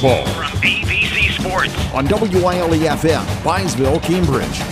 Football from ABC Sports on WILE FM, Byesville, Cambridge.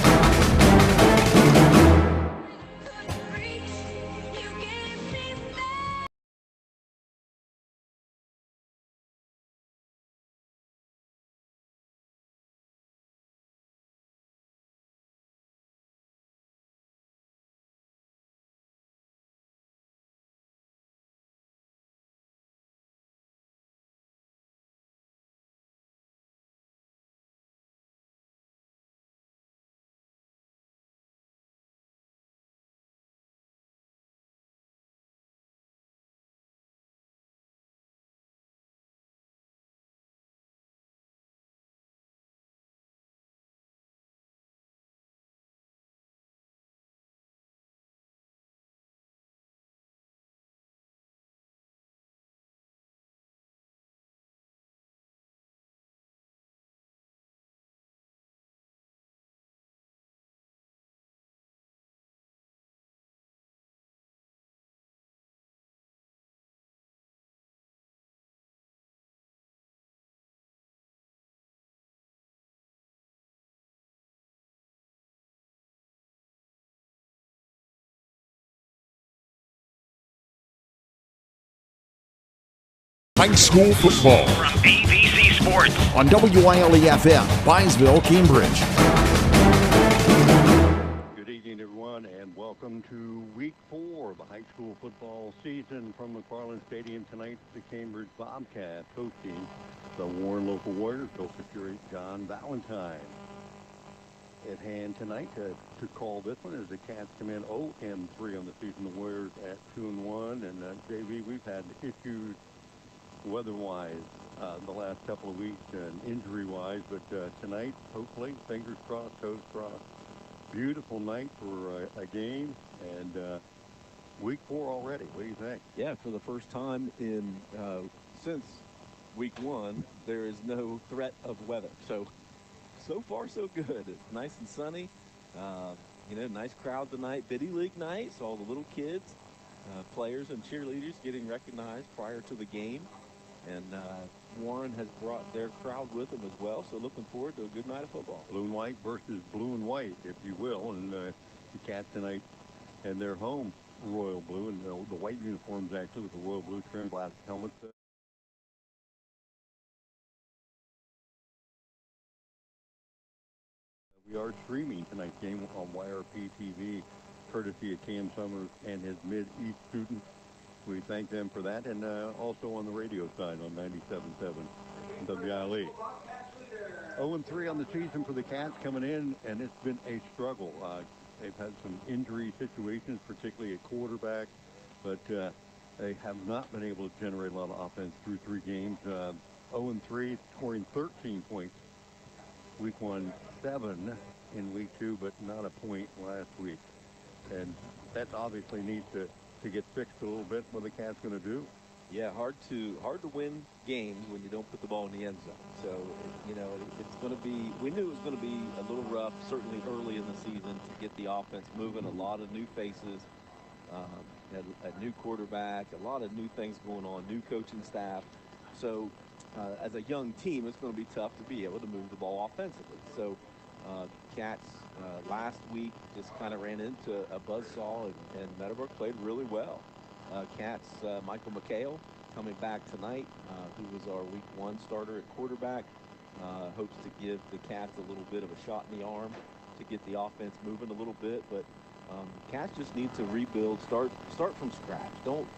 High school football from ABC Sports on WILE FM, Byesville, Cambridge. Good evening, everyone, and welcome to Week 4 of the high school football season from McFarland Stadium tonight. The Cambridge Bobcats hosting the Warren Local Warriors. Kafury, John Valentine. At hand tonight to call this one as the Cats come in 0-3 on the season. The Warriors at 2-1, and JV, we've had issues weather-wise the last couple of weeks and injury-wise, but tonight, hopefully, fingers crossed, toes crossed, beautiful night for a game, and Week 4 already. What do you think? Yeah, for the first time in since Week 1, there is no threat of weather. So far, so good. It's nice and sunny. Nice crowd tonight. Biddy League night, so all the little kids, players and cheerleaders getting recognized prior to the game. And Warren has brought their crowd with them as well, so looking forward to a good night of football. Blue and white versus blue and white, if you will, and the Cats tonight and their home royal blue, and the white uniforms actually with the royal blue trim, glass helmets. We are streaming tonight's game on YRP TV, courtesy of Cam Summers and his Mid-East students. We thank them for that, and also on the radio side on 97.7 WILE. 0-3 on the season for the Cats coming in, and it's been a struggle. They've had some injury situations, particularly at quarterback, but they have not been able to generate a lot of offense through 3 games. 0-3, scoring 13 points. Week 1, 7 in Week 2, but not a point last week. And that obviously needs to get fixed a little bit. What the Cats going to do? Yeah, hard to win games when you don't put the ball in the end zone. So, it's going to be, we knew it was going to be a little rough, certainly early in the season, to get the offense moving. A lot of new faces, a new quarterback, a lot of new things going on, new coaching staff. So, as a young team, it's going to be tough to be able to move the ball offensively. So, Cats last week just kind of ran into a buzzsaw, and Meadowbrook played really well. Cats, Michael McHale coming back tonight, who was our Week 1 starter at quarterback, hopes to give the Cats a little bit of a shot in the arm to get the offense moving a little bit. But Cats just need to rebuild, start from scratch. Don't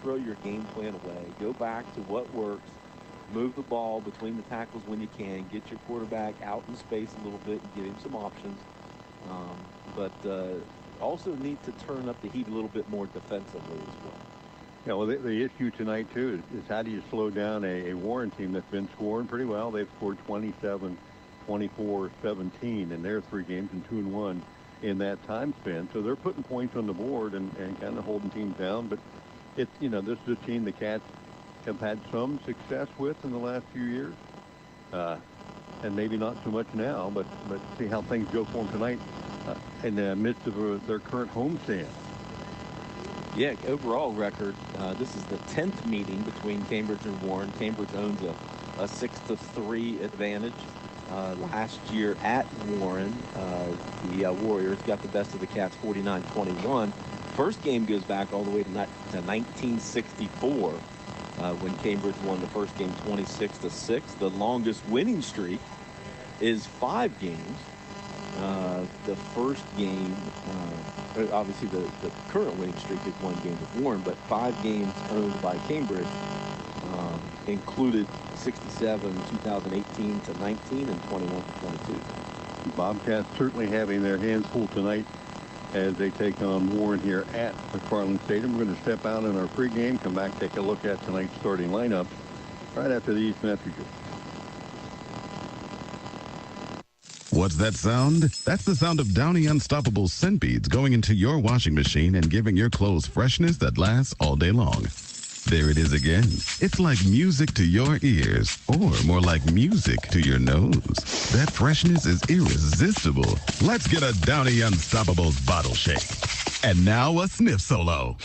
throw your game plan away. Go back to what works. Move the ball between the tackles when you can. Get your quarterback out in space a little bit and give him some options. But also need to turn up the heat a little bit more defensively as well. Yeah, well, the issue tonight, too, is how do you slow down a Warren team that's been scoring pretty well. They've scored 27, 24, 17 in their 3 games and 2-1 in that time span. So they're putting points on the board and kind of holding teams down. But, this is a team the Cats have had some success with in the last few years, and maybe not so much now, but see how things go for them tonight in the midst of their current homestand. Yeah, overall record, this is the 10th meeting between Cambridge and Warren. Cambridge owns a a 6-3 advantage. Last year at Warren, the Warriors got the best of the Cats 49-21. First game goes back all the way to 1964 when Cambridge won the first game 26-6. The longest winning streak is 5 games. The first game, obviously the current winning streak is 1 game with Warren, but 5 games owned by Cambridge included 67, 2018-19, and 21-22. Bobcats certainly having their hands full tonight as they take on Warren here at McFarland Stadium. We're going to step out in our pregame, come back, take a look at tonight's starting lineup right after these messages. What's that sound? That's the sound of Downy Unstoppable scent beads going into your washing machine and giving your clothes freshness that lasts all day long. There it is again. It's like music to your ears, or more like music to your nose. That freshness is irresistible. Let's get a Downy Unstoppables bottle shake. And now a sniff solo.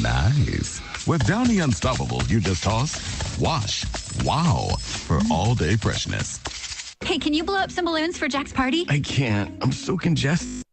Nice. With Downy Unstoppables, you just toss, wash, wow, for all-day freshness. Hey, can you blow up some balloons for Jack's party? I can't. I'm so congested.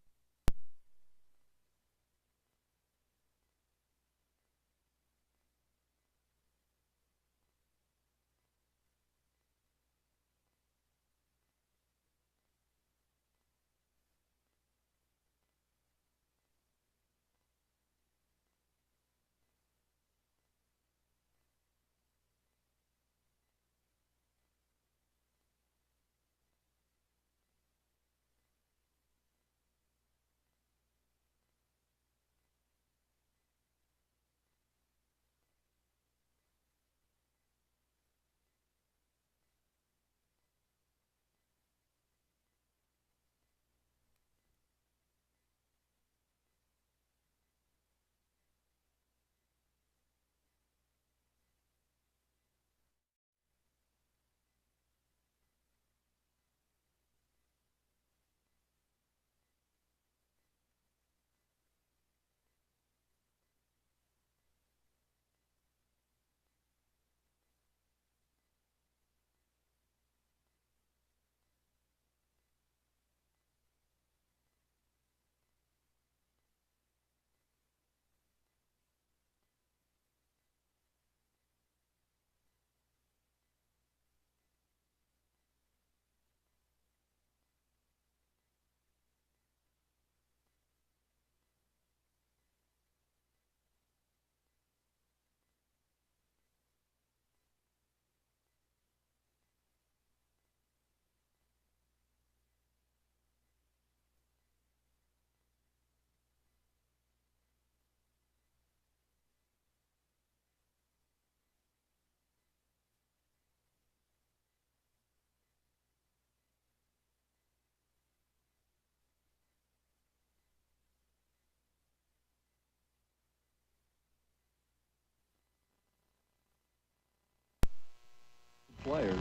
Players,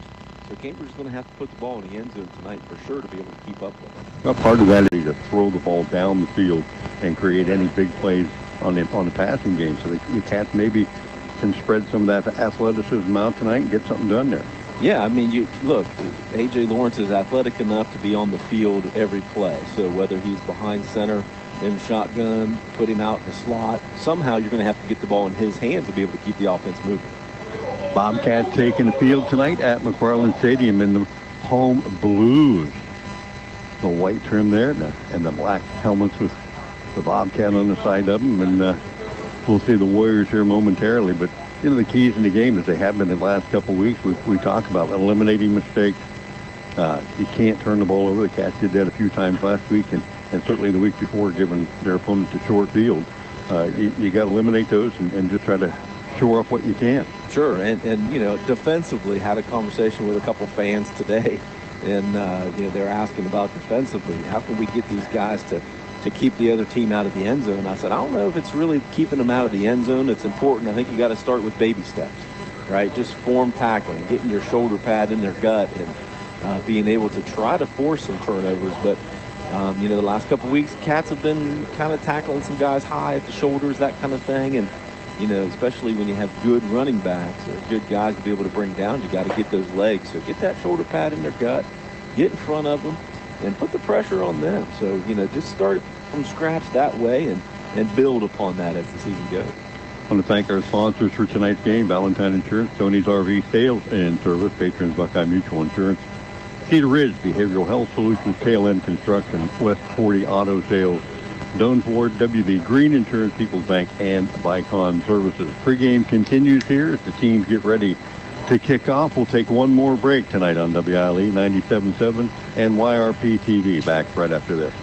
so Cambridge is going to have to put the ball in the end zone tonight for sure to be able to keep up with them. Well, part of that is to throw the ball down the field and create any big plays on the passing game, so the Cats maybe can spread some of that athleticism out tonight and get something done there. Yeah, I mean, you look, A.J. Lawrence is athletic enough to be on the field every play. So whether he's behind center in shotgun, put him out in the slot, somehow you're going to have to get the ball in his hands to be able to keep the offense moving. Bobcats taking the field tonight at McFarland Stadium in the home blues. The white trim there and the black helmets with the Bobcat on the side of them. And we'll see the Warriors here momentarily. But, you know, the keys in the game, as they have been in the last couple of weeks, we talk about eliminating mistakes. You can't turn the ball over. The Cats did that a few times last week and certainly the week before, giving their opponents a short field. You got to eliminate those and just try to shore up what you can. Sure, and you know, defensively, had a conversation with a couple fans today, and you know, they're asking about defensively, how can we get these guys to keep the other team out of the end zone? I said, I don't know if it's really keeping them out of the end zone. It's important. I think you got to start with baby steps, right? Just form tackling, getting your shoulder pad in their gut, and being able to try to force some turnovers. But you know, the last couple of weeks, Cats have been kind of tackling some guys high at the shoulders, that kind of thing, and you know, especially when you have good running backs or good guys to be able to bring down, you got to get those legs. So get that shoulder pad in their gut, get in front of them, and put the pressure on them. So, you know, just start from scratch that way and build upon that as the season goes. I want to thank our sponsors for tonight's game, Valentine Insurance, Tony's RV Sales and Service, patrons Buckeye Mutual Insurance, Cedar Ridge Behavioral Health Solutions, KLN Construction, West 40 Auto Sales, Doan Ford, WB Green Insurance, People's Bank, and Vicon Services. Pregame continues here as the teams get ready to kick off. We'll take one more break tonight on WILE 97.7 and YRP TV. Back right after this.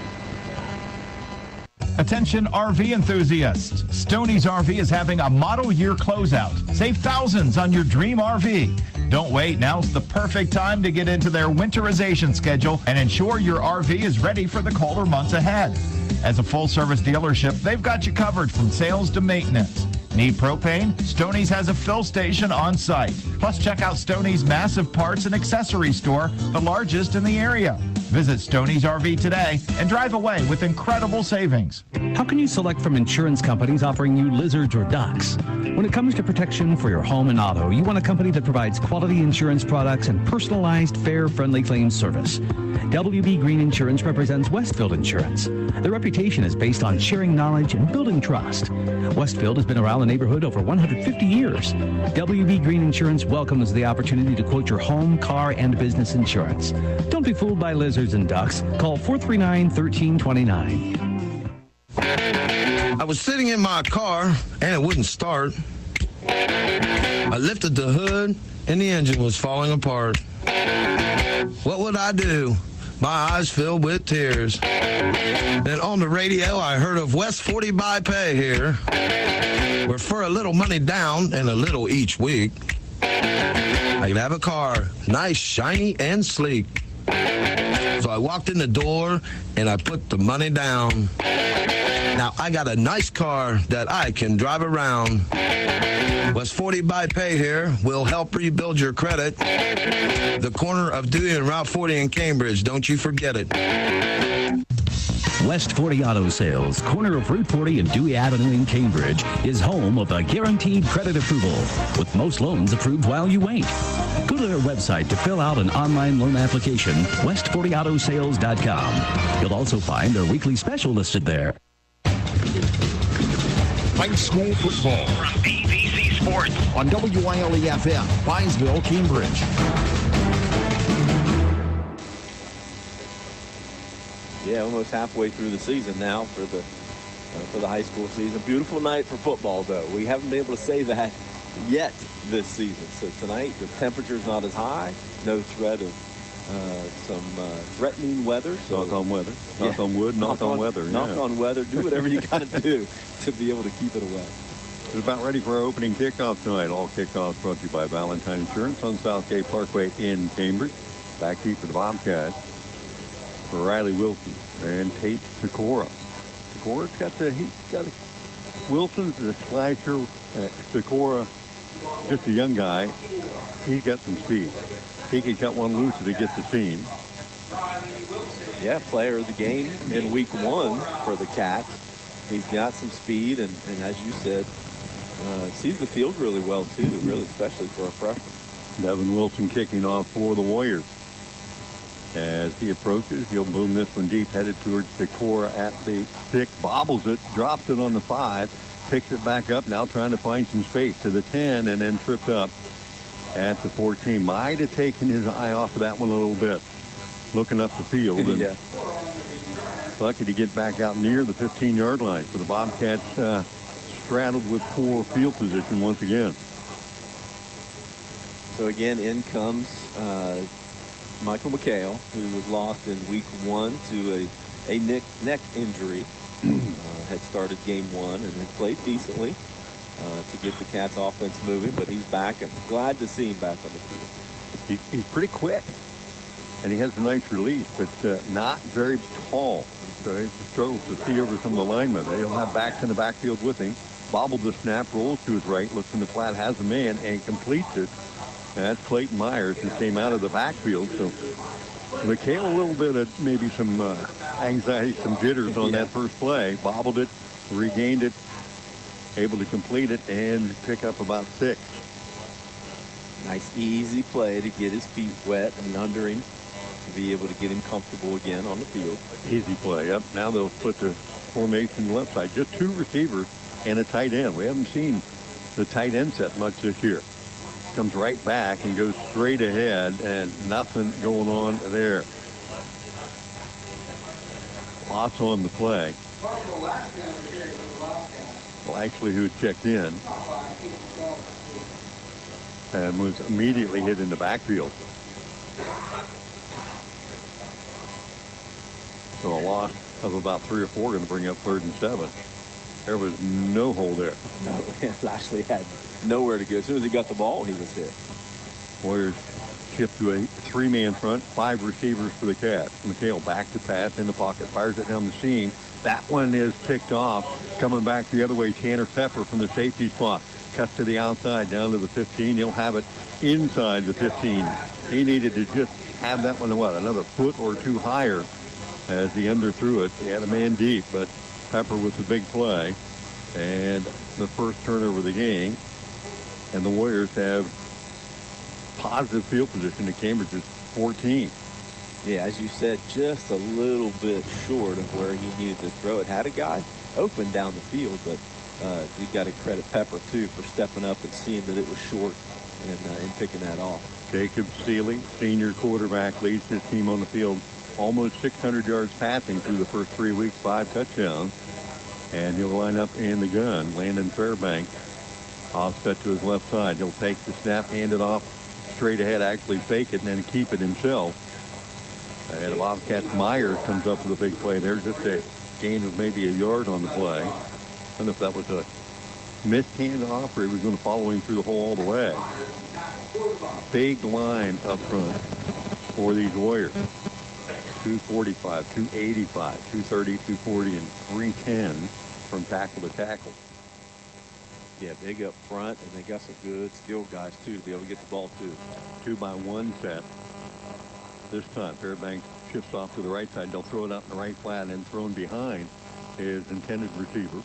Attention RV enthusiasts. Stoney's RV is having a model year closeout. Save thousands on your dream RV. Don't wait. Now's the perfect time to get into their winterization schedule and ensure your RV is ready for the colder months ahead. As a full-service dealership, they've got you covered from sales to maintenance. Need propane? Stoney's has a fill station on site. Plus, check out Stoney's massive parts and accessory store, the largest in the area. Visit Stoney's RV today and drive away with incredible savings. How can you select from insurance companies offering you lizards or ducks? When it comes to protection for your home and auto, you want a company that provides quality insurance products and personalized, fair, friendly claims service. WB Green Insurance represents Westfield Insurance. Their reputation is based on sharing knowledge and building trust. Westfield has been around the neighborhood over 150 years. WB Green Insurance welcomes the opportunity to quote your home, car, and business insurance. Don't be fooled by lizards and ducks. Call 439-1329. I was sitting in my car, and it wouldn't start. I lifted the hood, and the engine was falling apart. What would I do? My eyes filled with tears. Then on the radio, I heard of West 40 by Pay here, where for a little money down and a little each week, I can have a car, nice, shiny, and sleek. So I walked in the door, and I put the money down. Now I got a nice car that I can drive around. West 40 by Pay here will help rebuild your credit. The corner of Dewey and Route 40 in Cambridge. Don't you forget it. West 40 Auto Sales, corner of Route 40 and Dewey Avenue in Cambridge, is home of a guaranteed credit approval, with most loans approved while you wait. Go to their website to fill out an online loan application, west40autosales.com. You'll also find their weekly special listed there. High school football From PVC Sports. on WILE-FM, Byesville, Cambridge. Yeah, almost halfway through the season now for the high school season. Beautiful night for football, though. We haven't been able to say that yet this season. So tonight, the temperature's not as high. No threat of some threatening weather. So, Knock on weather. Knock on wood. Knock on weather. Knock on weather. Do whatever you got to do to be able to keep it away. We're about ready for our opening kickoff tonight. All kickoffs brought to you by Valentine Insurance on Southgate Parkway in Cambridge. Back deep for the Bobcats. For Riley Wilson and Tate Sikora. Sikora's got Wilson's the slasher. Sikora, just a young guy. He's got some speed. He can cut one loose if he gets the seam. Yeah, player of the game in week 1 for the Cats. He's got some speed, and as you said, sees the field really well, too, really, especially for a freshman. Devin Wilson kicking off for the Warriors. As he approaches, he'll boom this one deep, headed towards Sikora at the 6, bobbles it, drops it on the 5, picks it back up, now trying to find some space to the 10, and then tripped up at the 14. Might have taken his eye off of that one a little bit, looking up the field. And yeah. Lucky to get back out near the 15-yard line for the Bobcats, straddled with poor field position once again. So again, in comes Michael McHale, who was lost in week 1 to a neck injury. Had started game 1 and had played decently to get the Cats offense moving, but he's back, and glad to see him back on the field. He's pretty quick, and he has a nice release, but not very tall. So he struggles to see over some of the linemen. They'll have backs in the backfield with him. Bobbled the snap, rolls to his right, looks in the flat, has a man, and completes it. And that's Clayton Myers, who came out of the backfield. So McHale, a little bit of maybe some anxiety, some jitters on that first play. Bobbled it, regained it able to complete it and pick up about 6. Nice, easy play to get his feet wet and under him to be able to get him comfortable again on the field. Easy play. Yep. Now they'll put the formation left side. Just 2 receivers and a tight end. We haven't seen the tight end set much this year. Comes right back and goes straight ahead, and nothing going on there. Loss on the play. Well, actually, who checked in and was immediately hit in the backfield. So a loss of about 3 or 4 going to bring up 3rd and 7. There was no hole there. No, Lashley had nowhere to go. As soon as he got the ball, he was hit. Warriors shift to a 3-man front, 5 receivers for the Cats. McHale back to pass in the pocket, fires it down the seam. That one is picked off. Coming back the other way, Tanner Pepper from the safety spot. Cuts to the outside, down to the 15. He'll have it inside the 15. He needed to just have that one, another foot or 2 higher as he underthrew it. He had a man deep, but Pepper with the big play. And the first turnover of the game. And the Warriors have positive field position to Cambridge's 14. Yeah, as you said, just a little bit short of where he needed to throw it. Had a guy open down the field, but you got to credit Pepper, too, for stepping up and seeing that it was short and picking that off. Jacob Seeley, senior quarterback, leads his team on the field. Almost 600 yards passing through the first 3 weeks, 5 touchdowns. And he'll line up in the gun. Landon Fairbanks, offset to his left side. He'll take the snap, hand it off straight ahead, actually fake it, and then keep it himself. And Bobcats Myers comes up with a big play there. Just a gain of maybe a yard on the play. I don't know if that was a missed handoff or he was going to follow him through the hole all the way. Big line up front for these Warriors. 245, 285, 230, 240, and 310 from tackle to tackle. Yeah, big up front, and they got some good skilled guys, too, to be able to get the ball, too. 2-by-1 set. This time, Fairbanks shifts off to the right side. They'll throw it out in the right flat, and thrown behind his intended receiver.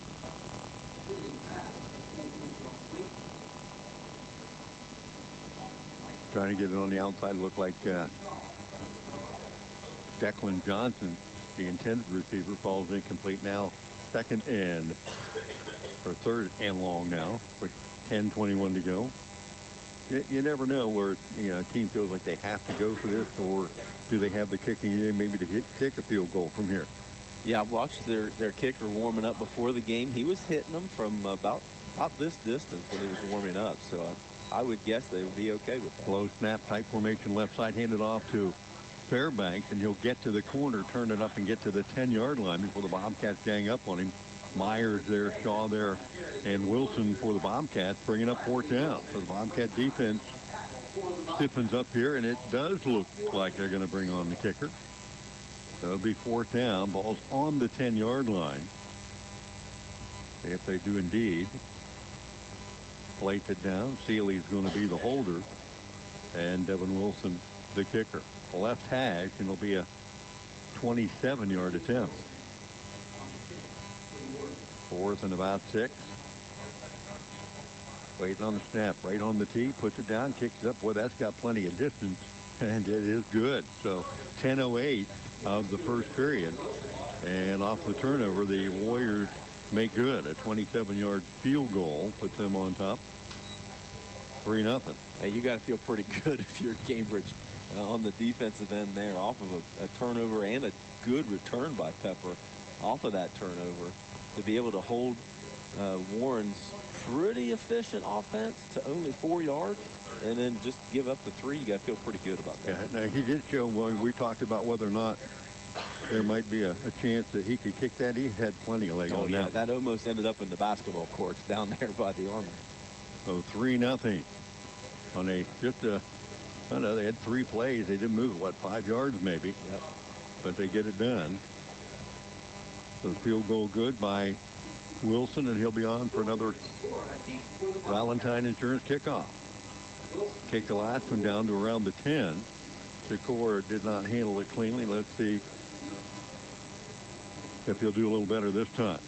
Trying to get it on the outside. Look like Declan Johnson, the intended receiver, falls incomplete now. 2nd and, or 3rd and long now, with 10:21 to go. You never know where, a team feels like they have to go for this, or do they have the kicking game maybe to kick a field goal from here? Yeah, I watched their kicker warming up before the game. He was hitting them from about this distance when he was warming up, so I would guess they would be okay with that. Low snap, tight formation, left side, handed off to Fairbanks, and he'll get to the corner, turn it up, and get to the 10-yard line before the Bobcats gang up on him. Myers there, Shaw there, and Wilson for the Bobcats, bringing up 4th down. So the Bobcat defense stiffens up here, and it does look like they're going to bring on the kicker. So it'll be 4th down. Ball's on the 10-yard line. If they do indeed place it down, Seeley's going to be the holder, and Devin Wilson the kicker. Left hash, and it'll be a 27-yard attempt. 4th and about 6. Waiting on the snap, right on the tee, puts it down, kicks it up. Boy, that's got plenty of distance, and it is good. So 10:08 of the first period, and off the turnover, the Warriors make good. A 27-yard field goal puts them on top. 3-0. Hey, you got to feel pretty good if you're Cambridge on the defensive end there, off of a turnover and a good return by Pepper off of that turnover, to be able to hold Warren's pretty efficient offense to only 4 yards and then just give up the 3. You got to feel pretty good about that. Yeah, now he did show, when we talked about whether or not there might be a chance that he could kick that. He had plenty of leg on that. That almost ended up in the basketball courts down there by the Army. So 3-0 on a just a, I don't know, they had 3 plays. They didn't move, 5 yards maybe. Yep. But they get it done. So the field goal good by Wilson, and he'll be on for another Valentine Insurance kickoff. Kicked the last one down to around the 10. Shakur did not handle it cleanly. Let's see if he'll do a little better this time.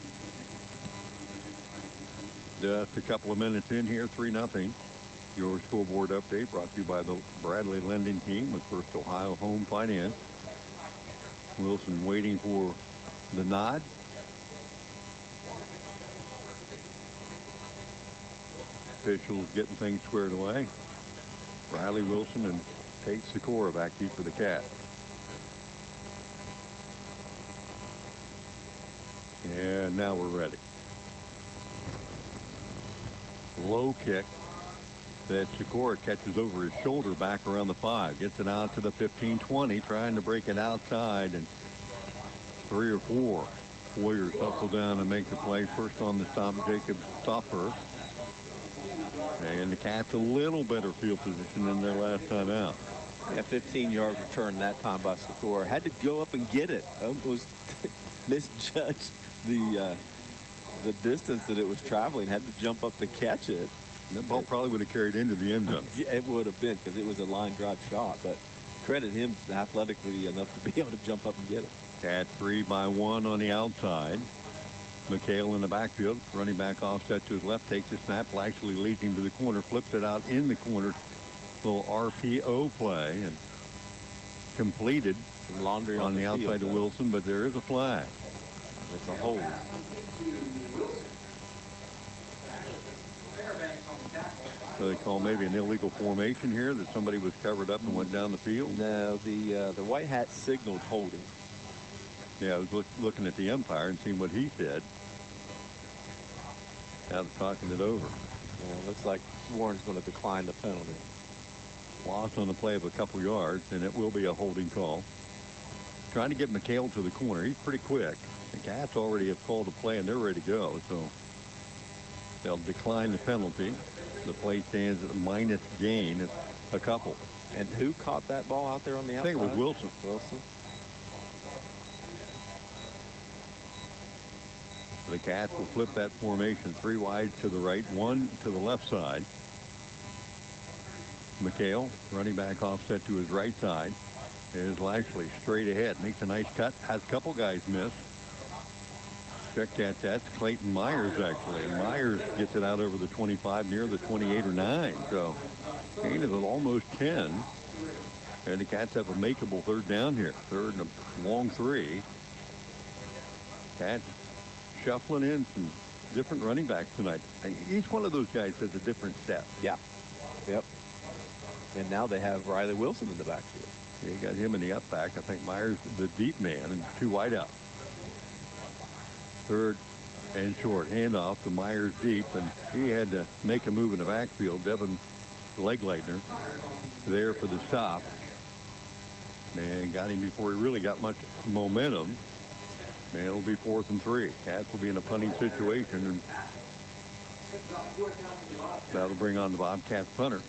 Just a couple of minutes in here, 3-0. Your scoreboard update brought to you by the Bradley Lending Team with First Ohio Home Finance. Wilson waiting for the nod. Officials getting things squared away. Riley Wilson and Tate Sikora back deep for the Cats. And now we're ready. Low kick that Sikora catches over his shoulder back around the 5. Gets it out to the 15-20, trying to break it outside, and 3 or 4 Warriors hustle down and make the play. First on the stop, Jacob Stoffer. And the Cats a little better field position than their last time out. Yeah, 15-yard return that time by Sikora. Had to go up and get it. Almost misjudged the distance that it was traveling. Had to jump up to catch it. That ball probably would have carried into the end zone. Yeah, it would have been, because it was a line drive shot. But credit him athletically enough to be able to jump up and get it. Cats 3-1 on the outside. McHale in the backfield, running back offset to his left, takes the snap, actually leads him to the corner, flips it out in the corner. Little RPO play, and completed. Laundry on the outside field, of Wilson, but there is a flag. It's a hold. So they call maybe an illegal formation here, that somebody was covered up and went down the field. No, the white hat signaled holding. Yeah, I was looking at the umpire and seeing what he said. Now they're talking it over. Yeah, looks like Warren's going to decline the penalty. Loss on the play of a couple yards, and it will be a holding call. Trying to get McHale to the corner. He's pretty quick. The Cats already have called a play, and they're ready to go. So they'll decline the penalty. The play stands at a minus gain. It's a couple. And who caught that ball out there on the outside? I think it was Wilson. Wilson. The Cats will flip that formation 3 wide to the right, 1 to the left side. McHale, running back offset to his right side, is Lashley straight ahead. Makes a nice cut. Has a couple guys miss. Check that. That's Clayton Myers, actually. And Myers gets it out over the 25, near the 28 or 9. So gain of almost 10. And the Cats have a makeable third down here. Third and a long 3. Cats shuffling in some different running backs tonight. Each one of those guys has a different step. Yeah. Yep. And now they have Riley Wilson in the backfield. Yeah, you got him in the up back. I think Myers the deep man and 2 wide out. Third and short. Handoff to Myers deep, and he had to make a move in the backfield. Devin Legleitner there for the stop. And got him before he really got much momentum. And it'll be 4th and 3. Cats will be in a punting situation, and that'll bring on the Bobcats punter,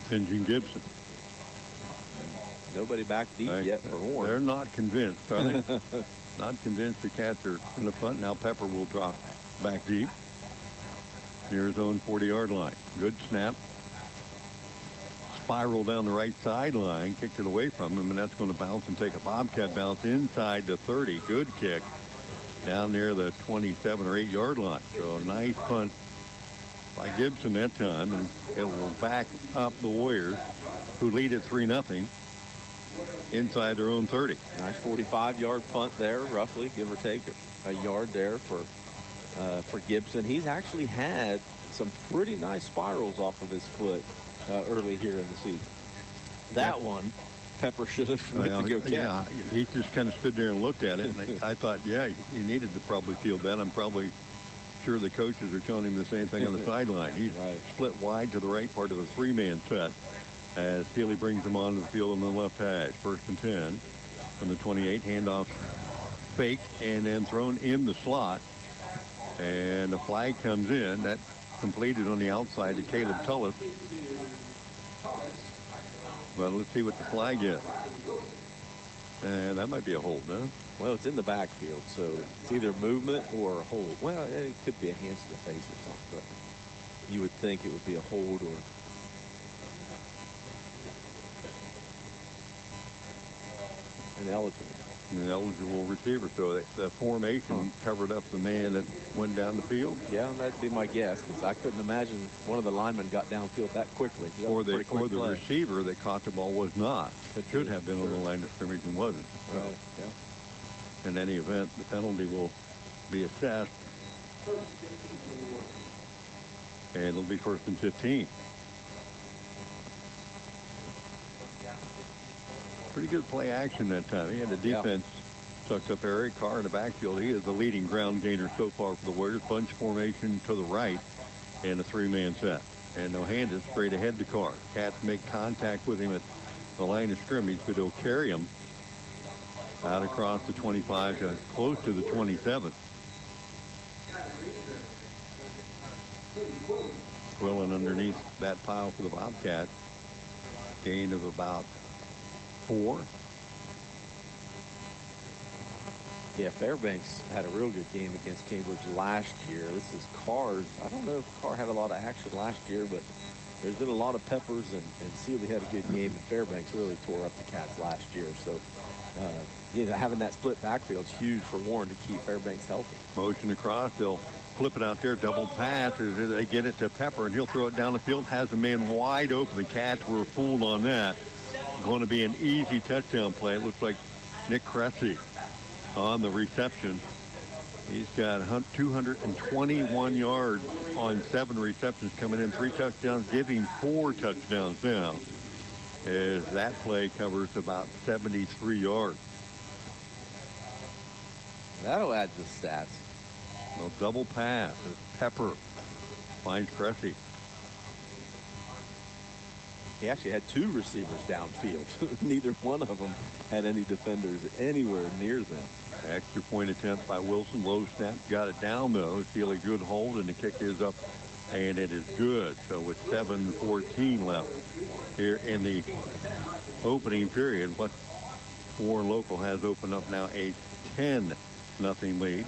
St. John Gibson. Nobody back deep yet for Warren. They're not convinced, are they? Not convinced the Cats are in the punt. Now Pepper will drop back deep near his own 40-yard line. Good snap. Spiral down the right sideline, kicked it away from him, and that's going to bounce and take a Bobcat bounce inside the 30. Good kick down near the 27 or 8-yard line. So a nice punt by Gibson that time, and it will back up the Warriors, who lead at 3-0 inside their own 30. Nice 45-yard punt there, roughly, give or take a yard there for Gibson. He's actually had some pretty nice spirals off of his foot early here in the season. That one, Pepper should have went to go catch. Yeah, he just kind of stood there and looked at it, and I thought, yeah, he needed to probably field that. I'm probably sure the coaches are telling him the same thing on the sideline. He's split wide to the right part of a 3-man set as Steely brings him onto the field on the left hash. 1st and 10 from the 28. Handoff fake and then thrown in the slot. And the flag comes in. That completed on the outside to Caleb Tullis. Well, let's see what the flag is. And that might be a hold, huh? Well, it's in the backfield, so it's either movement or a hold. Well, it could be a hands to the face or something, but you would think it would be a hold or an eligible. an eligible receiver. So the formation covered up the man that went down the field. Yeah, that'd be my guess, because I couldn't imagine one of the linemen got downfield that quickly. Or the receiver that caught the ball was not. It should have been on the line of scrimmage and wasn't. So, yeah. in any event, the penalty will be assessed. And it'll be 1st and 15. Pretty good play action that time. He had the defense sucked up Eric Carr in the backfield. He is the leading ground gainer so far for the Warriors. Bunch formation to the right and a 3-man set. And they'll hand it straight ahead to Carr. Cats make contact with him at the line of scrimmage, but they'll carry him out across the 25 to close to the 27. Quillen underneath that pile for the Bobcats. Gain of about 4. Yeah, Fairbanks had a real good game against Cambridge last year. This is Carr's. I don't know if Carr had a lot of action last year, but there's been a lot of peppers, and Sealy had a good game, and Fairbanks really tore up the Cats last year. So, having that split backfield is huge for Warren to keep Fairbanks healthy. Motion across, they'll flip it out there, double pass. They get it to Pepper, and he'll throw it down the field, has a man wide open. The Cats were fooled on that. Going to be an easy touchdown play. It looks like Nick Cressy on the reception. He's got 221 yards on 7 receptions, coming in 3 touchdowns, giving 4 touchdowns now, as that play covers about 73 yards. That'll add to the stats. A double pass as Pepper finds Cressy. He actually had 2 receivers downfield. Neither one of them had any defenders anywhere near them. Extra point attempt by Wilson. Low snap. Got it down, though. Still a good hold, and the kick is up, and it is good. So with 7:14 left here in the opening period, what Warren Local has opened up now a 10-0 lead.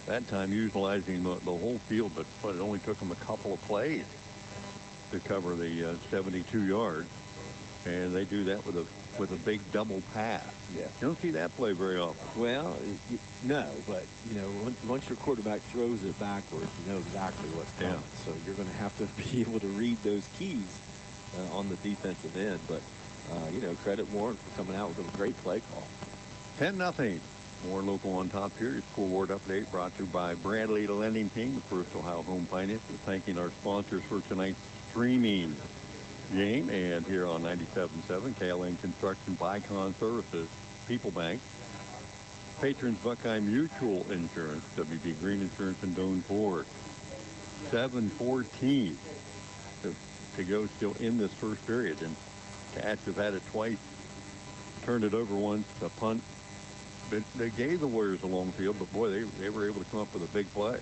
That time utilizing the whole field, but it only took them a couple of plays to cover the 72 yards, and they do that with a big double pass. Yeah, you don't see that play very often. Well, no, but once your quarterback throws it backwards, you know exactly what's coming. So you're going to have to be able to read those keys on the defensive end. But credit Warren for coming out with a great play call. 10-0. Warren Local on top here. Your scoreboard update brought to you by Bradley, the lending team, the First Ohio Home Finance. We're thanking our sponsors for tonight's streaming game, and here on 97.7, KLN Construction, Bicon Services, People Bank, Patrons Buckeye Mutual Insurance, WB Green Insurance, and Doan Ford. 7:14 to go still in this first period, and Cats have had it twice, turned it over once, a punt. But they gave the Warriors a long field, but boy, they were able to come up with a big play.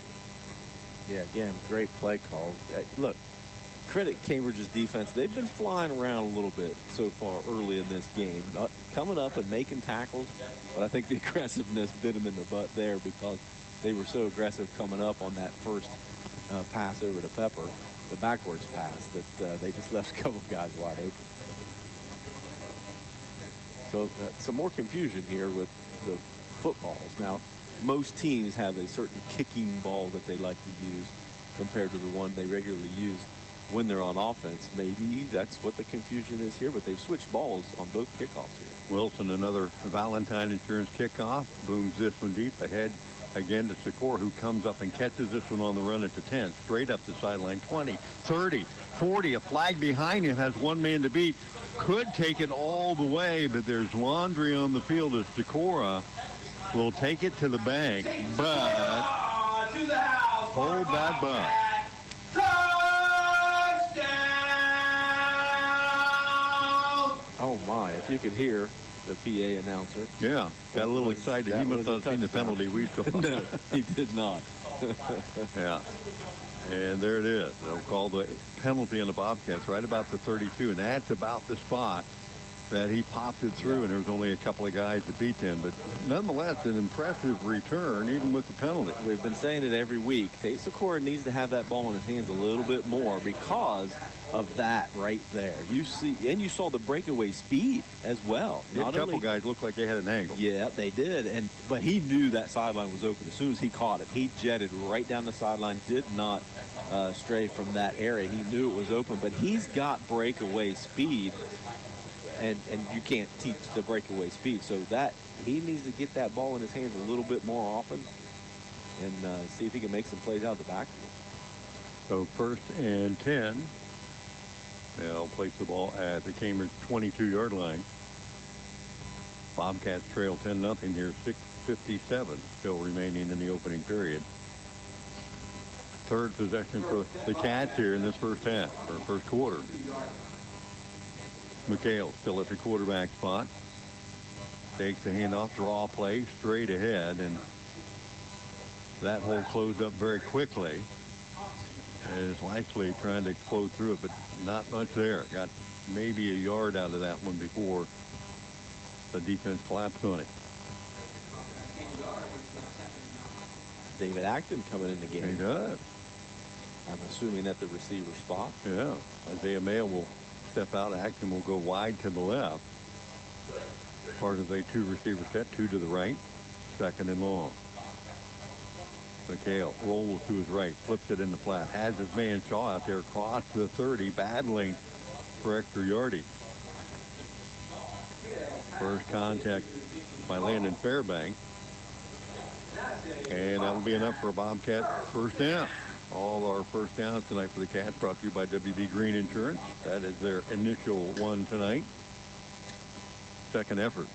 Yeah, again, great play call. Look, credit Cambridge's defense. They've been flying around a little bit so far early in this game, coming up and making tackles. But I think the aggressiveness bit them in the butt there, because they were so aggressive coming up on that first pass over to Pepper, the backwards pass, that they just left a couple of guys wide open. So some more confusion here with the footballs. Now, most teams have a certain kicking ball that they like to use compared to the one they regularly use when they're on offense. Maybe that's what the confusion is here, but they've switched balls on both kickoffs here. Wilson, another Valentine Insurance kickoff, booms this one deep ahead again to Secor, who comes up and catches this one on the run at the 10, straight up the sideline. 20, 30, 40, a flag behind him, has one man to beat, could take it all the way, but there's laundry on the field as Secor will take it to the bank, but hold that butt. Oh my, if you could hear the PA announcer. Yeah, got a little excited. He must not have seen the penalty we saw. No, he did not. Yeah, and there it is. They'll call the penalty on the Bobcats right about the 32, and that's about the spot that he popped it through, and there was only a couple of guys to beat him. But nonetheless, an impressive return, even with the penalty. We've been saying it every week. Tate Sikora needs to have that ball in his hands a little bit more because of that right there. You saw the breakaway speed as well. A couple guys looked like they had an angle. Yeah, they did. But he knew that sideline was open as soon as he caught it. He jetted right down the sideline, did not stray from that area. He knew it was open, but he's got breakaway speed, and you can't teach the breakaway speed. So that he needs to get that ball in his hands a little bit more often and see if he can make some plays out of the backfield. So 1st and 10. They'll place the ball at the Cambridge 22-yard line. Bobcats trail 10-0 here, 6:57 still remaining in the opening period. Third possession for the Cats here in this first half, or first quarter. McHale still at the quarterback spot. Takes the handoff, draw play straight ahead, and that hole closed up very quickly. Is likely trying to explode through it, but not much there. Got maybe a yard out of that one before the defense collapsed on it. David Acton coming in the game. He does. I'm assuming at the receiver spot. Yeah. Isaiah Mayo will step out. Acton will go wide to the left. Part of a two-receiver set, two to the right. 2nd and long. McHale rolls to his right, flips it in the flat, has his man Shaw out there across the 30, battling for extra yardage. First contact by Landon Fairbanks. And that'll be enough for a Bobcat first down. All our first downs tonight for the Cats brought to you by WB Green Insurance. That is their initial one tonight. Second effort.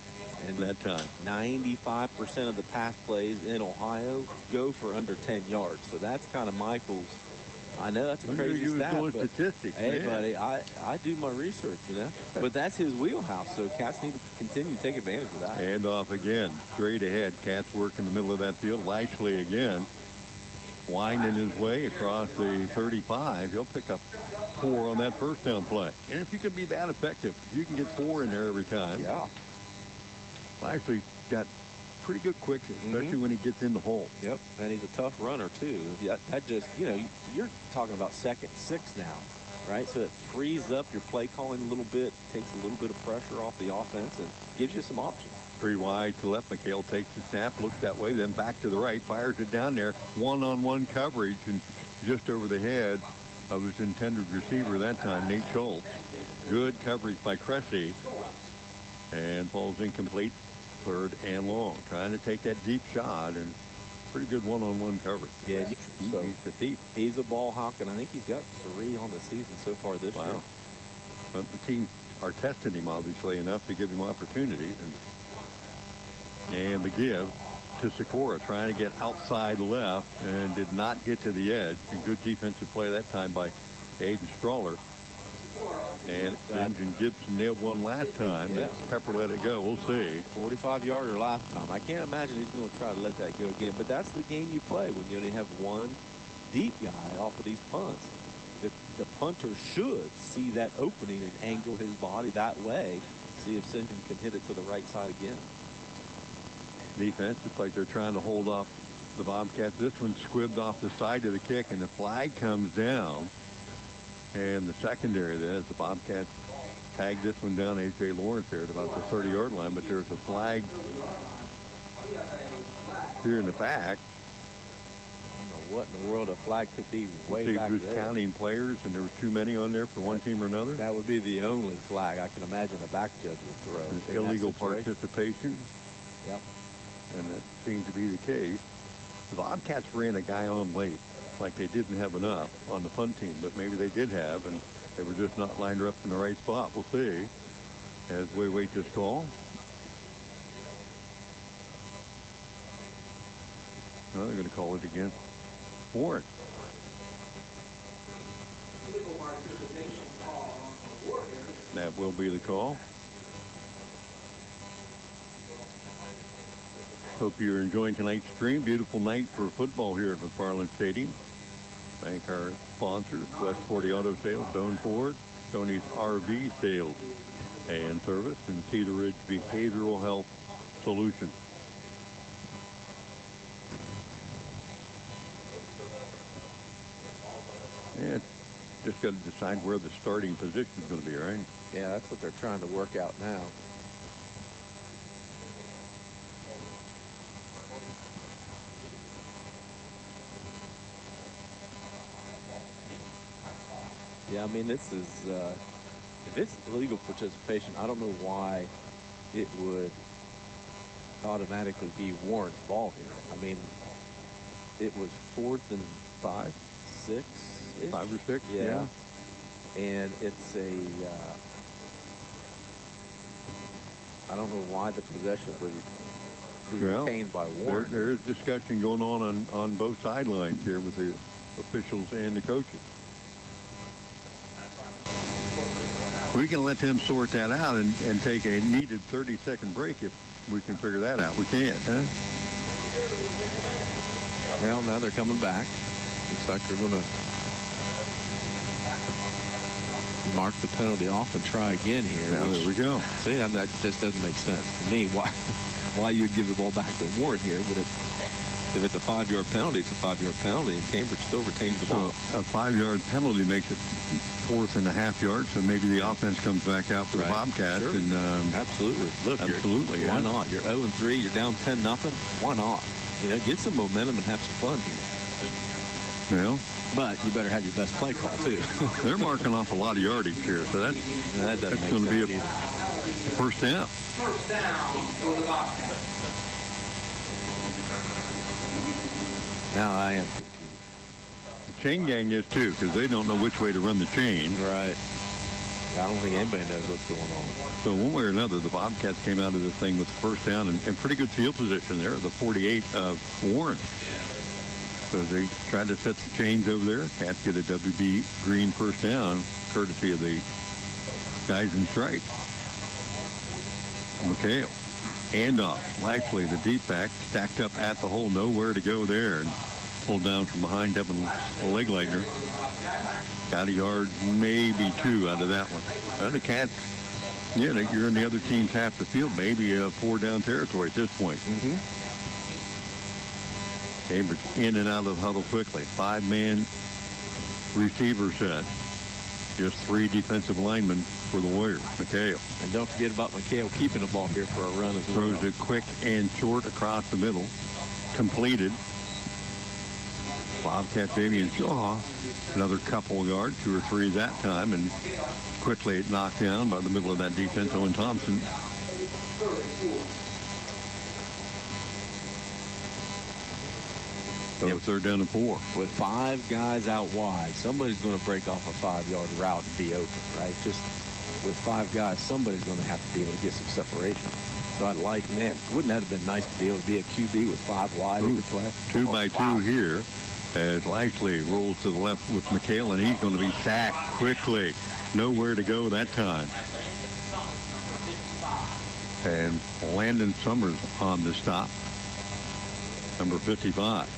And that time, 95% of the pass plays in Ohio go for under 10 yards. So that's kind of Michael's. I know that's a crazy stat, but statistics, hey, buddy, I do my research, you know. But that's his wheelhouse, so Cats need to continue to take advantage of that. And off again, straight ahead. Cats work in the middle of that field. Lashley again, winding his way across the 35. He'll pick up 4 on that first down play. And if you can be that effective, you can get 4 in there every time. Yeah. Actually got pretty good quick, especially when he gets in the hole. Yep, and he's a tough runner too. That just, you know, you're talking about 2nd 6 now, right? So it frees up your play calling a little bit, takes a little bit of pressure off the offense, and gives you some options. Pretty wide to left. McHale takes the snap, looks that way, then back to the right, fires it down there. One-on-one coverage, and just over the head of his intended receiver that time, Nate Schultz. Good coverage by Cressy, and falls incomplete. 3rd and long. Trying to take that deep shot, and pretty good one-on-one coverage. Yeah, he's a ball hawk, and I think he's got 3 on the season so far this year. But the team are testing him, obviously, enough to give him opportunities. And the give to Sikora, trying to get outside left, and did not get to the edge. And good defensive play that time by Aiden Strawler. And Engine Gibson nailed one last time. Yeah. Pepper let it go. We'll see. 45-yarder last time. I can't imagine he's going to try to let that go again. But that's the game you play when you only have one deep guy off of these punts. The punter should see that opening and angle his body that way. See if St. John can hit it to the right side again. Defense, it's like they're trying to hold off the Bobcats. This one squibbed off the side of the kick, and the flag comes down. And the secondary there, as the Bobcats tagged this one down, A.J. Lawrence there at about the 30-yard line, but there's a flag here in the back. I don't know what in the world a flag could be way back who's there. Counting players, and there were too many on there for one team or another. That would be the only flag I can imagine a back judge would throw. It's illegal participation. Yep. And that seems to be the case. The Bobcats ran a guy on late, like they didn't have enough on the punt team, but maybe they did have, and they were just not lined up in the right spot. We'll see as we wait this call. Well, they're going to call it again for it. That will be the call. Hope you're enjoying tonight's stream. Beautiful night for football here at McFarland Stadium. Thank our sponsors, West 40 Auto Sales, Doan Ford, Tony's RV Sales, and service, and Cedar Ridge Behavioral Health Solutions. Yeah, just got to decide where the starting position is going to be, right? Yeah, that's what they're trying to work out now. Yeah, I mean, this is, if it's illegal participation, I don't know why it would automatically be Warren's ball here. I mean, it was 4th and 5, 6. 5 or 6, yeah. And it's a, I don't know why the possession would be retained by Warren. There's discussion going on both sidelines here with the officials and the coaches. We can let them sort that out and take a needed 30-second break if we can figure that out. We can't, huh? Well, now they're coming back. Looks like they're going to mark the penalty off and try again here. Now, there we go. See, that just doesn't make sense to me. Why you'd give the ball back to Warren here? But if it's a 5-yard penalty, it's a 5-yard penalty, and Cambridge still retains the ball. A 5-yard penalty makes it 4th and a half yards, so maybe the offense comes back out for the Bobcats. Sure. And absolutely. Look, absolutely. Why not? You're 0-3. You're down 10-0. Why not? You know, get some momentum and have some fun here. Well, but you better have your best play call too. They're marking off a lot of yardage here, so that's going to be a first down. First down for the Bobcats. Now I am. The chain gang is too, because they don't know which way to run the chain. Right. I don't think anybody knows what's going on. So one way or another, the Bobcats came out of this thing with first down and pretty good field position there, the 48 of Warren. So they tried to set the chains over there. Cats get a WB Green first down, courtesy of the guys in stripes. McHale. Handoff. Lashley, the deep back, stacked up at the hole, nowhere to go there. And pulled down from behind Devin Legleitner. Got a yard, maybe 2 out of that one. The Cats, you're in the other team's half the field, maybe a 4-down territory at this point. Cambridge in and out of the huddle quickly. 5-man receiver set. Just 3 defensive linemen for the Warriors. McHale. And don't forget about McHale keeping the ball here for a run as well. Throws it quick and short across the middle. Completed. Bobcat Fabian Shaw, another couple yards, 2 or 3 that time, and quickly knocked down by the middle of that defense, Owen Thompson. So 3rd down and 4. With 5 guys out wide, somebody's going to break off a 5-yard route and be open, right? Just with 5 guys, somebody's going to have to be able to get some separation. So I'd like, man, wouldn't that have been nice to be able to be a QB with 5 wide? 2 by 2 here as Lashley rolls to the left with McHale, and he's going to be sacked quickly. Nowhere to go that time. And Landon Summers on the stop. Number 55.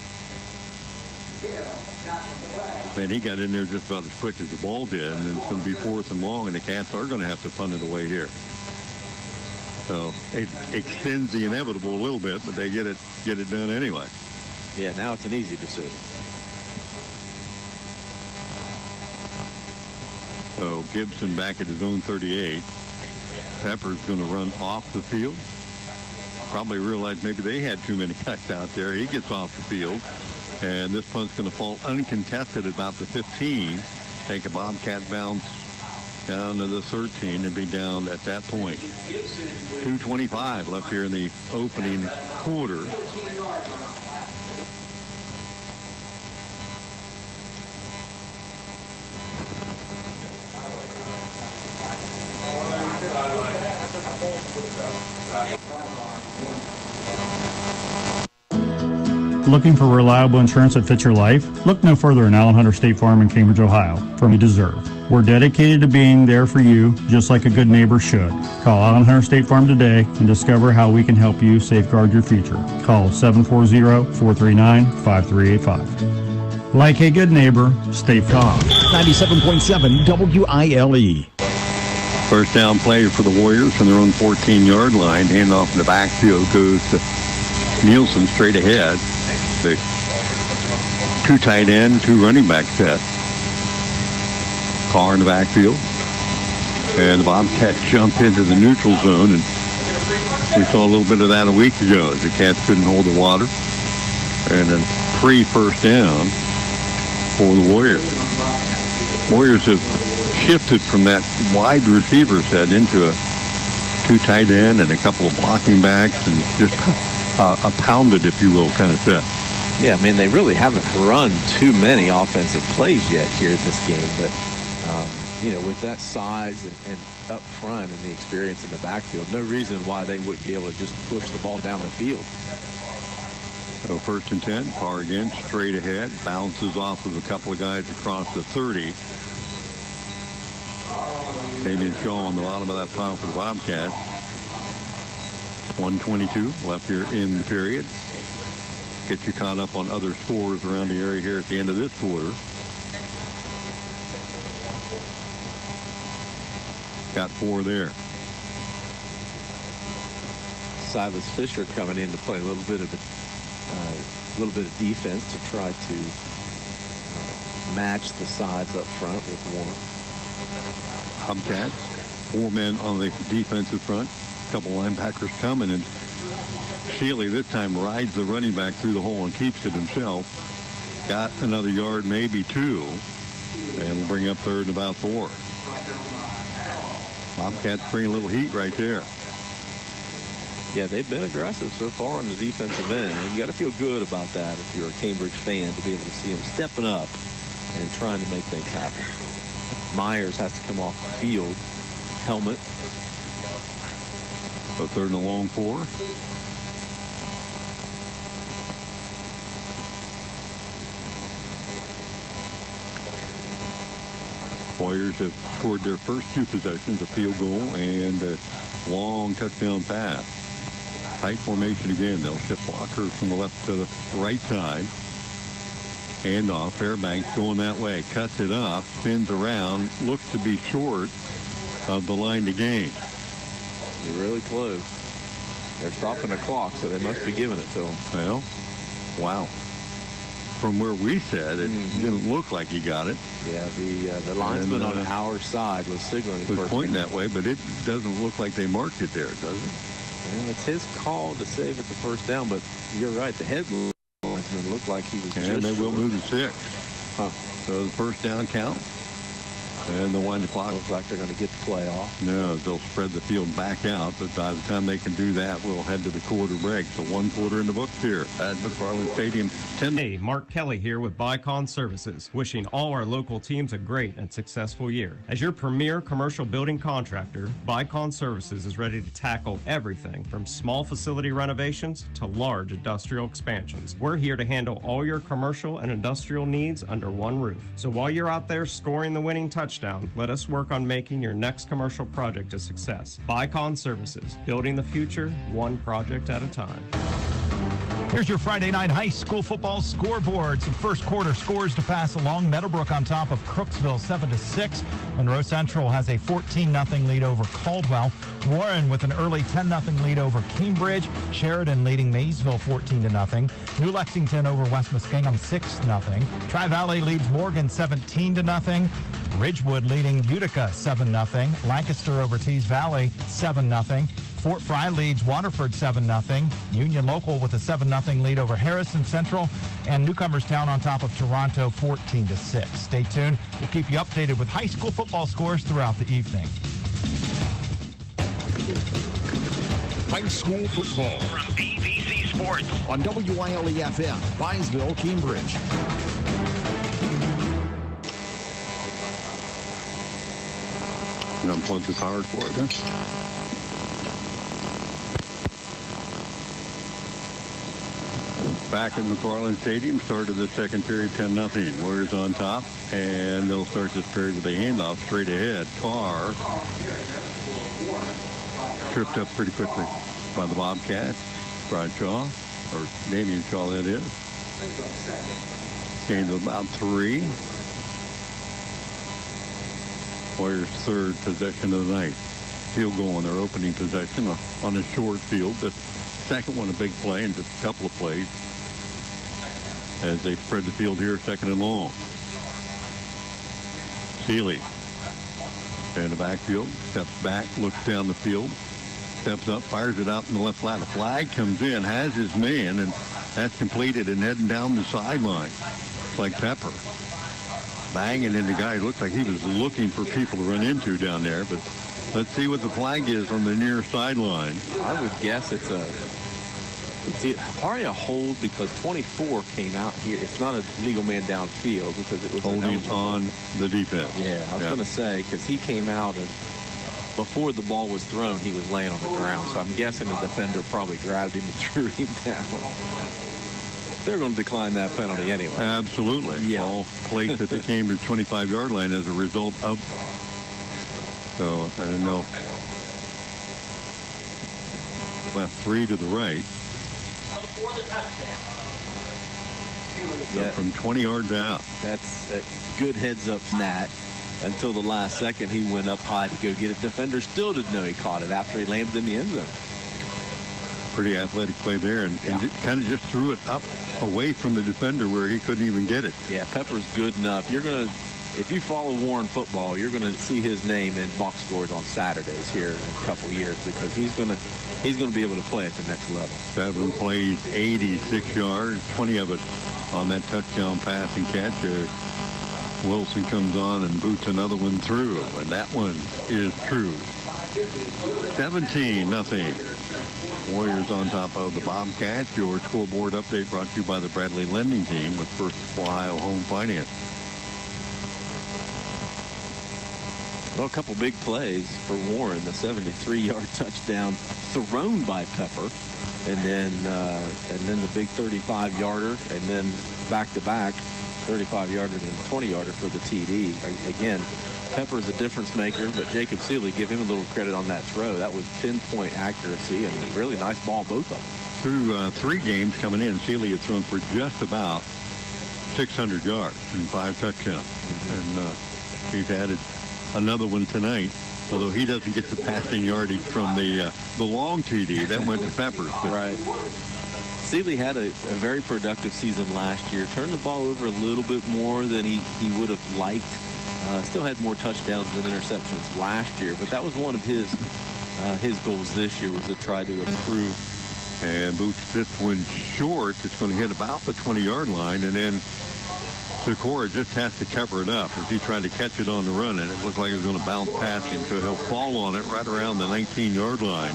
Man, he got in there just about as quick as the ball did, and it's going to be 4th and long, and the Cats are going to have to punt it away here. So it extends the inevitable a little bit, but they get it done anyway. Yeah, now it's an easy decision. So Gibson back at his own 38. Pepper's going to run off the field. Probably realized maybe they had too many guys out there. He gets off the field. And this punt's going to fall uncontested at about the 15. Take a Bobcat bounce down to the 13 and be down at that point. 2:25 left here in the opening quarter. Looking for reliable insurance that fits your life? Look no further than Allen Hunter State Farm in Cambridge, Ohio, from you deserve. We're dedicated to being there for you, just like a good neighbor should. Call Allen Hunter State Farm today and discover how we can help you safeguard your future. Call 740-439-5385. Like a good neighbor, stay calm. 97.7 WILE. First down play for the Warriors from their own 14-yard line. Handoff in the backfield goes to Nielsen straight ahead. The 2 tight end, 2 running back set. Carr in the backfield. And the Bobcats jump into the neutral zone, and we saw a little bit of that a week ago as the Cats couldn't hold the water. And then pre-first down for the Warriors. Warriors have shifted from that wide receiver set into a 2 tight end and a couple of blocking backs and just a pounded, if you will, kind of set. Yeah, I mean, they really haven't run too many offensive plays yet here in this game, but you know, with that size and up front and the experience in the backfield, no reason why they wouldn't be able to just push the ball down the field. So 1st and 10, Carr again, straight ahead, bounces off of a couple of guys across the 30. Damian Shaw on the bottom of that pile for the Bobcats. 1:22 left here in the period. Get you caught up on other scores around the area here at the end of this quarter. Got 4 there. Silas Fisher coming in to play a little bit of defense to try to match the sides up front with Warren. Bobcats, 4 men on the defensive front. A couple linebackers coming, and Shealy this time rides the running back through the hole and keeps it himself. Got another yard, maybe 2, and we'll bring up 3rd and about 4. Bobcats bring a little heat right there. Yeah, they've been aggressive so far on the defensive end, and you got to feel good about that if you're a Cambridge fan, to be able to see them stepping up and trying to make things happen. Myers has to come off the field. Helmet. So 3rd and a long 4. Warriors have scored their first 2 possessions, a field goal and a long touchdown pass. Tight formation again. They'll shift blockers from the left to the right side. Handoff. Fairbanks going that way. Cuts it up. Spins around. Looks to be short of the line to gain. They're really close. They're stopping the clock, so they must be giving it to them. Well, wow. From where we said, it didn't look like he got it. Yeah, the linesman on our side was signaling. Was pointing that way, but it doesn't look like they marked it there, does it? And it's his call to save it the first down, but you're right. The head linesman looked like he was. And they will move to 6. Huh. So the first down count. And the wind clock. Looks like they're going to get the play off. No, they'll spread the field back out, but by the time they can do that, we'll head to the quarter break. So 1 quarter in the books here at McFarland Stadium. Hey, Mark Kelly here with Bicon Services, wishing all our local teams a great and successful year. As your premier commercial building contractor, Bicon Services is ready to tackle everything from small facility renovations to large industrial expansions. We're here to handle all your commercial and industrial needs under one roof. So while you're out there scoring the winning touchdown, let us work on making your next commercial project a success. Bicon Services, building the future one project at a time. Here's your Friday night high school football scoreboard. Some first quarter scores to pass along. Meadowbrook on top of Crooksville 7-6. Monroe Central has a 14-0 lead over Caldwell. Warren with an early 10-0 lead over Cambridge. Sheridan leading Maysville 14-0. New Lexington over West Muskingum 6-0. Tri-Valley leads Morgan 17-0. Ridgewood leading Utica 7-0. Lancaster over Tees Valley 7-0. Fort Fry leads Waterford 7-0. Union Local with a 7-0 lead over Harrison Central. And Newcomerstown on top of Toronto 14-6. Stay tuned. We'll keep you updated with high school football scores throughout the evening. High school football from PVC Sports on WILE-FM, Bynesville, Cambridge. And unplug the power cord, huh? Back at McFarland Stadium, start of the second period, 10-0. Warriors on top, and they'll start this period with a handoff straight ahead. Carr tripped up pretty quickly by the Bobcats. Bradshaw, or Damian Shaw, that is. Gained about 3. Warriors' third possession of the night. Field goal on their opening possession on a short field. The second one a big play and just a couple of plays as they spread the field here, second and long. Seeley in the backfield, steps back, looks down the field, steps up, fires it out in the left flat. A flag comes in, has his man, and that's completed and heading down the sideline. It's like Pepper banging into the guy. It looked like he was looking for people to run into down there, but let's see what the flag is on the near sideline. I would guess it's probably a hold because 24 came out here. It's not a legal man downfield because it was holding on the defense. Yeah, I was going to say because he came out and before the ball was thrown, he was laying on the ground. So I'm guessing the defender probably grabbed him and threw him down. They're going to decline that penalty anyway. Absolutely. Yeah. All placed at the Cambridge 25-yard line as a result of. So I don't know. Left 3 to the right. So from 20 yards out. That's good heads up snap. Until the last second, he went up high to go get it. Defender still didn't know he caught it after he landed in the end zone. Pretty athletic play there, and kind of just threw it up away from the defender where he couldn't even get it. Yeah, Pepper's good enough. If you follow Warren football, you're gonna see his name in box scores on Saturdays here in a couple years because he's gonna be able to play at the next level. 7 plays, 86 yards, 20 of it on that touchdown pass and catch. Wilson comes on and boots another one through, and that one is true. 17-0. Warriors on top of the Bobcats. Your scoreboard update brought to you by the Bradley Lending Team with First Ohio Home Finance. Well, a couple big plays for Warren. The 73-yard touchdown thrown by Pepper, and then the big 35-yarder, and then back-to-back 35-yarder and 20-yarder for the TD. Again, Pepper's a difference maker, but Jacob Seeley, give him a little credit on that throw. That was pinpoint accuracy and a really nice ball, both of them. Through 3 games coming in, Seeley has thrown for just about 600 yards and 5 touchdowns. And he's added another one tonight, although he doesn't get the passing yardage from the long TD. That went to Pepper. Right. Seeley had a very productive season last year. Turned the ball over a little bit more than he would have liked. Still had more touchdowns than interceptions last year, but that was one of his goals this year was to try to improve. And boots this one short. It's going to hit about the 20-yard line, and then Sikora just has to cover it up as he tried to catch it on the run, and it looked like it was going to bounce past him, so he'll fall on it right around the 19-yard line.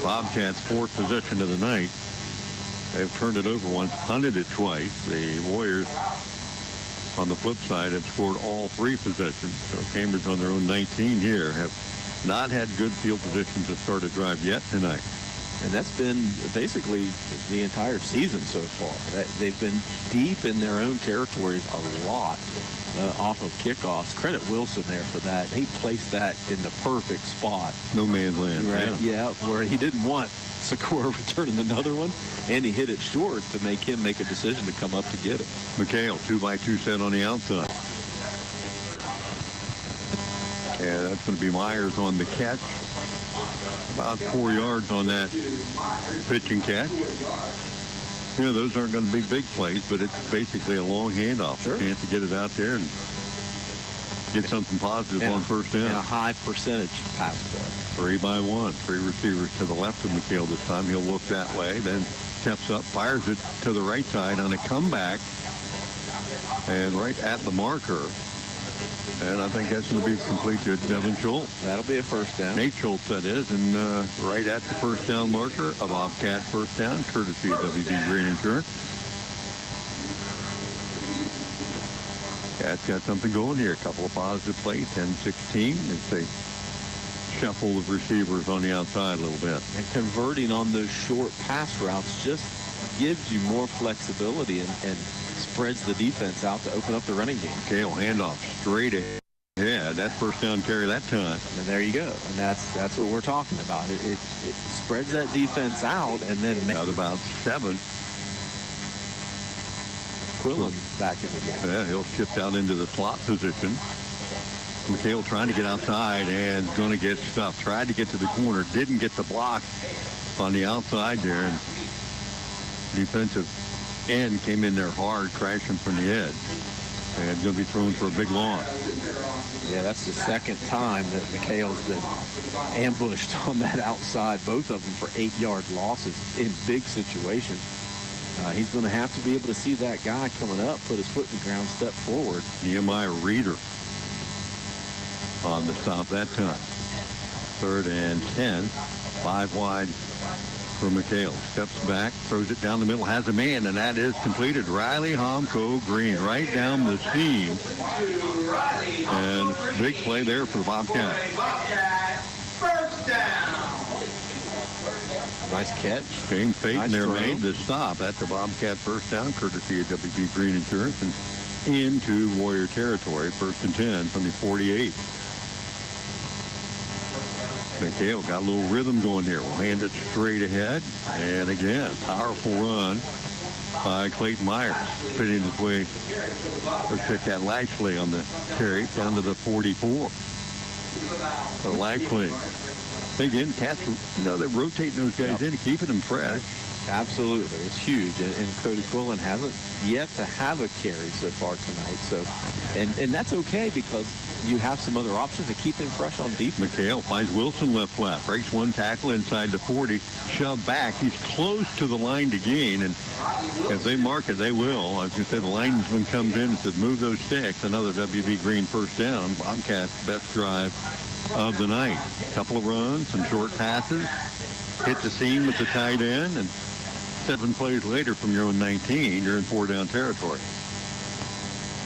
Bobcats' 4th possession of the night. They've turned it over once, punted it twice. The Warriors, on the flip side, have scored all 3 possessions. So Cambridge on their own 19 here have not had good field position to start a drive yet tonight. And that's been basically the entire season so far. They've been deep in their own territories a lot off of kickoffs. Credit Wilson there for that. He placed that in the perfect spot. No man's land. Right? Yeah, where he didn't want Sikora returning another one, and he hit it short to make him make a decision to come up to get it. McHale, 2x2 set on the outside. And that's going to be Myers on the catch. About 4 yards on that pitch and catch. You know, those aren't going to be big plays, but it's basically a long handoff. Sure. Chance to get it out there and get something positive on first down. And a high percentage pass play. 3 by 1. 3 receivers to the left of McHale this time. He'll look that way, then steps up, fires it to the right side on a comeback, and right at the marker. And I think that's going to be complete to Devin Schultz. That'll be a first down. Nate Schultz, that is, and right at the first down marker, a Bobcat first down, courtesy of WD Green Insurance. Cat's got something going here. A couple of positive plays, 10-16 as they shuffle the receivers on the outside a little bit. And converting on those short pass routes just gives you more flexibility and spreads the defense out to open up the running game. Kale handoff straight ahead. That first down carry that time. And there you go. And that's what we're talking about. It spreads that defense out, and then out about 7. Quillen back in the game. Yeah, he'll shift out into the slot position. McHale trying to get outside and going to get stuffed. Tried to get to the corner, didn't get the block on the outside there. And defensive end came in there hard, crashing from the edge. And going to be thrown for a big loss. Yeah, that's the second time that McHale's been ambushed on that outside, both of them for 8-yard losses in big situations. He's going to have to be able to see that guy coming up, put his foot in the ground, step forward. Nehemiah Reeder on the stop that time. 3rd and 10, 5 wide for McHale. Steps back, throws it down the middle, has a man, and that is completed. Riley Homko Green right down the seam. And big play there for the Bobcats. First down. Nice catch. James Payton Nice there throw. made the stop at the Bobcat first down, courtesy of WB Green Insurance, and into Warrior territory. 1st and 10 from the 48. McHale got a little rhythm going here. We'll hand it straight ahead. And again, powerful run by Clayton Myers. Fitting his way, or check that Lashley on the carry down to the 44. So Lashley. Again, Cats, they're rotating those guys in, keeping them fresh. Absolutely. It's huge. And Cody Quillen hasn't yet to have a carry so far tonight. So, and that's okay because you have some other options to keep him fresh on defense. McHale finds Wilson left flat, breaks one tackle inside the 40, shoved back. He's close to the line to gain, and if they mark it, they will. As you said, the linesman comes in and says, move those sticks. Another WB Green first down. Bobcats' best drive of the night. Couple of runs, some short passes, hit the seam with the tight end, and 7 plays later from your own 19, you're in 4-down territory.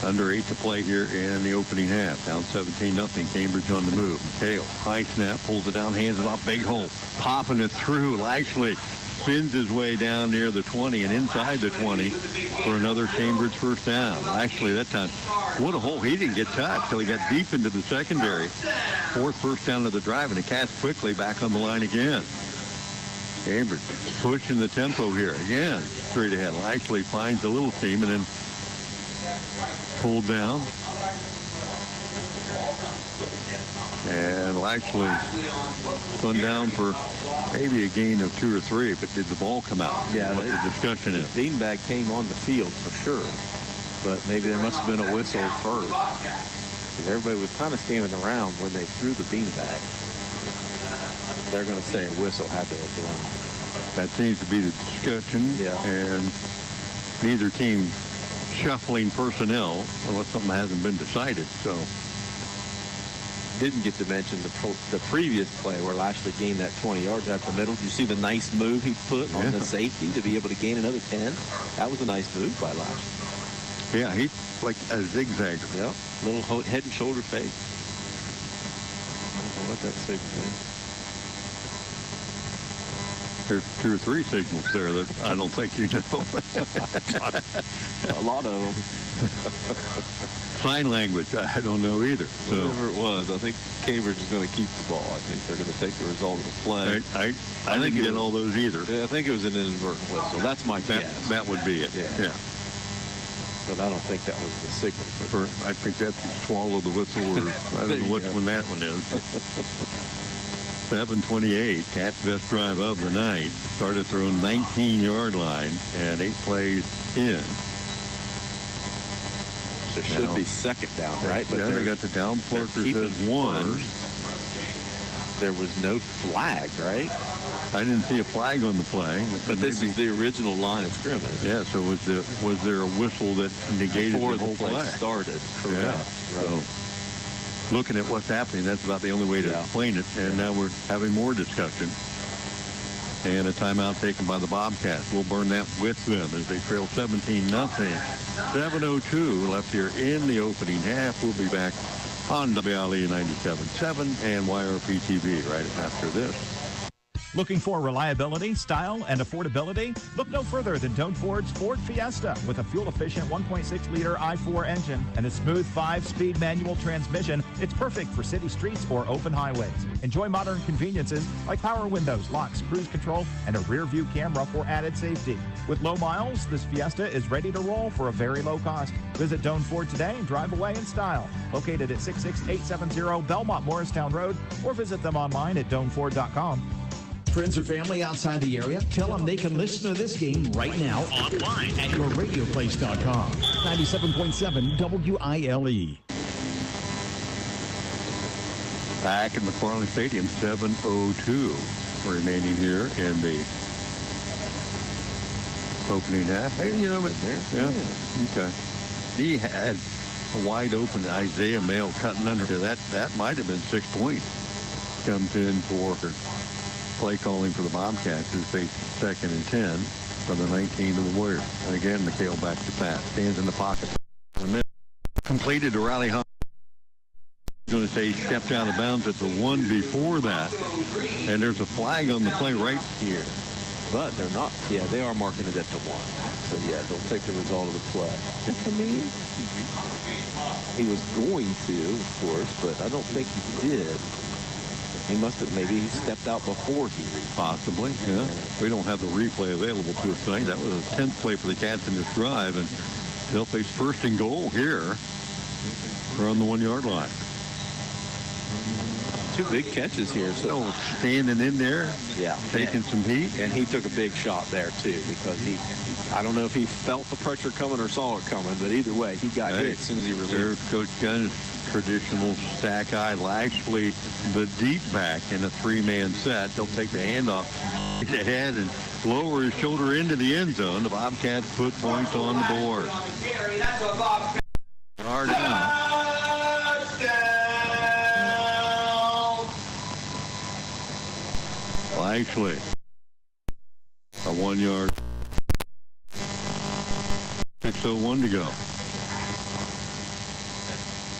Under 8 to play here in the opening half. Down 17-0. Cambridge on the move. McHale, high snap, pulls it down, hands it off, big hole, popping it through. Lashley spins his way down near the 20 and inside the 20 for another Cambridge first down. Lashley that time, what a hole. He didn't get touched till he got deep into the secondary. 4th first down of the drive, and the Cats quickly back on the line again. Cambridge pushing the tempo here again. Straight ahead. Lashley finds a little seam and then pulled down. And Lashley gone down for maybe a gain of 2 or 3, but did the ball come out? Yeah, what the discussion is. Beanbag came on the field for sure, but maybe there must have been a whistle first. Because everybody was kind of standing around when they threw the beanbag. They're going to say a whistle had to have blown. That seems to be the discussion. Yeah. And neither team shuffling personnel unless something hasn't been decided. So didn't get to mention the previous play where Lashley gained that 20 yards out the middle. Did you see the nice move he put on the safety to be able to gain another 10? That was a nice move by Lashley. Yeah, he's like a zigzagger. Yep, little head and shoulder fake. I'll let that signal. There's 2 or 3 signals there that I don't think you know. A lot of them. Sign language, I don't know either. So. Whatever it was, I think Cambridge is going to keep the ball. I think they're going to take the result of the play. I didn't get all those either. Yeah, I think it was an inadvertent whistle. That's my guess. That would be it. Yeah. But I don't think that was the signal. I think that's swallow the whistle, or I don't know which one that one is. 7:28, Cats' best drive of the night. Started their own 19-yard line and 8 plays in. There should be second down, right? But they got the down marker says 1. There was no flag, right? I didn't see a flag on the play. But this is the original line of scrimmage. Yeah, so was there a whistle that negated before the whole play started? Correct. Yeah. So looking at what's happening, that's about the only way to explain it. And now we're having more discussion. And a timeout taken by the Bobcats. We'll burn that with them as they trail 17-0. 7:02 left here in the opening half. We'll be back on WILE 97.7 and YRP TV right after this. Looking for reliability, style, and affordability? Look no further than Doan Ford's Ford Fiesta with a fuel-efficient 1.6-liter i4 engine and a smooth 5-speed manual transmission. It's perfect for city streets or open highways. Enjoy modern conveniences like power windows, locks, cruise control, and a rear-view camera for added safety. With low miles, this Fiesta is ready to roll for a very low cost. Visit Doan Ford today and drive away in style. Located at 66870 Belmont Morristown Road, or visit them online at doanford.com. Friends or family outside the area, tell them they can listen to this game right now online at yourradioplace.com. 97.7 WILE. Back in McFarland Stadium, 7:02 remaining here in the opening half. Hey, you know, yeah. Okay. He had a wide open Isaiah Mail cutting under that. That might have been 6 points. Comes in for play calling for the Bobcats as they 2nd and 10 from the 19 of the Warriors. And again, McHale back to pass. Stands in the pocket. Completed to Riley Hunt. Going to say he stepped out of bounds at the one before that. And there's a flag on the play right here. But they're not. Yeah, they are marking it at the 1. So, yeah, they'll take the result of the play. I mean, he was going to, of course, but I don't think he did. He must have maybe stepped out before he. Possibly, yeah. We don't have the replay available to us tonight. That was a 10th play for the Cats in this drive, and they'll face 1st and goal here around the 1-yard line. 2 big catches here. So standing in there, yeah, taking some heat. And he took a big shot there, too, because I don't know if he felt the pressure coming or saw it coming, but either way, he got hit as soon as he released. There's Coach Gunn's traditional stack eye, Lashley, the deep back in a 3-man set. He'll take the handoff ahead and lower his shoulder into the end zone. The Bobcats put points on the board. Hard down. Lashley, a 1-yard. 6:01 to go.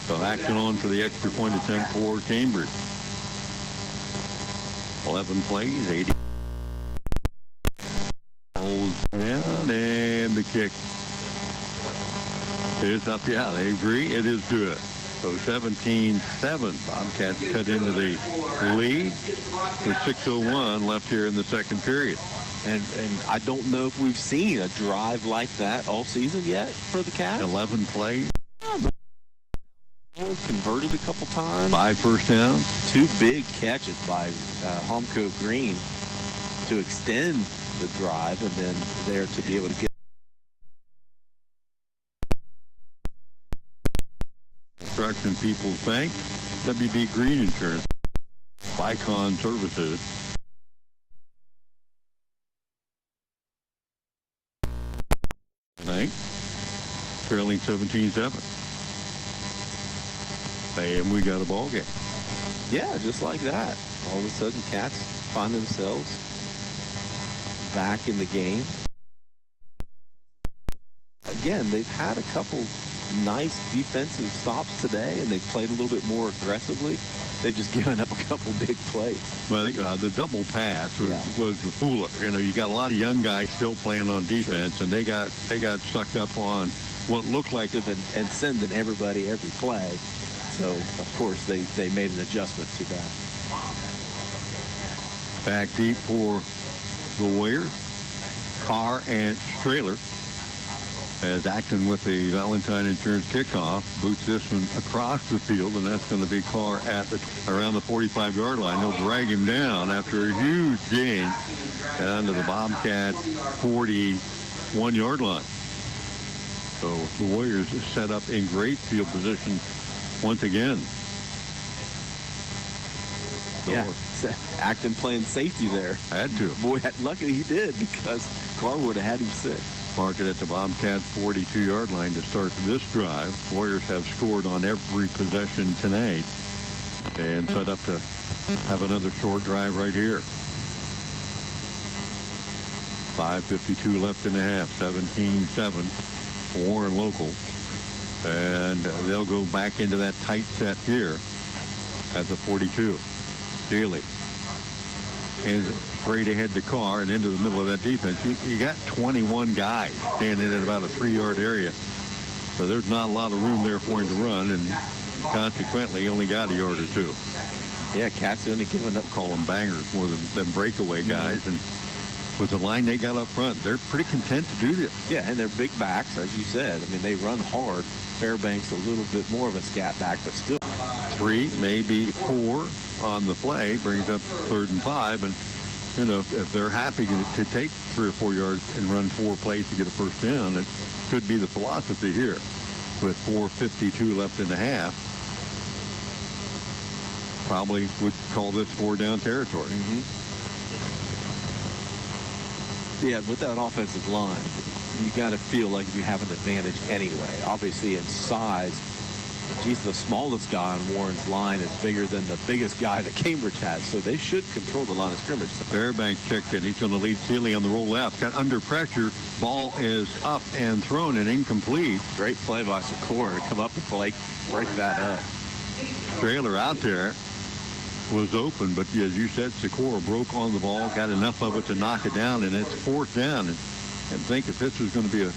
So action on for the extra point attempt for Cambridge. 11 plays, 80. Holds down, and the kick is up. Yeah, they agree. It is good. So 17-7. Bobcats cut into the lead with 6:01 left here in the 2nd period. And I don't know if we've seen a drive like that all season yet for the Cats. 11 plays. Converted a couple times. 5 first downs. 2 big catches by Homco Green to extend the drive, and then there to be able to get. Construction People's Bank, WB Green Insurance, Bicon Services. Tonight, trailing 17-7. And we got a ball game. Yeah, just like that. All of a sudden, Cats find themselves back in the game. Again, they've had a couple nice defensive stops today, and they've played a little bit more aggressively. They've just given up a couple big plays. Well, the double pass was the fooler. You know, you got a lot of young guys still playing on defense, and they got sucked up on what looked like and sending everybody every play. So, of course, they made an adjustment to that. Back deep for the Warriors. Carr and Strahler as Acton with the Valentine Insurance kickoff boots this one across the field, and that's going to be Carr at around the 45-yard line. They'll drag him down after a huge gain down to the Bobcat 41-yard line. So the Warriors set up in great field position once again. Yeah, Acton playing safety there. Had to. Boy, luckily he did, because Carr would have had him sick. Mark it at the Bobcats 42-yard line to start this drive. Warriors have scored on every possession tonight and set up to have another short drive right here. 5:52 left in the half. 17-7 for Warren Local. And they'll go back into that tight set here at the 42. Daly. And straight ahead the car and into the middle of that defense. You got 21 guys standing in about a 3-yard area. So there's not a lot of room there for him to run, and consequently, he only got a yard or two. Yeah, Cats only giving up. Call them bangers more than breakaway guys. And with the line they got up front, they're pretty content to do this. Yeah, and they're big backs, as you said. I mean, they run hard. Fairbanks a little bit more of a scat back, but still. 3, maybe 4 on the play, brings up 3rd and 5. And, you know, if they're happy to take 3 or 4 yards and run 4 plays to get a first down, it could be the philosophy here. With 4:52 left in the half, probably would call this 4-down territory. Yeah, with that offensive line, you got to feel like you have an advantage anyway. Obviously, in size, geez, the smallest guy on Warren's line is bigger than the biggest guy that Cambridge has, so they should control the line of scrimmage. Fairbanks checked in. He's going to lead Sealy on the roll left. Got under pressure. Ball is up and thrown and incomplete. Great play by Sikora to come up and break that up. Trailer out there was open, but as you said, Sikora broke on the ball, got enough of it to knock it down, and it's 4th down. And think if this was going to be a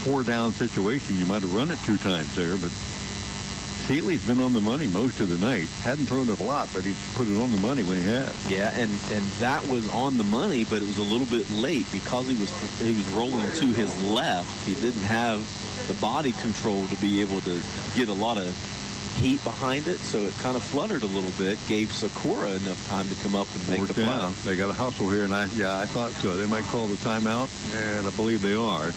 4-down situation, you might have run it 2 times there, but Sealy's been on the money most of the night. Hadn't thrown it a lot, but he put it on the money when he had. Yeah, and that was on the money, but it was a little bit late because he was rolling to his left. He didn't have the body control to be able to get a lot of heat behind it, so it kind of fluttered a little bit, gave Sikora enough time to come up and make the play. They got a hustle here, and I thought so. They might call the timeout, and I believe they are.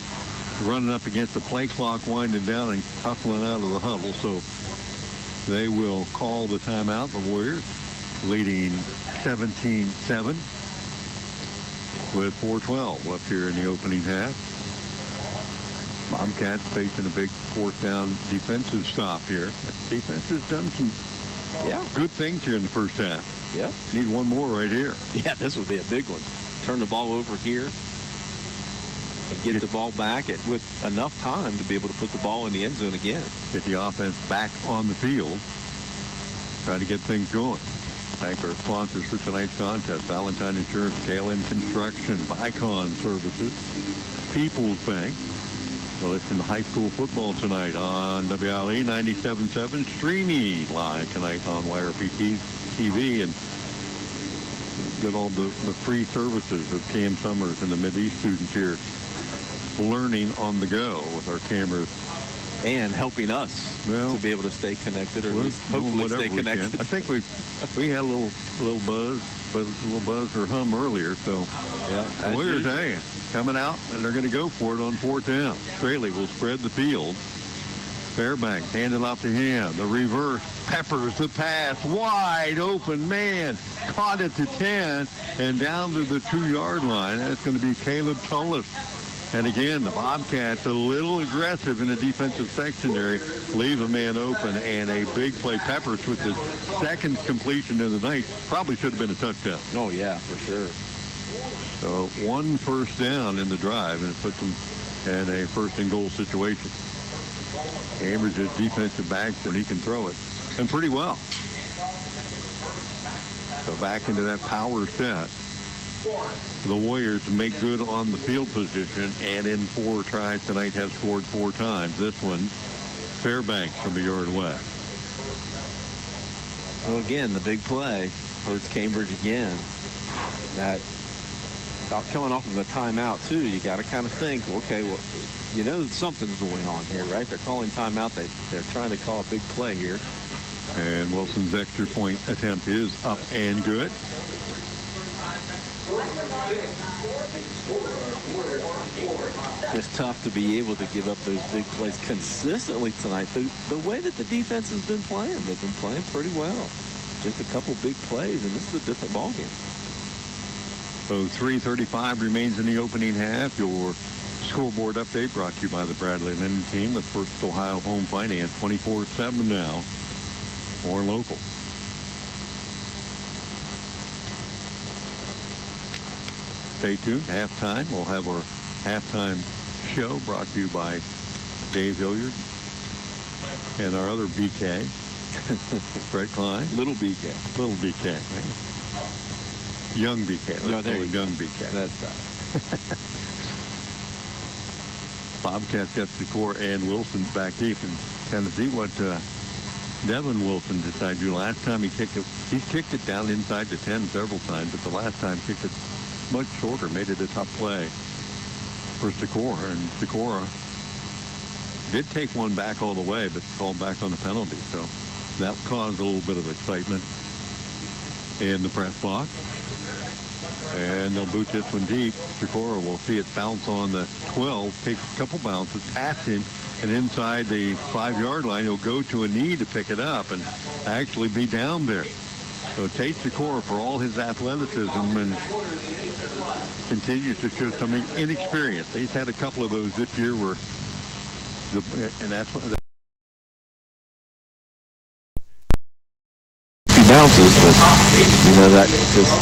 Running up against the play clock, winding down and hustling out of the huddle, so they will call the timeout. The Warriors leading 17-7 with 4:12 left here in the opening half. Bobcats facing a big 4th-down defensive stop here. The defense has done some good things here in the first half. Yeah. Need one more right here. Yeah, this would be a big one. Turn the ball over here and get the ball back with enough time to be able to put the ball in the end zone again. Get the offense back on the field. Try to get things going. Thank our sponsors for tonight's contest. Valentine Insurance, KLM Construction, Icon Services, People's Bank. Well, listen to high school football tonight on WILE 97.7, streaming live tonight on WirePT TV, and get all the free services of Cam Summers and the Mideast students here learning on the go with our cameras. And helping us to be able to stay connected, or at least hopefully stay connected. I think we had a little buzz or hum earlier, so yeah. Warriors, hey, coming out, and they're going to go for it on 4th down. Straley will spread the field. Fairbanks handed off to him. The reverse peppers the pass. Wide open man. Caught it to 10 and down to the 2-yard line. That's going to be Caleb Tullis. And again, the Bobcats a little aggressive in the defensive secondary, leave a man open, and a big play. Peppers with his 2nd completion of the night probably should have been a touchdown. Oh, yeah, for sure. So 1 first down in the drive, and it puts them in a 1st and goal situation. Cambridge's defensive backs, and he can throw it, and pretty well. So back into that power set. The Warriors make good on the field position, and in 4 tries tonight have scored 4 times. This one, Fairbanks from the yard west. Well, again, the big play hurts Cambridge again. That coming off of a timeout, too, you got to kind of think, okay, well, you know something's going on here, right? They're calling timeout. They're trying to call a big play here. And Wilson's extra point attempt is up and good. It's tough to be able to give up those big plays consistently tonight. The way that the defense has been playing, they've been playing pretty well. Just a couple big plays, and this is a different ballgame. So 3:35 remains in the opening half. Your scoreboard update brought to you by the Bradley Linen team with First Ohio Home Finance, 24/7 now, more local. Stay tuned. Halftime. We'll have our halftime show brought to you by Dave Hilliard and our other BK, Fred Klein. Little BK. Little BK. Young BK. No, there you go. Young BK. That's right. Bobcats got Secor and Wilson's back deep, and kind of see what Devin Wilson decided to do. Last time he kicked it down inside the 10 several times, but the last time kicked it much shorter, made it a tough play for Secor. And Secor did take one back all the way, but called back on the penalty. So that caused a little bit of excitement in the press box. And they'll boot this one deep. Secor will see it bounce on the 12, take a couple bounces past him, and inside the 5-yard line, he'll go to a knee to pick it up and actually be down there. So Tate Secor, for all his athleticism, and continues to show some inexperience. He's had a couple of those this year where, and that's what he bounces, but that just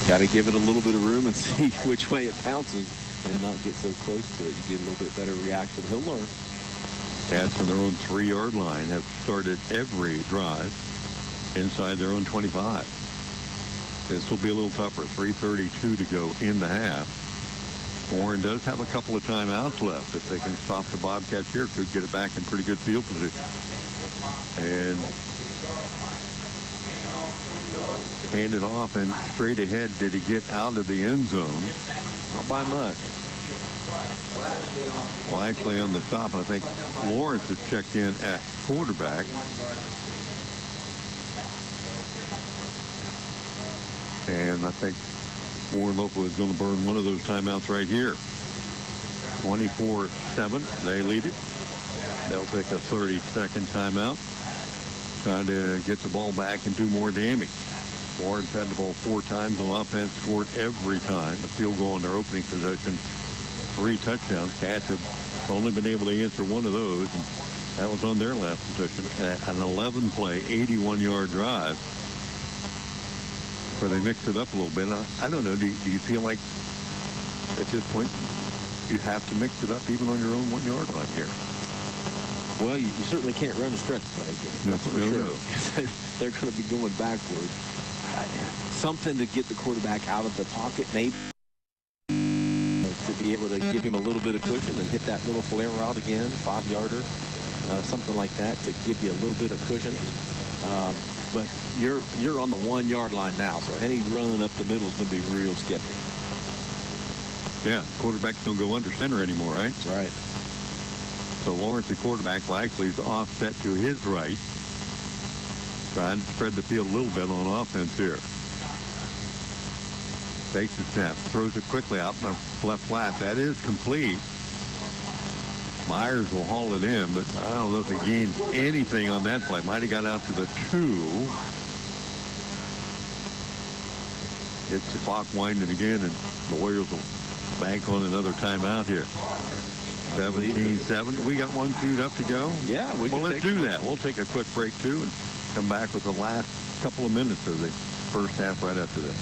got to give it a little bit of room and see which way it bounces and not get so close to it. You get a little bit better reaction. He'll learn. Cats from their own 3-yard line have started every drive inside their own 25. This will be a little tougher. 3:32 to go in the half. Warren does have a couple of timeouts left. If they can stop the Bobcats here, could get it back in pretty good field position. And hand it off and straight ahead. Did he get out of the end zone? Not by much. Well, actually on the stop, I think Lawrence has checked in at quarterback. And I think Warren Local is going to burn one of those timeouts right here. 24-7, they lead it. They'll take a 30-second timeout. Trying to get the ball back and do more damage. Warren's had the ball 4 times on offense, scored every time. A field goal in their opening possession. 3 touchdowns. Cats have only been able to answer one of those, and that was on their last possession. An 11-play, 81-yard drive, where they mixed it up a little bit. I don't know. Do you feel like at this point you have to mix it up even on your own 1-yard line here? Well, you certainly can't run a stretch play. That's for sure. They're going to be going backwards. Something to get the quarterback out of the pocket, maybe, to be able to give him a little bit of cushion and hit that little flare route again, 5-yarder, something like that to give you a little bit of cushion. But you're on the 1-yard line now, so any run up the middle is going to be real sketchy. Yeah, quarterbacks don't go under center anymore, right? Right. So Lawrence, the quarterback, likely is offset to his right. Trying to spread the field a little bit on offense here. Takes the snap, throws it quickly out in the left flat. That is complete. Myers will haul it in, but I don't know if he gained anything on that play. Might have got out to the 2. Gets the clock winding again, and the Warriors will bank on another timeout here. 17-7. We got 1 queued up to go. Yeah, well, let's do that. We'll take a quick break too and come back with the last couple of minutes of the first half right after this.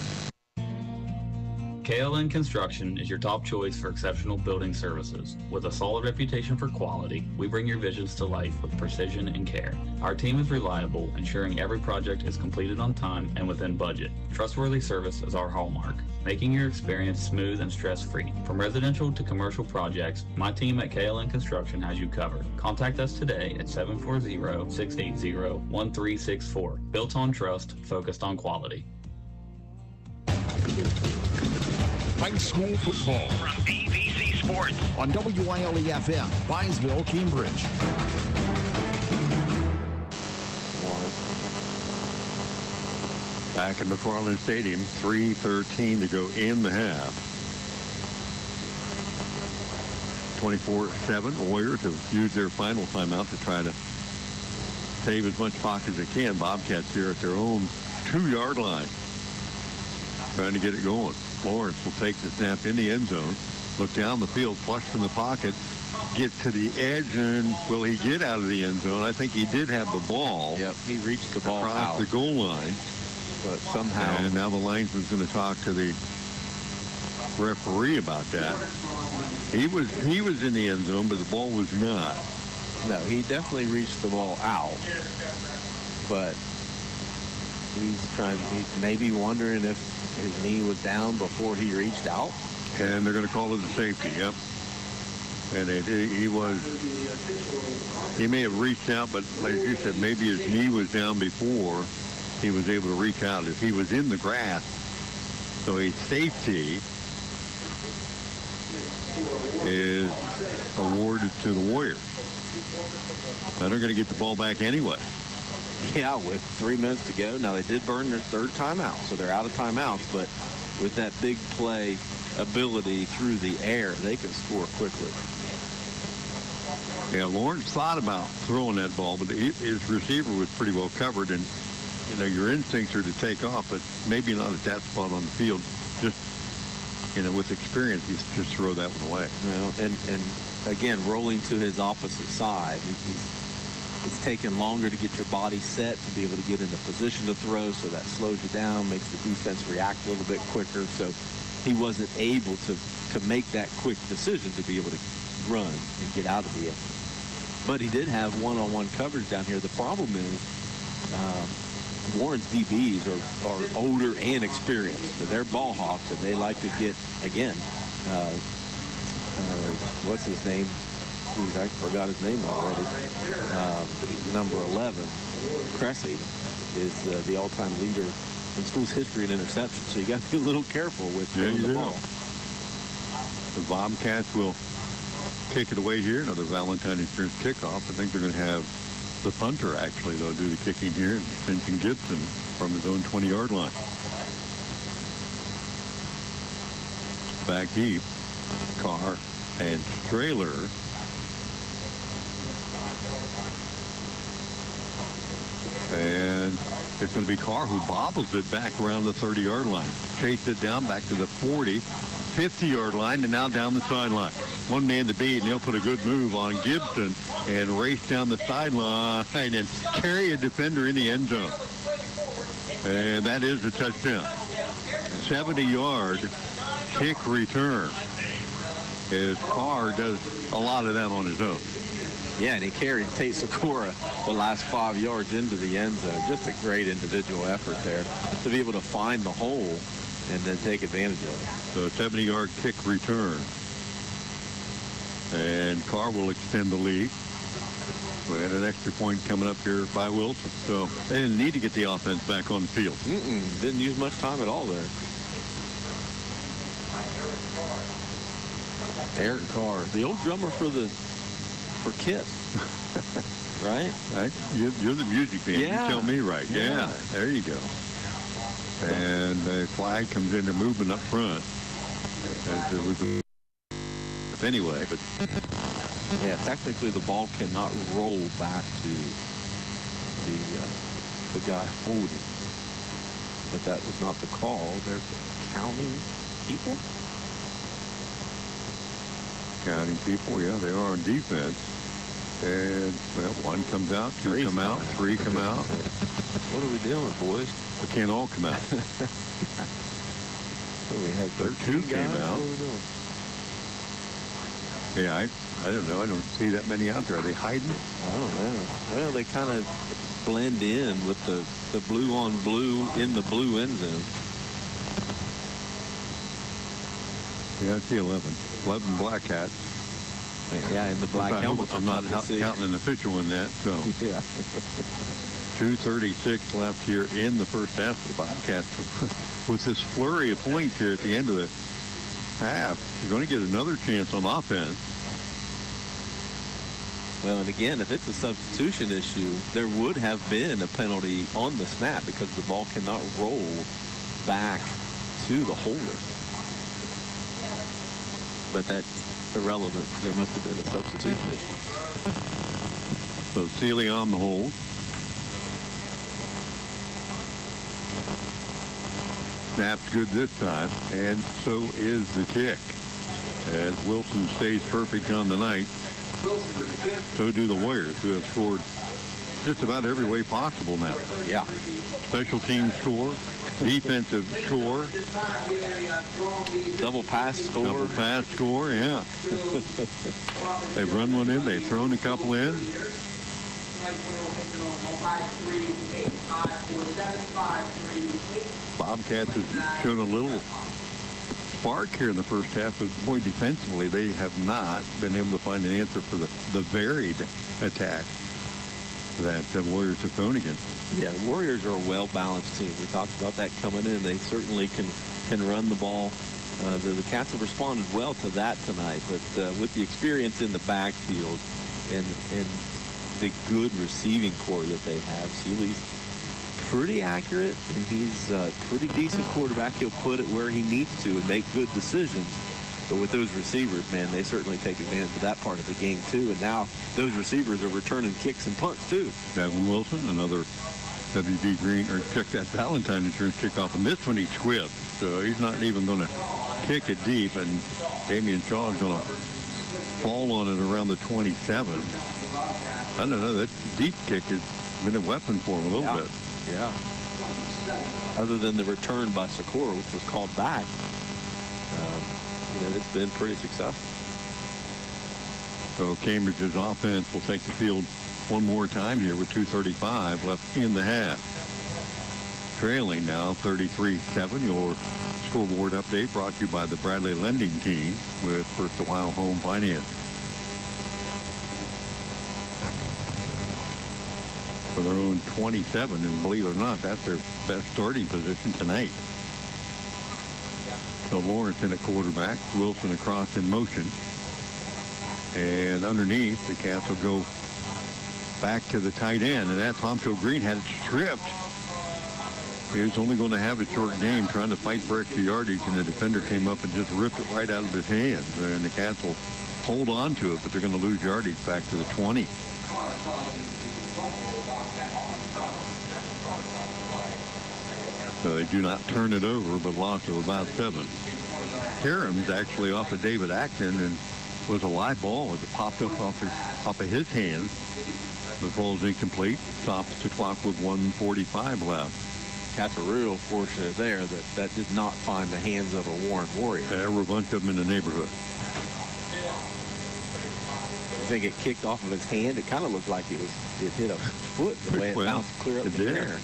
KLN Construction is your top choice for exceptional building services. With a solid reputation for quality, we bring your visions to life with precision and care. Our team is reliable, ensuring every project is completed on time and within budget. Trustworthy service is our hallmark, making your experience smooth and stress-free. From residential to commercial projects, my team at KLN Construction has you covered. Contact us today at 740-680-1364. Built on trust, focused on quality. High school football from PVC Sports on WILE FM, Byesville, Cambridge. Back in McFarland Stadium, 3:13 to go in the half. 24-7. Warriors have used their final timeout to try to save as much clock as they can. Bobcats here at their own 2-yard line, trying to get it going. Lawrence will take the snap in the end zone, look down the field, flush from the pocket, get to the edge, and will he get out of the end zone? I think he did have the ball. Yep, he reached the ball across out the goal line, but somehow. And now the linesman's going to talk to the referee about that. He was in the end zone, but the ball was not. No, he definitely reached the ball out, but He's maybe wondering if his knee was down before he reached out. And they're going to call it a safety, yep. And he may have reached out, but like you said, maybe his knee was down before he was able to reach out. If he was in the grass, so a safety is awarded to the Warriors. Now they're going to get the ball back anyway. Yeah, with 3 minutes to go. Now, they did burn their third timeout, so they're out of timeouts. But with that big play ability through the air, they can score quickly. Yeah, Lawrence thought about throwing that ball, but his receiver was pretty well covered. And, you know, your instincts are to take off, but maybe not at that spot on the field. Just, you know, with experience, you just throw that one away. You know, and again, rolling to his opposite side. It's taken longer to get your body set to be able to get into position to throw, so that slows you down, makes the defense react a little bit quicker. So he wasn't able to make that quick decision to be able to run and get out of the end. But he did have one-on-one coverage down here. The problem is Warren's DBs are older and experienced. So they're ball hawks, and they like to get, again, what's his name? I forgot his name already. Number 11, Cressy, is the all-time leader in school's history in interceptions. So you got to be a little careful with throwing the ball. The Bobcats will kick it away here. Another Valentine experience kickoff. I think they're going to have the punter, actually, though, do the kicking here. Vincent Gibson from his own 20-yard line. Back deep. Carr and Strahler. And it's going to be Carr who bobbles it back around the 30-yard line. Chased it down back to the 40, 50-yard line, and now down the sideline. One man to beat, and he'll put a good move on Gibson and race down the sideline and carry a defender in the end zone. And that is a touchdown. 70-yard kick return. As Carr does a lot of that on his own. Yeah, and he carried Tate Sikora the last 5 yards into the end zone. Just a great individual effort there to be able to find the hole and then take advantage of it. So 70-yard kick return. And Carr will extend the lead. We had an extra point coming up here by Wilson. So they didn't need to get the offense back on the field. Didn't use much time at all there. Eric Carr, the old drummer for Kiss, right? You're the music man. Yeah. You tell me right. Yeah. There you go. And the flag comes into movement up front. Anyway, but yeah, technically the ball cannot roll back to the guy holding. But that was not the call. They're counting people. Counting people, yeah, they are on defense. And, well, one comes out, two come out, three come out. What are we doing, boys? We can't all come out. So we had 2 came out. What are we doing? Yeah, I don't know. I don't see that many out there. Are they hiding? I don't know. Well, they kind of blend in with the blue on blue in the blue end zone. Yeah, I see 11. 11 black hats. Yeah, in the black helmet. I'm not counting an official in that, so. Yeah. 2:36 left here in the first half of the Bobcats. With this flurry of points here at the end of the half, you're going to get another chance on offense. Well, and again, if it's a substitution issue, there would have been a penalty on the snap because the ball cannot roll back to the holder. But that's irrelevant. There must have been a substitution issue. So Sealy on the hold. Snap's good this time, and so is the kick. As Wilson stays perfect on the night, so do the Warriors, who have scored just about every way possible now. Yeah. Special teams score, defensive score, double pass score, yeah. They've run one in, they've thrown a couple in. Bobcats have shown a little spark here in the first half, but boy, defensively, they have not been able to find an answer for the varied attack that the Warriors have thrown against. Yeah, the Warriors are a well-balanced team. We talked about that coming in. They certainly can run the ball. The Cats have responded well to that tonight, but with the experience in the backfield and the good receiving core that they have, Seeley's pretty accurate, and he's a pretty decent quarterback. He'll put it where he needs to and make good decisions. But with those receivers, man, they certainly take advantage of that part of the game, too. And now those receivers are returning kicks and punts, too. Devin Wilson, another WD Green, or check that Valentine insurance kickoff. And this one he squibbed, so he's not even going to kick it deep. And Damian Shaw's going to fall on it around the 27. I don't know, that deep kick has been a weapon for him a little bit. Yeah. Other than the return by Sikora, which was called back, it's been pretty successful. So Cambridge's offense will take the field one more time here with 2:35 left in the half. Trailing now 33-7. Your scoreboard update brought to you by the Bradley Lending Team with First WILE Home Finance. For their own 27, and believe it or not, that's their best starting position tonight. So Lawrence in at quarterback, Wilson across in motion. And underneath, the Cats will go back to the tight end, and that Tomko Green had it stripped. He was only going to have a short game trying to fight for extra yardage, and the defender came up and just ripped it right out of his hands. And the Cats will hold on to it, but they're going to lose yardage back to the 20. So they do not turn it over, but loss of about 7. Karam's actually off of David Acton and was a live ball as it popped up off of his hands. The ball is incomplete. Stops the clock with 1:45 left. Cats are real fortunate there that did not find the hands of a Warren Warrior. There were a bunch of them in the neighborhood. I think it kicked off of his hand. It kind of looked like it hit a foot the way it bounced clear up the air.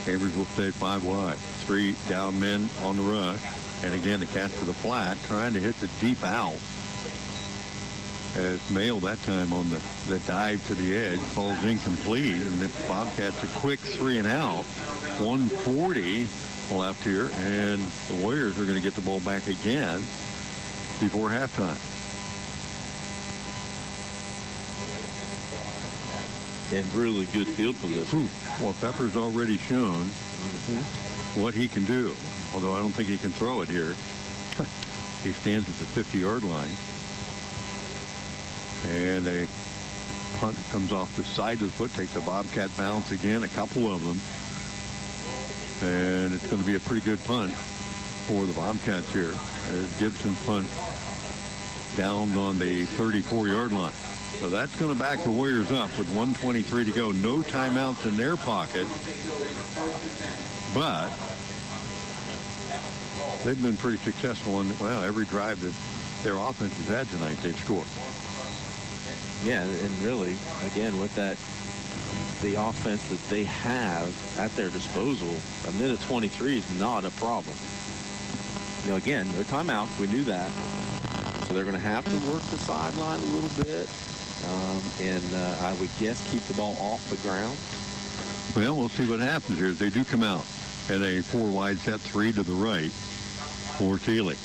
Cambridge will stay 5 wide. 3 down men on the rush. And again, the Cats to the flat, trying to hit the deep out. As Mail that time on the dive to the edge falls incomplete. And the Bobcats a quick 3 and out. 1:40 left here. And the Warriors are going to get the ball back again before halftime. And really good field position. Well, Pepper's already shown what he can do, although I don't think he can throw it here. He stands at the 50-yard line. And a punt comes off the side of the foot, takes a Bobcat bounce again, a couple of them. And it's going to be a pretty good punt for the Bobcats here. As Gibson punt down on the 34-yard line. So that's going to back the Warriors up with 1:23 to go. No timeouts in their pocket. But they've been pretty successful in, well, every drive that their offense has had tonight, they've scored. Yeah, and really, again, with that, the offense that they have at their disposal, a minute 23 is not a problem. You know, again, no timeouts. We knew that. So they're going to have to work the sideline a little bit. And I would guess keep the ball off the ground. Well, we'll see what happens here. They do come out at a 4 wide set, 3 to the right for Seeley.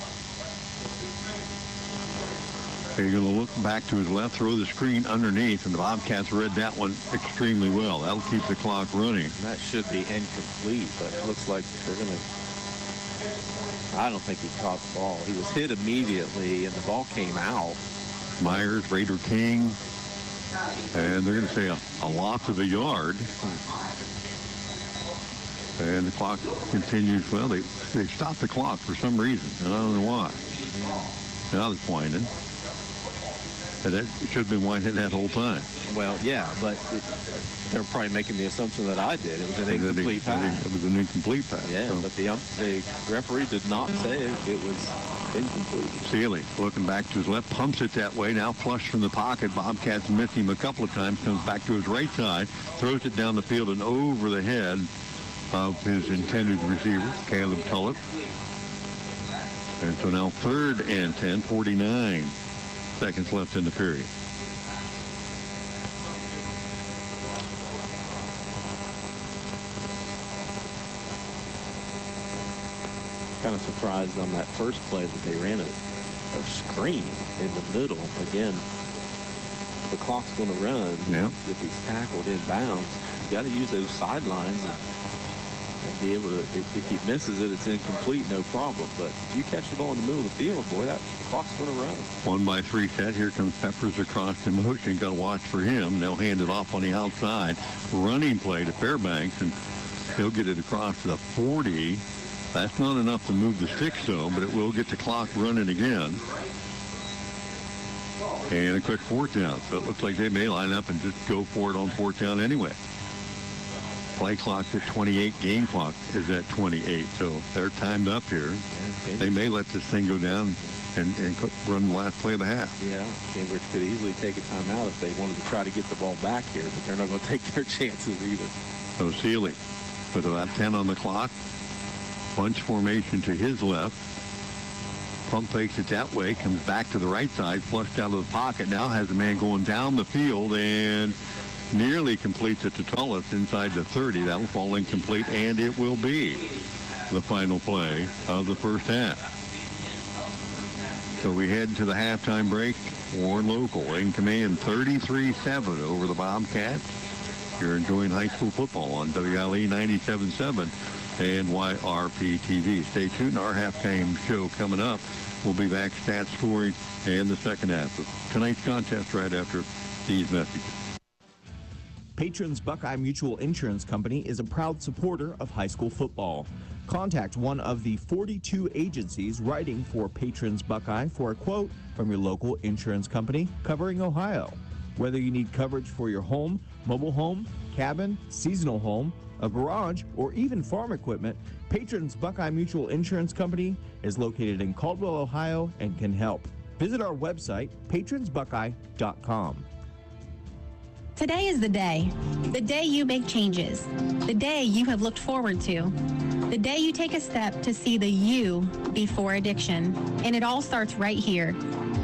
He's going to look back to his left, throw the screen underneath, and the Bobcats read that one extremely well. That'll keep the clock running. That should be incomplete, but it looks like they're going to... I don't think he caught the ball. He was hit immediately, and the ball came out. Myers, Raider King, and they're going to say a loss of a yard. And the clock continues. Well, they stopped the clock for some reason, and I don't know why. Now it's winding. And that should have been winding that whole time. Well, yeah, but they're probably making the assumption that I did. It was an incomplete pass. It was an incomplete pass. Yeah, so. But the referee did not say it was incomplete. Sealy looking back to his left, pumps it that way. Now flush from the pocket. Bobcats miss him a couple of times. Comes back to his right side, throws it down the field and over the head of his intended receiver, Caleb Tullett. And so now 3rd and 10, 49 seconds left in the period. Kind of surprised on that first play that they ran a screen in the middle. Again, the clock's going to run. Yeah. If he's tackled in bounds, you got to use those sidelines and be able to, if he misses it, it's incomplete, no problem. But if you catch the ball in the middle of the field, boy, that clock's going to run. 1-by-3 set. Here comes Peppers across in motion. Got to watch for him. They'll hand it off on the outside. Running play to Fairbanks, and he'll get it across to the 40. That's not enough to move the sticks, though, but it will get the clock running again. And a quick 4th down. So it looks like they may line up and just go for it on 4th down anyway. Play clock's at 28. Game clock is at 28. So they're timed up here. They may let this thing go down and run the last play of the half. Yeah, Cambridge could easily take a timeout if they wanted to try to get the ball back here, but they're not going to take their chances either. So Sealy with about 10 on the clock. Bunch formation to his left. Pump fakes it that way. Comes back to the right side. Flushed out of the pocket. Now has a man going down the field and nearly completes it to Tullis inside the 30. That'll fall incomplete, and it will be the final play of the first half. So we head to the halftime break. Warren Local in command 33-7 over the Bobcats. You're enjoying high school football on WILE 97.7 and YRP TV. Stay tuned. Our halftime show coming up. We'll be back stat scoring and the second half of tonight's contest right after these messages. Patrons Buckeye Mutual Insurance Company is a proud supporter of high school football. Contact one of the 42 agencies writing for Patrons Buckeye for a quote from your local insurance company covering Ohio. Whether you need coverage for your home, mobile home, cabin, seasonal home, a garage, or even farm equipment, Patrons Buckeye Mutual Insurance Company is located in Caldwell, Ohio, and can help. Visit our website, patronsbuckeye.com. Today is the day you make changes, the day you have looked forward to, the day you take a step to see the you before addiction. And it all starts right here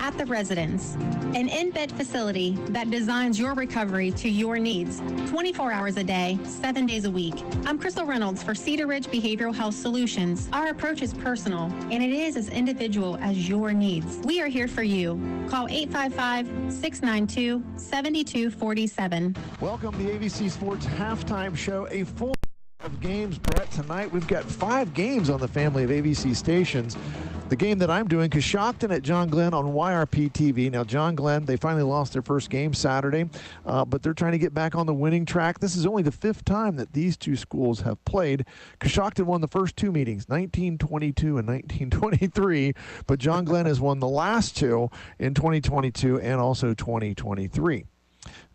at The Residence, an in-bed facility that designs your recovery to your needs 24 hours a day, 7 days a week. I'm Crystal Reynolds for Cedar Ridge Behavioral Health Solutions. Our approach is personal, and it is as individual as your needs. We are here for you. Call 855-692-7247. Welcome to the ABC Sports Halftime Show, a full of games, Brett. Tonight we've got 5 games on the family of ABC stations. The game that I'm doing, Coshocton at John Glenn on YRP TV. Now, John Glenn, they finally lost their first game Saturday, but they're trying to get back on the winning track. This is only the 5th time that these two schools have played. Coshocton won the first 2 meetings, 1922 and 1923, but John Glenn has won the last 2 in 2022 and also 2023.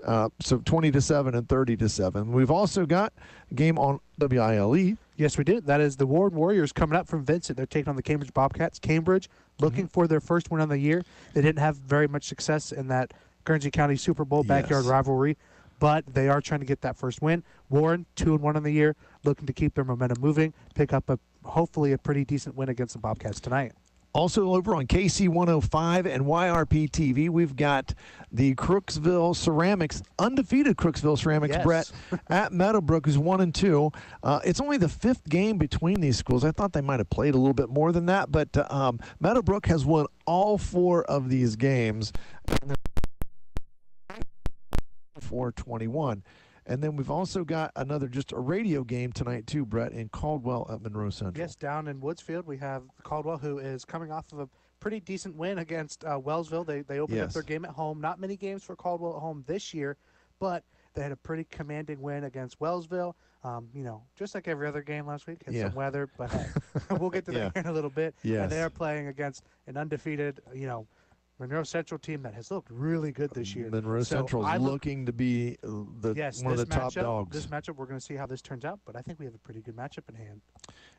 So 20-7 and 30-7. We've also got a game on WILE. Yes, we did. That is the Ward Warriors coming up from Vincent. They're taking on the Cambridge Bobcats. Cambridge looking for their first win on the year. They didn't have very much success in that Guernsey County Super Bowl backyard rivalry, but they are trying to get that first win. Warren, 2-1 on the year, looking to keep their momentum moving, pick up hopefully a pretty decent win against the Bobcats tonight. Also over on KC 105 and YRP TV, we've got the Crooksville Ceramics, undefeated Crooksville Ceramics, Brett, at Meadowbrook, who's 1-2. It's only the 5th game between these schools. I thought they might have played a little bit more than that, but Meadowbrook has won all 4 of these games. 4-21. And then we've also got just a radio game tonight, too, Brett, in Caldwell at Monroe Central. Yes, down in Woodsfield, we have Caldwell, who is coming off of a pretty decent win against Wellsville. They opened up their game at home. Not many games for Caldwell at home this year, but they had a pretty commanding win against Wellsville. Just like every other game last week, had some weather, but hey, we'll get to that in a little bit. Yes. And they are playing against an undefeated, Monroe Central team that has looked really good this year. Monroe Central is looking to be one of the top dogs. This matchup, we're going to see how this turns out, but I think we have a pretty good matchup in hand.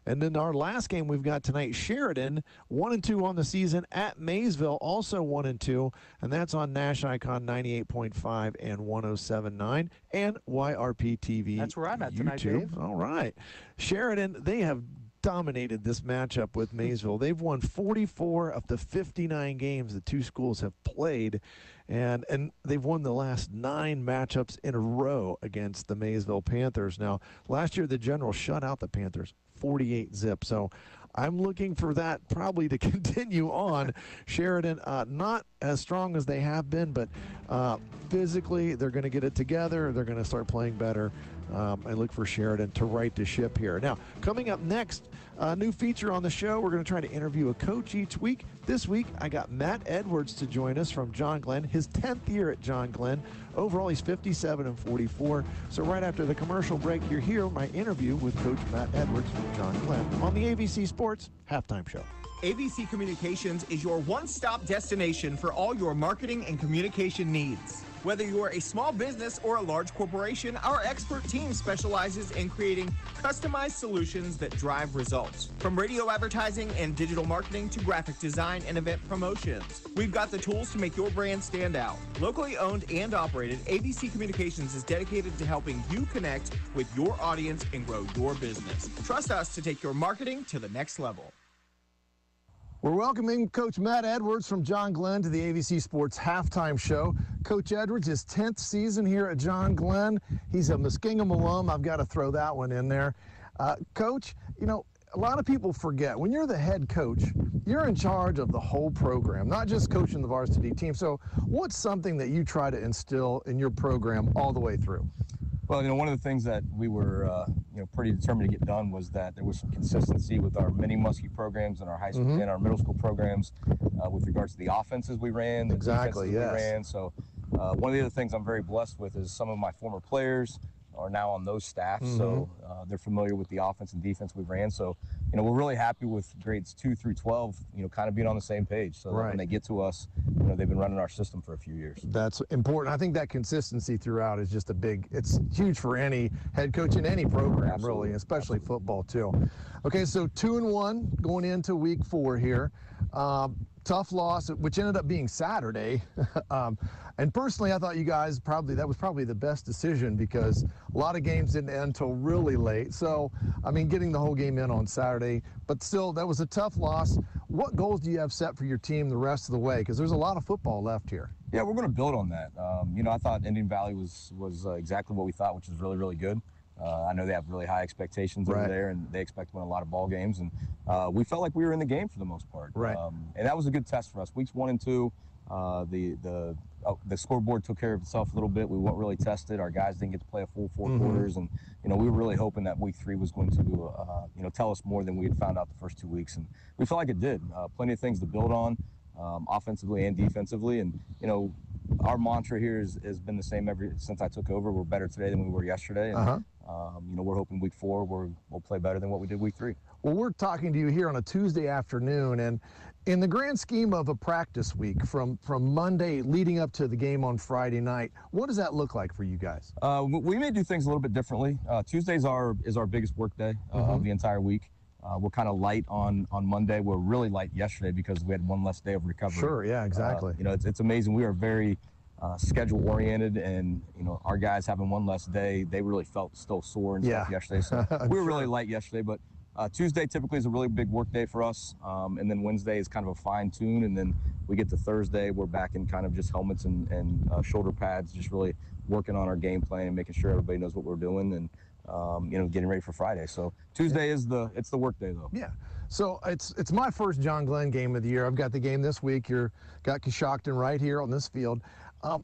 And then our last game we've got tonight, Sheridan, 1-2 on the season at Maysville, also 1-2, and that's on Nash Icon 98.5 and 107.9 and YRP TV. That's where I'm at tonight, YouTube. Dave. All right. Sheridan, they have dominated this matchup with Maysville. They've won 44 of the 59 games the two schools have played, and they've won the last 9 matchups in a row against the Maysville Panthers. Now, last year the Generals shut out the Panthers 48-0. So I'm looking for that probably to continue on. Sheridan, not as strong as they have been, but physically they're going to get it together. They're going to start playing better. I look for Sheridan to right the ship here. Now, coming up next, a new feature on the show. We're going to try to interview a coach each week. This week, I got Matt Edwards to join us from John Glenn, his 10th year at John Glenn. Overall, he's 57-44. So right after the commercial break, you're here, my interview with Coach Matt Edwards from John Glenn on the ABC Sports Halftime Show. ABC Communications is your one-stop destination for all your marketing and communication needs. Whether you are a small business or a large corporation, our expert team specializes in creating customized solutions that drive results. From radio advertising and digital marketing to graphic design and event promotions, we've got the tools to make your brand stand out. Locally owned and operated, ABC Communications is dedicated to helping you connect with your audience and grow your business. Trust us to take your marketing to the next level. We're welcoming Coach Matt Edwards from John Glenn to the ABC Sports Halftime Show. Coach Edwards, his 10th season here at John Glenn. He's a Muskingum alum. I've got to throw that one in there. Coach, you know, a lot of people forget, when you're the head coach, you're in charge of the whole program, not just coaching the varsity team. So what's something that you try to instill in your program all the way through? Well, you know, one of the things that we were, pretty determined to get done was that there was some consistency with our mini muskie programs and our high school and our middle school programs with regards to the offenses we ran, the defenses we ran. So one of the other things I'm very blessed with is some of my former players are now on those staffs, so they're familiar with the offense and defense we ran. So, you know, we're really happy with grades 2 through 12, you know, kind of being on the same page. So that when they get to us, you know, they've been running our system for a few years. That's important. I think that consistency throughout is just it's huge for any head coach in any program, really, especially football too. Okay, so 2-1 going into week 4 here. Tough loss, which ended up being Saturday. And personally, I thought you guys that was probably the best decision because a lot of games didn't end until really late. So, I mean, getting the whole game in on Saturday, but still, that was a tough loss. What goals do you have set for your team the rest of the way? Because there's a lot of football left here. Yeah, we're going to build on that. You know, I thought Indian Valley was exactly what we thought, which is really, really good. I know they have really high expectations over there, and they expect to win a lot of ball games. And we felt like we were in the game for the most part. And that was a good test for us. Weeks 1 and 2, the scoreboard took care of itself a little bit. We weren't really tested. Our guys didn't get to play a full 4 quarters, and you know we were really hoping that week 3 was going to you know tell us more than we had found out the first 2 weeks, and we felt like it did. Plenty of things to build on, offensively and defensively, and you know. Our mantra here has been the same since I took over. We're better today than we were yesterday. And, you know, we're hoping week 4 we'll play better than what we did week 3. Well, we're talking to you here on a Tuesday afternoon, and in the grand scheme of a practice week from Monday leading up to the game on Friday night, what does that look like for you guys? We may do things a little bit differently. Tuesdays is our biggest work day of the entire week. We're kind of light on Monday. We're really light yesterday because we had one less day of recovery. Sure, yeah, exactly. You know, it's amazing. We are very schedule oriented, and you know, our guys having one less day, they really felt still sore and stuff yesterday. So we were really light yesterday, but Tuesday typically is a really big work day for us, and then Wednesday is kind of a fine tune, and then we get to Thursday, we're back in kind of just helmets and shoulder pads, just really working on our game plan and making sure everybody knows what we're doing, and you know, getting ready for Friday. So Tuesday is the work day though. Yeah. So it's my first John Glenn game of the year. I've got the game this week. Got Coshocton right here on this field.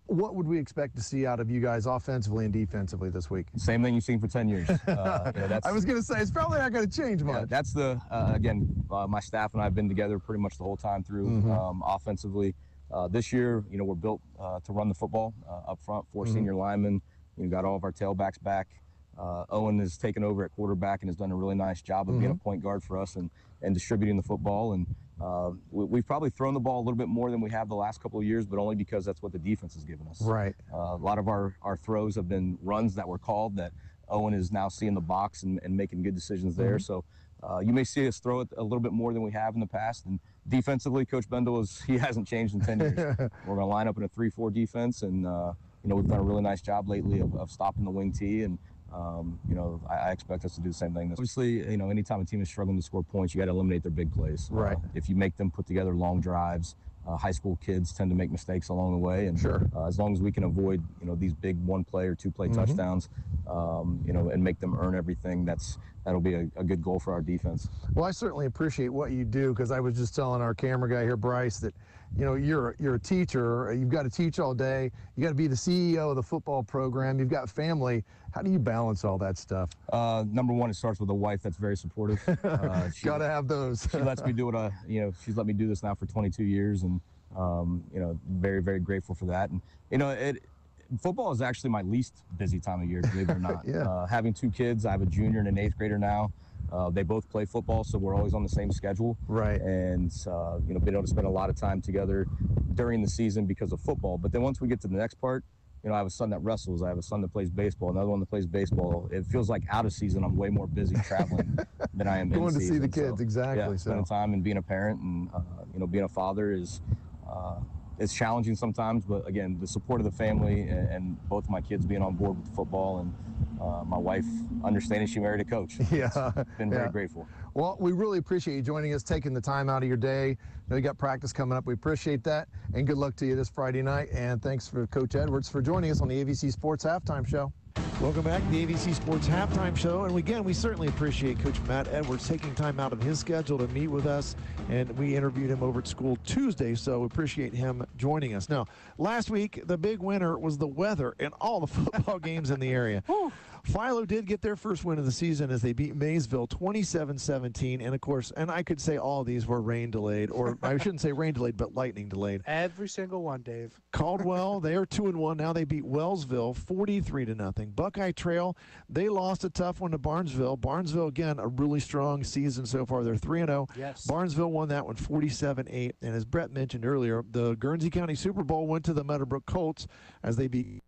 What would we expect to see out of you guys offensively and defensively this week? Same thing you've seen for 10 years. You know, I was going to say, it's probably not going to change much. Yeah, that's again, my staff and I have been together pretty much the whole time through offensively. This year, you know, we're built to run the football up front, 4 senior linemen. We've got all of our tailbacks back. Owen has taken over at quarterback and has done a really nice job of being a point guard for us and distributing the football. And we've probably thrown the ball a little bit more than we have the last couple of years, but only because that's what the defense has given us. Right. A lot of our throws have been runs that were called that Owen is now seeing the box and making good decisions there. So you may see us throw it a little bit more than we have in the past. And defensively, Coach Bendel he hasn't changed in 10 years. We're going to line up in a 3-4 defense, and we've done a really nice job lately of stopping the wing tee, and I expect us to do the same thing. Obviously, anytime a team is struggling to score points, you got to eliminate their big plays. Right. If you make them put together long drives, high school kids tend to make mistakes along the way, and as long as we can avoid these big 1-play or 2-play touchdowns, and make them earn everything, that'll be a good goal for our defense. Well, I certainly appreciate what you do, because I was just telling our camera guy here, Bryce, that you're a teacher. You've got to teach all day. You got to be the CEO of the football program. You've got family. How do you balance all that stuff? Number one, it starts with a wife that's very supportive. Got to have those. She lets me do what she's let me do this now for 22 years, and very, very grateful for that. And football is actually my least busy time of year, believe it or not. Having 2 kids, I have a junior and an 8th grader now. They both play football, so we're always on the same schedule. Right. And being able to spend a lot of time together during the season because of football. But then once we get to the next part, I have a son that wrestles. I have a son that plays baseball. Another one that plays baseball. It feels like out of season, I'm way more busy traveling than I am in going to season. see the kids, exactly. Yeah, spending time and being a parent and being a father is. It's challenging sometimes, but again, the support of the family and both of my kids being on board with football, and my wife understanding she married a coach. Yeah. Been very grateful. Well, we really appreciate you joining us, taking the time out of your day. You got practice coming up. We appreciate that, and good luck to you this Friday night. And thanks for Coach Edwards for joining us on the AVC Sports Halftime Show. Welcome back to the AVC Sports Halftime Show. And again, we certainly appreciate Coach Matt Edwards taking time out of his schedule to meet with us. And we interviewed him over at school Tuesday, so we appreciate him joining us. Now, last week, the big winner was the weather in all the football games in the area. Philo did get their first win of the season as they beat Maysville 27-17. And, of course, and I could say all of these were rain delayed, or I shouldn't say rain delayed, but lightning delayed. Every single one, Dave. Caldwell, they are 2-1. Now they beat Wellsville 43-0. Buckeye Trail, they lost a tough one to Barnesville. Barnesville, again, a really strong season so far. They're 3-0. Yes. Barnesville won that one 47-8. And as Brett mentioned earlier, the Guernsey County Super Bowl went to the Meadowbrook Colts as they beat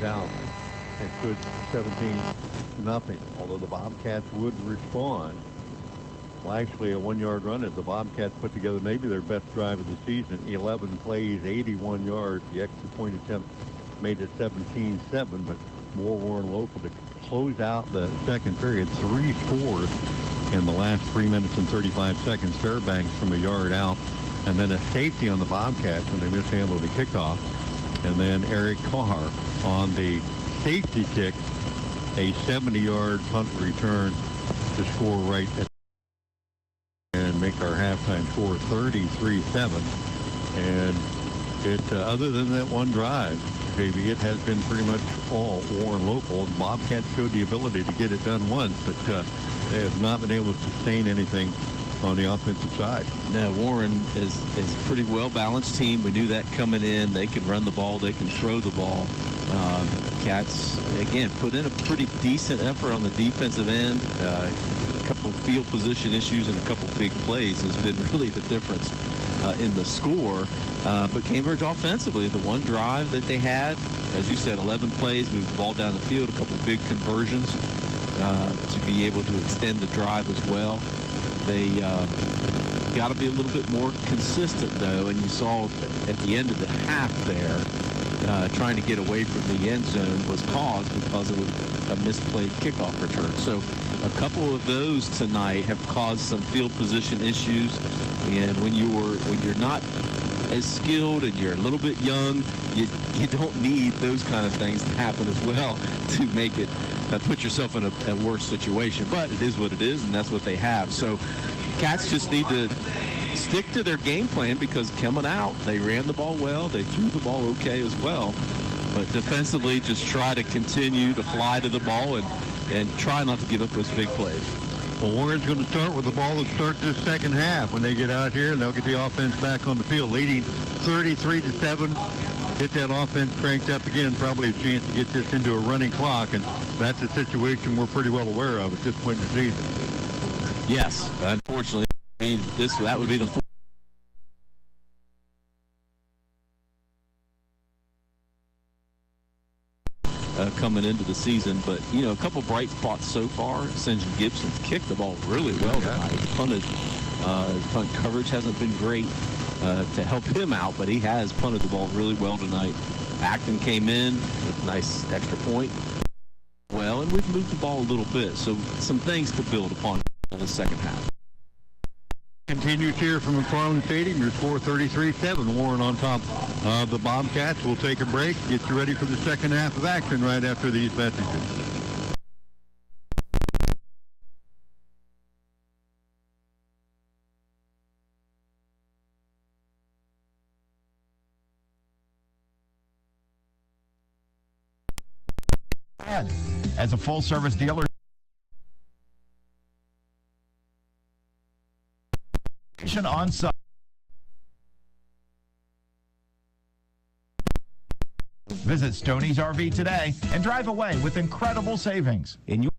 close out and stood 17-0. Although the Bobcats would respond. Well, actually, a 1-yard run as the Bobcats put together maybe their best drive of the season. 11 plays, 81 yards. The extra point attempt made it 17-7, but more Warren Local to close out the second period. 3 scores in the last 3 minutes and 35 seconds. Fairbanks from a yard out, and then a safety on the Bobcats when they mishandled the kickoff. And then Eric Carr on the safety kick, a 70-yard punt return to score right at and make our halftime score 33-7. And it, other than that one drive, JB, it has been pretty much all Warren Local. The Bobcats showed the ability to get it done once, but they have not been able to sustain anything on the offensive side. No, Warren is a pretty well-balanced team. We knew that coming in. They can run the ball. They can throw the ball. Cats, again, put in a pretty decent effort on the defensive end. A couple of field position issues and a couple of big plays has been really the difference in the score. But Cambridge offensively, the one drive that they had, as you said, 11 plays, moved the ball down the field, a couple of big conversions to be able to extend the drive as well. They got to be a little bit more consistent, though, and you saw at the end of the half there, trying to get away from the end zone was caused because of a misplayed kickoff return. So a couple of those tonight have caused some field position issues, and when you're not as skilled and you're a little bit young, you don't need those kind of things to happen as well to make it put yourself in a worse situation. But it is what it is, and that's what they have. So Cats just need to stick to their game plan, because coming out, they ran the ball well, they threw the ball okay as well, but defensively just try to continue to fly to the ball and try not to give up those big plays. Well, Warren's going to start with the ball that starts this second half. When they get out here, they'll get the offense back on the field, leading 33-7. Get that offense cranked up again, probably a chance to get this into a running clock, and that's a situation we're pretty well aware of at this point in the season. Yes, unfortunately, I mean, that would be the coming into the season. But, you know, a couple bright spots so far. St. John Gibson's kicked the ball really well tonight. Punt coverage hasn't been great to help him out, but he has punted the ball really well tonight. Acton came in with a nice extra point. Well, and we've moved the ball a little bit, so some things to build upon in the second half. Continues here from McFarland Stadium. Your score 33-7. Warren on top of the Bobcats. We'll take a break. Get you ready for the second half of action right after these messages. As a full-service dealer on site. Visit Stoney's RV today and drive away with incredible savings. You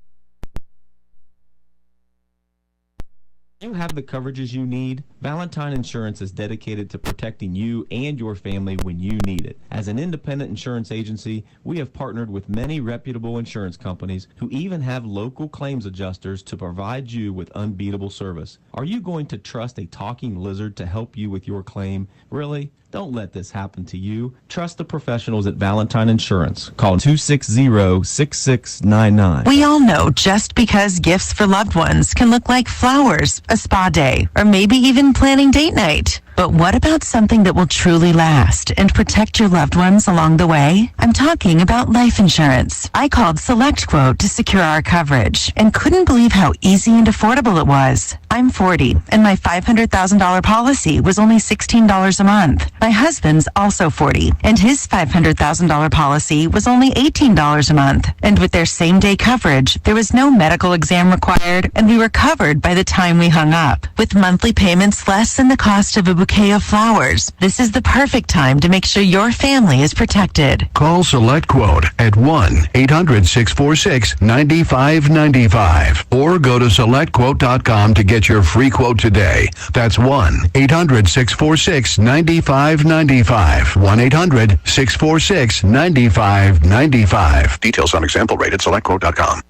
have the coverages you need. Valentine Insurance is dedicated to protecting you and your family when you need it. As an independent insurance agency, we have partnered with many reputable insurance companies who even have local claims adjusters to provide you with unbeatable service. Are you going to trust a talking lizard to help you with your claim? Really? Don't let this happen to you. Trust the professionals at Valentine Insurance. Call 260-6699. We all know just because gifts for loved ones can look like flowers, a spa day, or maybe even planning date night. But what about something that will truly last and protect your loved ones along the way? I'm talking about life insurance. I called SelectQuote to secure our coverage and couldn't believe how easy and affordable it was. I'm 40, and my $500,000 policy was only $16 a month. My husband's also 40, and his $500,000 policy was only $18 a month. And with their same-day coverage, there was no medical exam required, and we were covered by the time we hung up. With monthly payments less than the cost of a bouquet of flowers, this is the perfect time to make sure your family is protected. Call SelectQuote at 1-800-646-9595 or go to SelectQuote.com to get Get your free quote today. That's 1-800-646-9595. 1-800-646-9595. Details on example rate at selectquote.com.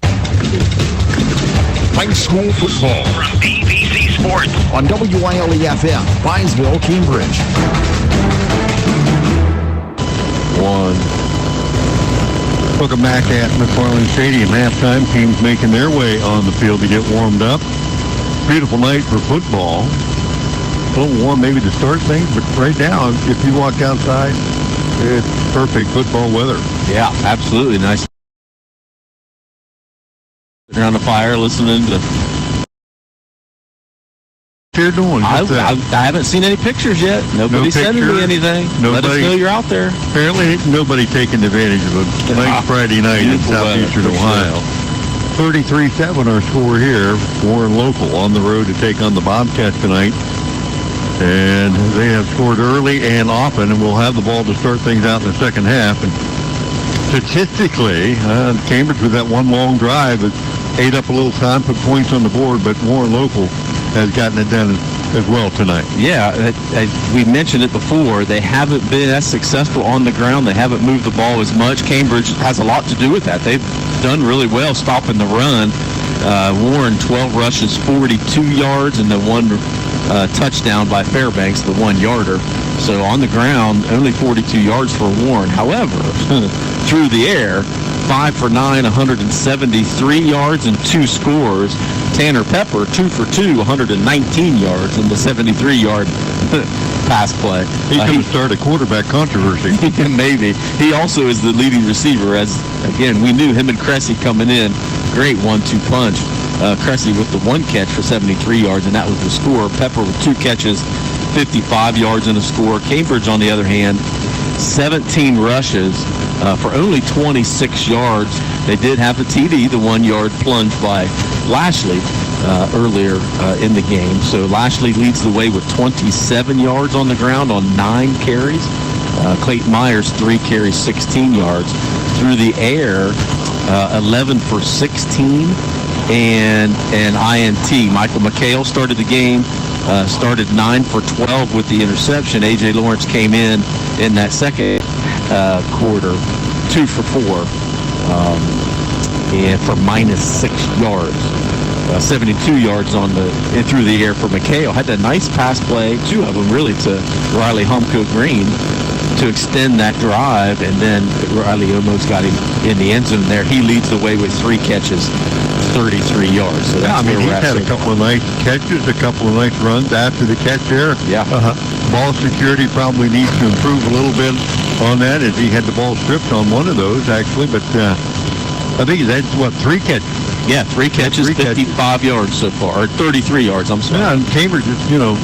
High school football from ABC Sports on WILE-FM, Byesville, Cambridge. Welcome back at McFarland Stadium. Halftime, teams making their way on the field to get warmed up. Beautiful night for football. A little warm maybe to start things, but right now, if you walk outside, it's perfect football weather. Yeah, absolutely nice. Around the fire, listening to. You're doing? I haven't seen any pictures yet. Nobody's sending me anything. Let us know you're out there. Apparently, nobody taking advantage of a nice Friday night in southeastern Ohio. 33-7 our score here. Warren Local on the road to take on the Bobcats tonight. And they have scored early and often, and we'll have the ball to start things out in the second half. And statistically, Cambridge with that one long drive has ate up a little time, put points on the board, but Warren Local has gotten it done as well tonight. Yeah, we mentioned it before. They haven't been as successful on the ground. They haven't moved the ball as much. Cambridge has a lot to do with that. They've done really well stopping the run. Warren, 12 rushes, 42 yards, and the one touchdown by Fairbanks, the 1-yarder. So on the ground, only 42 yards for Warren. However, through the air, 5 for 9, 173 yards and 2 scores. Tanner Pepper, 2 for 2, 119 yards and the 73-yard pass play. He's going to start a quarterback controversy. Maybe. He also is the leading receiver, as, again, we knew him and Cressy coming in. Great 1-2 punch. Cressy with the 1 catch for 73 yards, and that was the score. Pepper with 2 catches, 55 yards and a score. Cambridge, on the other hand, 17 rushes for only 26 yards. They did have a TD, the 1-yard plunge by Lashley earlier in the game. So Lashley leads the way with 27 yards on the ground on 9 carries. Clayton Myers, 3 carries, 16 yards. Through the air, 11 for 16 and an INT. Michael McHale started the game. Started 9 for 12 with the interception. A.J. Lawrence came in that second quarter, 2 for 4, and for -6 yards. 72 yards through the air for McHale. Had that nice pass play, 2 of them really, to Riley Humco Green to extend that drive, and then Riley almost got him in the end zone there. He leads the way with 3 catches, 33 yards. So that's he's had a couple of nice catches, a couple of nice runs after the catch there. Yeah. Ball security probably needs to improve a little bit on that, as he had the ball stripped on one of those, actually. But I think he's had, 3 catches? Yeah, 3 catches, 55 yards so far, or 33 yards, I'm sorry. Yeah, and Cambridge has,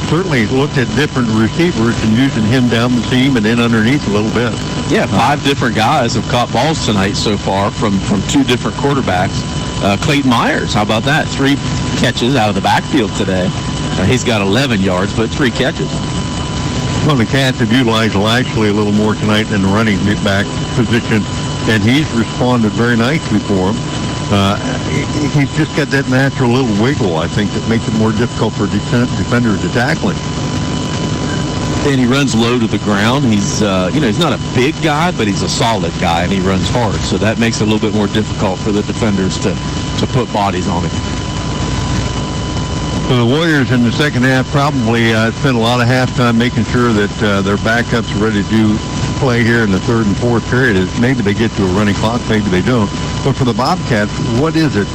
certainly looked at different receivers and using him down the seam and then underneath a little bit. Yeah, 5 different guys have caught balls tonight so far from 2 different quarterbacks. Clayton Myers, how about that? 3 catches out of the backfield today. He's got 11 yards, but 3 catches. Well, the Cats have utilized Lashley a little more tonight in the running back position, and he's responded very nicely for him. He's just got that natural little wiggle, I think, that makes it more difficult for defenders to tackle him. And he runs low to the ground. He's, he's not a big guy, but he's a solid guy, and he runs hard. So that makes it a little bit more difficult for the defenders to put bodies on him. So the Warriors in the second half probably spent a lot of halftime making sure that their backups are ready to play here in the third and fourth period. Maybe they get to a running clock, maybe they don't. But for the Bobcats, what is it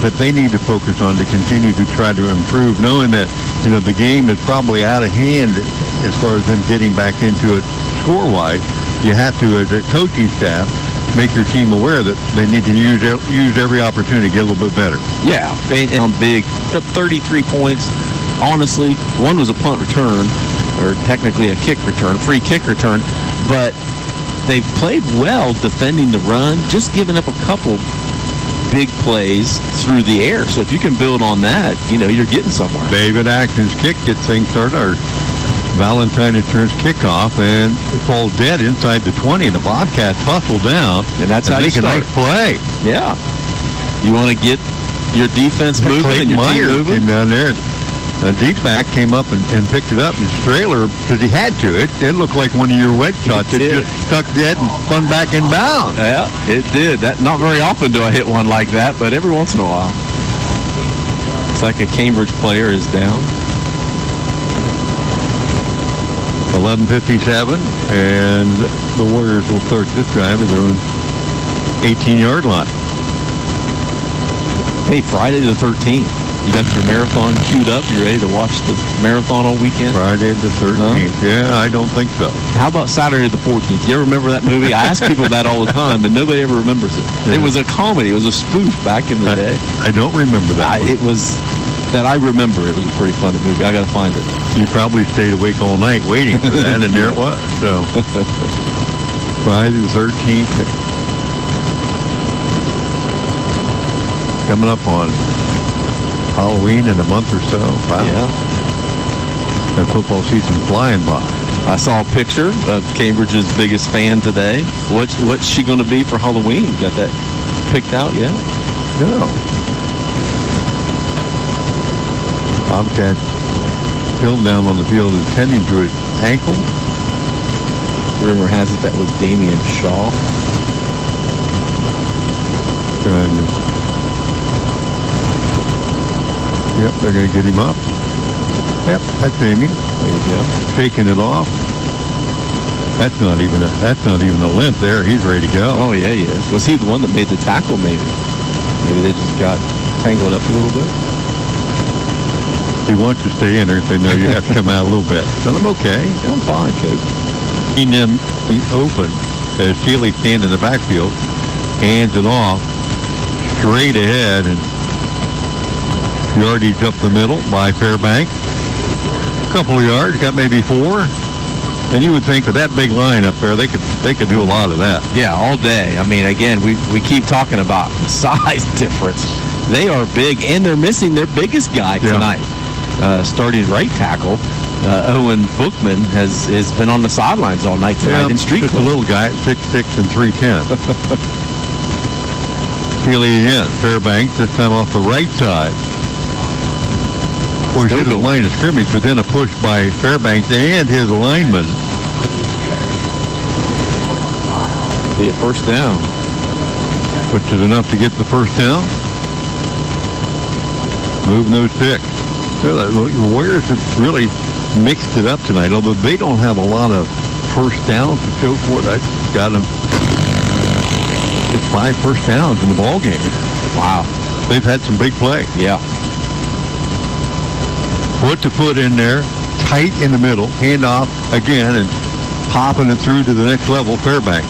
that they need to focus on to continue to try to improve, knowing that, the game is probably out of hand as far as them getting back into it score-wise? You have to, as a coaching staff, make your team aware that they need to use every opportunity to get a little bit better. Yeah, and big. 33 points. Honestly, one was a punt return, or technically a kick return, free kick return, but they've played well defending the run, just giving up a couple big plays through the air. So if you can build on that, you're getting somewhere. David Acton's kick gets things started. Our Valentine returns kickoff and falls dead inside the 20. The Bobcats hustle down, and that's how you start. Make a nice play. Yeah. You want to get your defense moving and your team moving? Came down there. The D-back came up and picked it up in his trailer because he had to. It looked like one of your wedge shots. It just stuck dead and spun back in bounds. Yeah, it did. That not very often do I hit one like that, but every once in a while. It's like a Cambridge player is down. 11:57, and the Warriors will start this drive at their own 18-yard line. Hey, Friday the 13th. You got your marathon queued up? You ready to watch the marathon all weekend? Friday the 13th. Yeah, I don't think so. How about Saturday the 14th? You ever remember that movie? I ask people that all the time, but nobody ever remembers it. Yeah. It was a comedy. It was a spoof back in the day. I don't remember that. It was that I remember. It was a pretty funny movie. I got to find it. You probably stayed awake all night waiting for that, and there it was. So Friday the 13th. Coming up on Halloween in a month or so. Wow. Yeah. The football season flying by. I saw a picture of Cambridge's biggest fan today. What's she going to be for Halloween? Got that picked out yet? No. Bobcat still down on the field and tending to his ankle. Rumor has it that was Damian Shaw. And yep, they're going to get him up. Yep, that's Amy. There you go. Taking it off. That's not even a limp there. He's ready to go. Oh yeah, he is. Was he the one that made the tackle? Maybe they just got tangled up a little bit. He wants to stay in there if they know you have to come out a little bit. Tell him okay. I'm fine, Coach. Seen him open as Sealy standing in the backfield, hands it off straight ahead, and yardage up the middle by Fairbank. A couple of yards, got maybe 4. And you would think with that big line up there, they could do a lot of that. Yeah, all day. I mean, again, we keep talking about size difference. They are big, and they're missing their biggest guy tonight. Starting right tackle, Owen Bookman has been on the sidelines all night tonight in street. Just a little guy at 6'6" and 310. Sealy again, Fairbank, this time off the right side. Boy, hit the line of scrimmage, but then a push by Fairbanks and his lineman. Be a first down. Which is enough to get the first down. Move no stick. The Warriors have really mixed it up tonight, although they don't have a lot of first downs to show for it. I got them. It's 5 first downs in the ball game. Wow. They've had some big play. Yeah. Foot in there, tight in the middle, handoff again, and popping it through to the next level, Fairbank.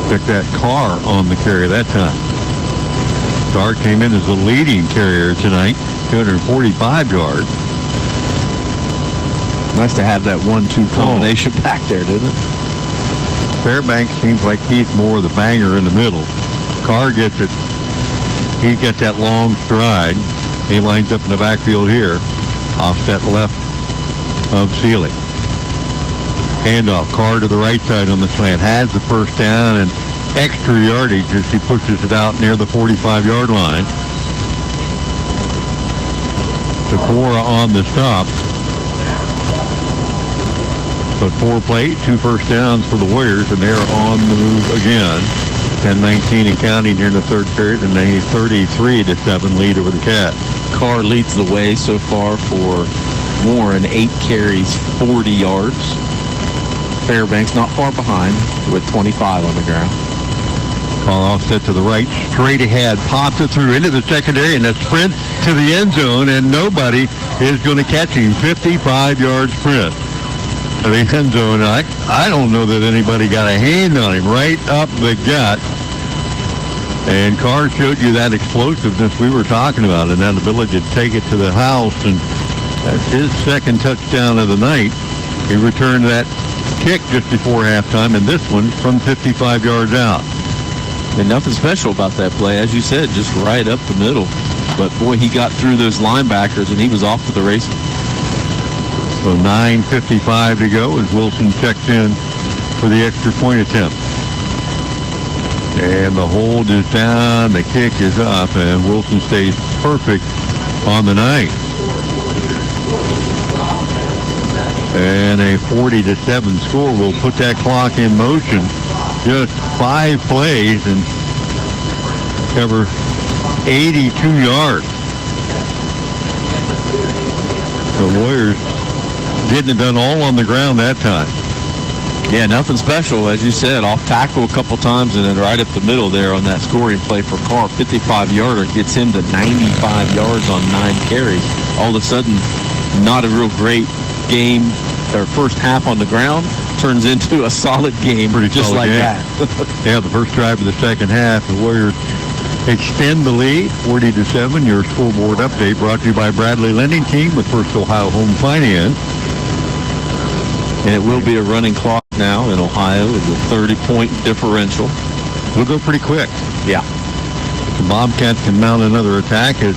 Took that car on the carry that time. Star came in as the leading carrier tonight, 245 yards. Nice to have that 1-2 combination back there, didn't it? Fairbanks seems like he's more the banger in the middle. Carr gets it. He's got that long stride. He lines up in the backfield here. Offset left of Sealy. Handoff. Carr to the right side on the slant. Has the first down and extra yardage as he pushes it out near the 45-yard line. Takora on the stop. But 4 plays, 2 first downs for the Warriors, and they're on the move again. 10-19 and counting here in the third period, and a 33-7 lead over the Cats. Carr leads the way so far for Warren, 8 carries, 40 yards. Fairbanks not far behind with 25 on the ground. Carr offset to the right, straight ahead, pops it through into the secondary, and a sprint to the end zone, and nobody is going to catch him. 55-yard sprint to the end zone. I don't know that anybody got a hand on him. Right up the gut. And Carr showed you that explosiveness we were talking about and that ability to take it to the house, and that's his second touchdown of the night. He returned that kick just before halftime, and this one from 55 yards out. And nothing special about that play, as you said, just right up the middle. But boy, he got through those linebackers and he was off to the races. So 9:55 to go as Wilson checks in for the extra point attempt. And the hold is down, the kick is up, and Wilson stays perfect on the night. And a 40-7 score will put that clock in motion. Just 5 plays and cover 82 yards. The Warriors getting it done all on the ground that time. Yeah, nothing special, as you said. Off tackle a couple times and then right up the middle there on that scoring play for Carr. 55-yarder gets him to 95 yards on 9 carries. All of a sudden, not a real great game or first half on the ground turns into a solid game. Pretty just like game. that. Yeah, the first drive of the second half, the Warriors extend the lead, 40-7. Your scoreboard update brought to you by Bradley Lending Team with First Ohio Home Finance. And it will be a running clock now in Ohio with a 30-point differential. We'll go pretty quick. Yeah. The Bobcats can mount another attack as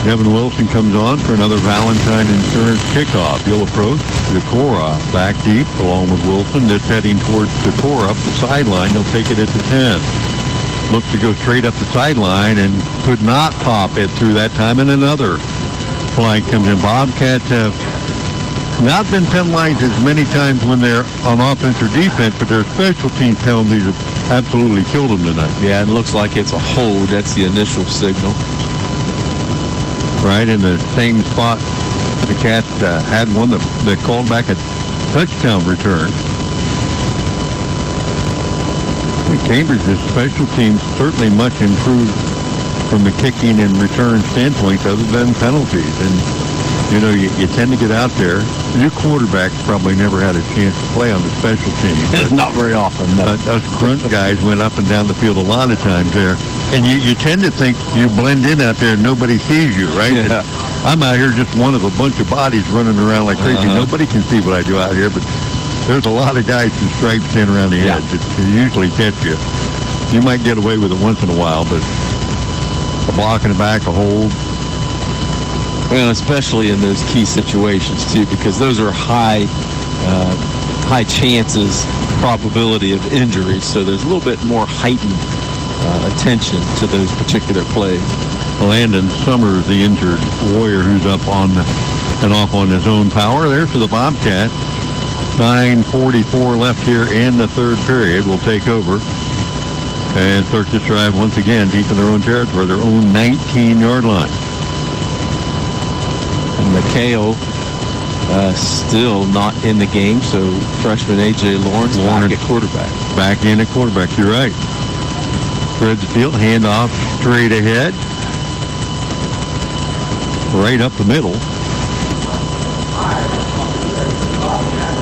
Devin Wilson comes on for another Valentine Insurance kickoff. He'll approach Decora back deep along with Wilson. This heading towards Decora up the sideline. He'll take it at the 10. Look to go straight up the sideline and could not pop it through that time. And another flag comes in. Bobcats have not been penalized as many times when they're on offense or defense, but their special team penalties have absolutely killed them tonight. Yeah, it looks like it's a hold. That's the initial signal. Right in the same spot the Cats had one that called back a touchdown return. Cambridge's special teams certainly much improved from the kicking and return standpoint other than penalties. And, you know, you tend to get out there. Your quarterback's probably never had a chance to play on the special team. Not very often. No. Us grunt guys went up and down the field a lot of times there. And you tend to think you blend in out there and nobody sees you, right? Yeah. I'm out here just one of a bunch of bodies running around like crazy. Nobody can see what I do out here, but there's a lot of guys in stripes standing around the edge that usually catch you. You might get away with it once in a while, but a block in the back, a hold. Well, especially in those key situations, too, because those are high chances, probability of injuries. So there's a little bit more heightened attention to those particular plays. Landon Summers, the injured Warrior, who's up on and off on his own power. There for the Bobcats. 9:44 left here in the third period. We'll take over and start this drive once again deep in their own territory, their own 19-yard line. And McHale still not in the game, so freshman A.J. Lawrence back at quarterback. Back in at quarterback, you're right. Spreads the field, handoff straight ahead. Right up the middle.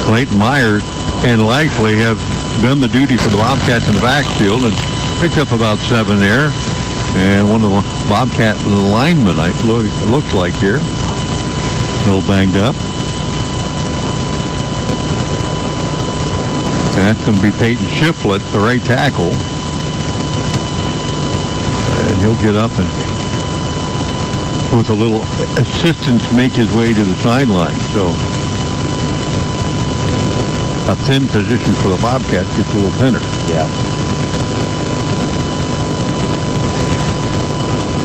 Clayton Myers and Lashley have done the duty for the Bobcats in the backfield and picked up about 7 there. And one of the Bobcat linemen, it looks like here, a little banged up. And that's going to be Peyton Shiflett, the right tackle. And he'll get up and, with a little assistance, make his way to the sideline. So a thin position for the Bobcats gets a little thinner. Yeah.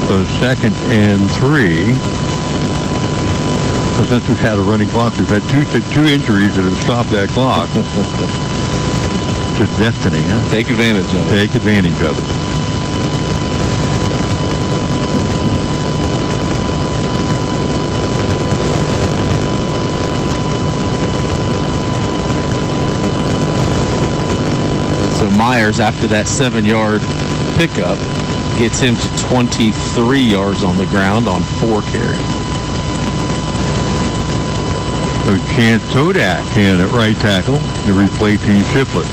So 2nd and 3. So since we've had a running clock, we've had two injuries that have stopped that clock. Just destiny, huh? Take advantage of it. Take advantage of it. Myers, after that 7-yard pickup, gets him to 23 yards on the ground on 4 carries. So Chance Todak in at right tackle to replace Team Shiflett.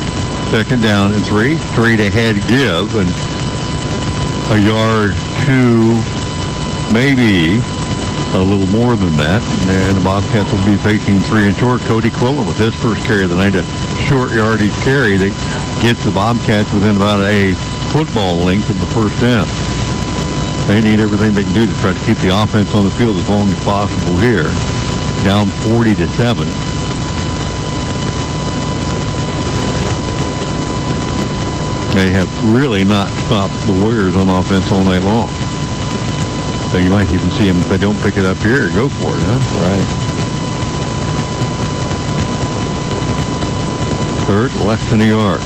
2nd down and 3, straight ahead give, and a yard to maybe a little more than that. And the Bobcats will be facing 3 and short. Cody Quillen with his first carry of the night, a short yardage carry that gets the Bobcats within about a football length of the first down. They need everything they can do to try to keep the offense on the field as long as possible here. Down 40-7. they have really not stopped the Warriors on offense all night long. So you might even see them, if they don't pick it up here, go for it, huh? Right. Third, less than a yard.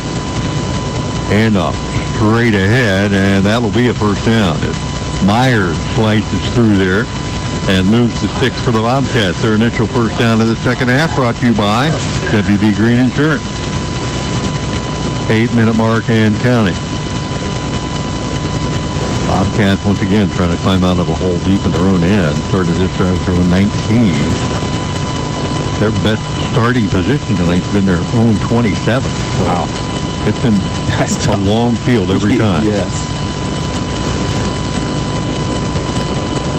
Handoff straight ahead, and that'll be a first down. Myers slices through there and moves to 6 for the Bobcats. Their initial first down of the second half, brought to you by WB Green Insurance. 8-minute mark and counting. Bobcats once again trying to climb out of a hole deep in their own end. Started this drive through 19. Their best starting position tonight's been their own 27. Wow. It's been a long field every time. Yes.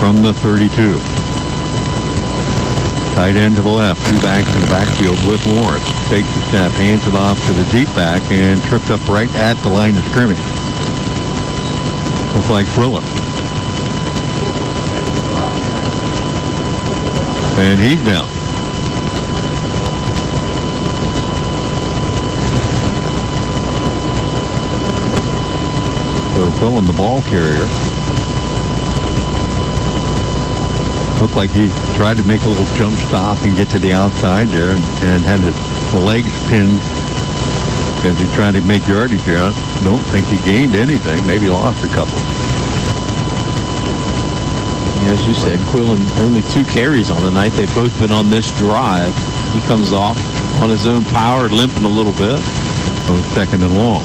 From the 32. Tight end to the left. Two backs in the backfield with Lawrence. Takes the snap, hands it off to the deep back, and tripped up right at the line of scrimmage. Looks like Thriller. And he's down. So filling the ball carrier. Looked like he tried to make a little jump stop and get to the outside there and had his legs pinned as he tried to make yardage here. I don't think he gained anything. Maybe lost a couple. Yeah, as you said, Quillen only 2 carries on the night. They've both been on this drive. He comes off on his own power, limping a little bit. So second and long.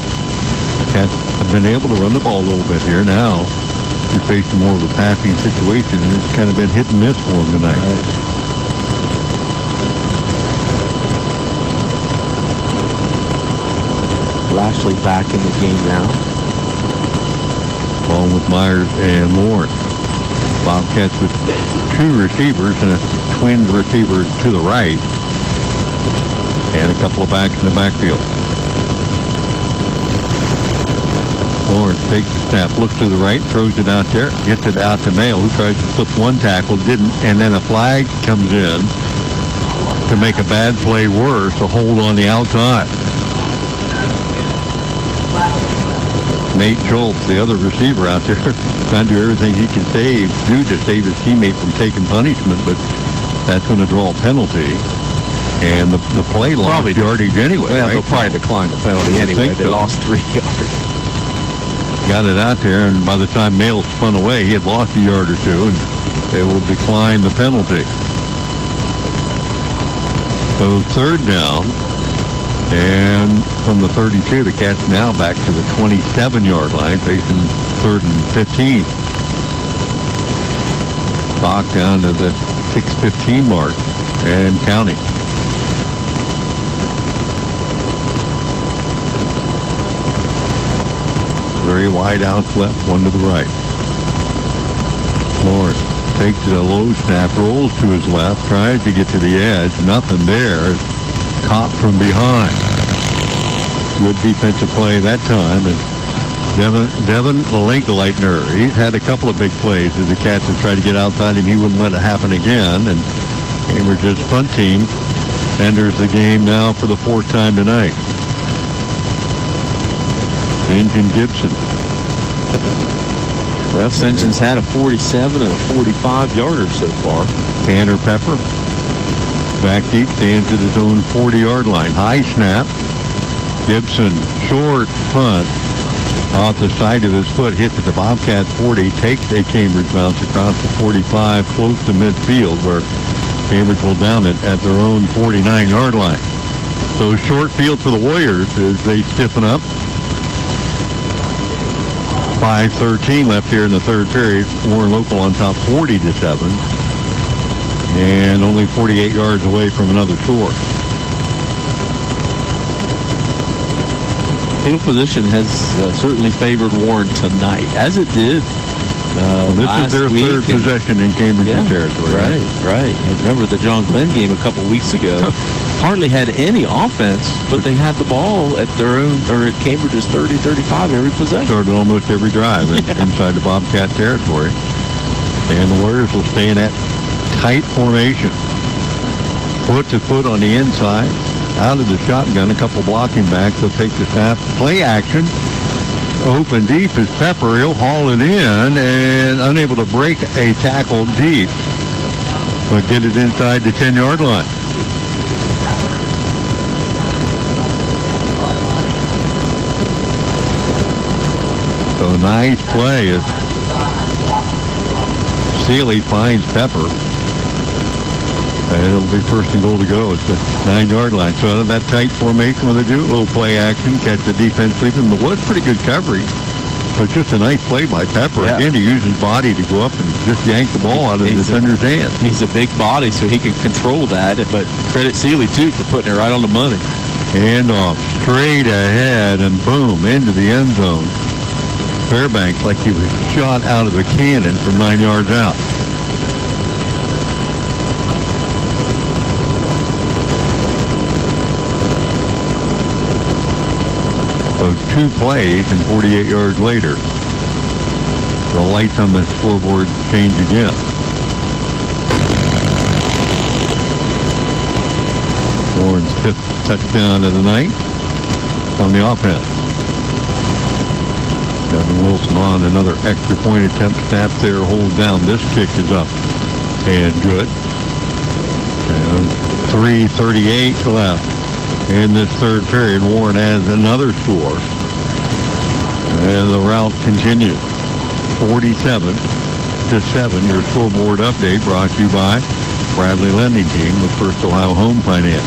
Cats have been able to run the ball a little bit here. Now you're facing more of a passing situation, and it's kind of been hit and miss for him tonight. Right. Lashley back in the game now. Along with Myers and Lawrence. Bobcats with 2 receivers and a twin receiver to the right. And a couple of backs in the backfield. Lawrence takes the snap, looks to the right, throws it out there, gets it out to Mayo, who tries to slip one tackle, didn't, and then a flag comes in to make a bad play worse, a hold on the outside. Nate Schultz, the other receiver out there, trying to do everything he can do to save his teammate from taking punishment, but that's going to draw a penalty. And the play lost yardage anyway. Well, right? they'll probably decline the penalty anyway. They lost 3 yards. Got it out there, and by the time Mail spun away, he had lost a yard or 2, and they will decline the penalty. So third down, and from the 32, the Cats now back to the 27-yard line, facing 3rd and 15. Bach down to the 6:15 mark, and counting. Very wide outs left, one to the right. Lawrence takes it a low snap, rolls to his left, tries to get to the edge. Nothing there. Caught from behind. Good defensive play that time. And Devin Leitner, he's had a couple of big plays as the Cats have tried to get outside him. He wouldn't let it happen again. And Cambridge's punt team enters the game now for the 4th time tonight. Engine Gibson. Well, Engine's had a 47 and a 45-yarder so far. Tanner Pepper back deep, stands at his own 40-yard line. High snap. Gibson, short punt. Off the side of his foot, hits at the Bobcats 40, takes a Cambridge bounce across the 45, close to midfield, where Cambridge will down it at their own 49-yard line. So short field for the Warriors as they stiffen up. 5:13 left here in the 3rd period. Warren Local on top 40-7. And only 48 yards away from another score. Field position has certainly favored Warren tonight, as it did this is their 3rd possession in Cambridge territory. Right. I remember the John Glenn game a couple weeks ago. Hardly had any offense, but they had the ball at their own, or at Cambridge's 30-35 every possession. Started almost every drive inside the Bobcat territory. And the Warriors will stay in that tight formation. Foot to foot on the inside. Out of the shotgun, a couple blocking backs. They'll take the snap. Play action. Open deep is Pepper. He'll haul it in and unable to break a tackle deep, but get it inside the 10-yard line. So nice play as Sealy finds Pepper. And it'll be first and goal to go. It's the 9-yard line. So out of that tight formation, what they do, a little play action, catch the defense sleeping. But was pretty good coverage. But just a nice play by Pepper. Yeah. Again, to use his body to go up and just yank the ball out of the defender's hand. He's a big body, so he can control that. But credit Sealy, too, for putting it right on the money. Hand off straight ahead and boom, into the end zone. Fairbanks like he was shot out of a cannon from 9 yards out. So 2 plays and 48 yards later, the lights on the scoreboard change again. Warren's 5th touchdown of the night on the offense. Devin Wilson on another extra point attempt. Snap there, hold down. This kick is up and good. And 3:38 left in this third period. Warren has another score. And the route continues. 47-7. Your scoreboard update brought to you by Bradley Lending Team with First Ohio Home Finance.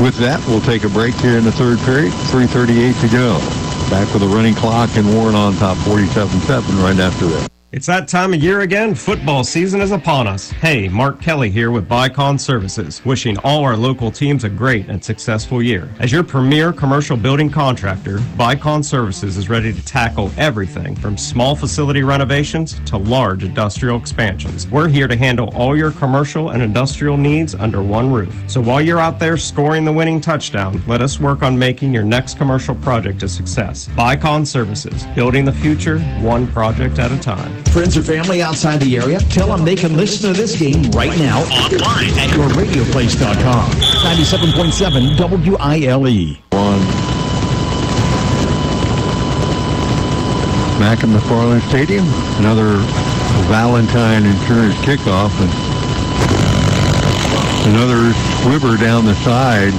With that, we'll take a break here in the third period. 3:38 to go. Back with a running clock and Warren on top 47-7 right after this. It's that time of year again. Football season is upon us. Hey, Mark Kelly here with Bicon Services, wishing all our local teams a great and successful year. As your premier commercial building contractor, Bicon Services is ready to tackle everything from small facility renovations to large industrial expansions. We're here to handle all your commercial and industrial needs under one roof. So while you're out there scoring the winning touchdown, let us work on making your next commercial project a success. Bicon Services, building the future one project at a time. Friends or family outside the area, tell them they can listen to this game right now online at yourradioplace.com. 97.7 WILE. Back in McFarland Stadium, another Valentine insurance kickoff, and another squibber down the side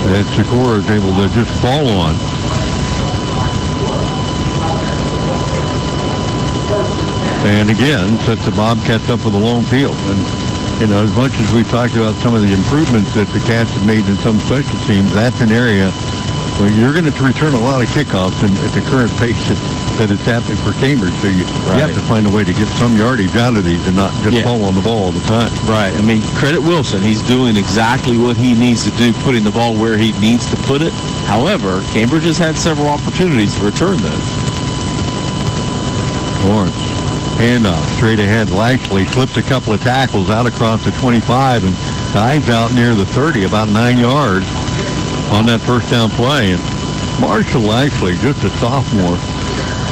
that Sikora is able to just fall on. And again, sets the Bobcats up with a long field. And, you know, as much as we talked about some of the improvements that the Cats have made in some special teams, that's an area where you're going to return a lot of kickoffs at the current pace that it's happening for Cambridge. So you have to find a way to get some yardage out of these and not just fall on the ball all the time. Right. I mean, credit Wilson. He's doing exactly what he needs to do, putting the ball where he needs to put it. However, Cambridge has had several opportunities to return those. Lawrence. Handoff straight ahead. Lashley slips a couple of tackles out across the 25 and dives out near the 30, about 9 yards on that first down play. And Marshall Lashley, just a sophomore,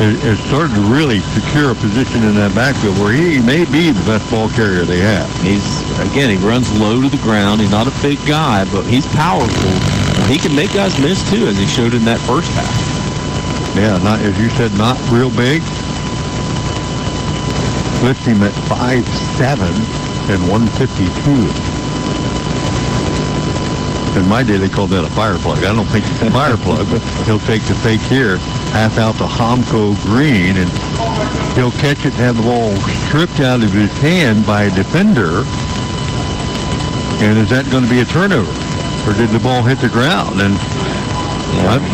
has started to really secure a position in that backfield where he may be the best ball carrier they have. He runs low to the ground. He's not a big guy, but he's powerful. He can make guys miss, too, as he showed in that first half. Yeah, not, as you said, not real big. Lifts him at 5'7" and 152. In my day, they called that a fire plug. I don't think it's a fire plug, but he'll take the fake here, pass out to Homko Green, and he'll catch it and have the ball stripped out of his hand by a defender. And is that going to be a turnover? Or did the ball hit the ground? And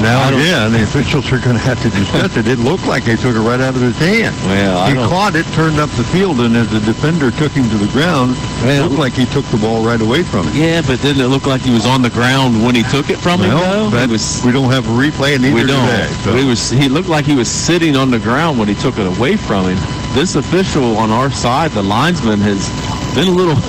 now again, the officials are going to have to discuss it. It looked like they took it right out of his hand. Well, he caught it, turned up the field, and as the defender took him to the ground, it looked like he took the ball right away from him. Yeah, but didn't it look like he was on the ground when he took it from him, though? We don't have a replay, and neither do they. So. He looked like he was sitting on the ground when he took it away from him. This official on our side, the linesman, has been a little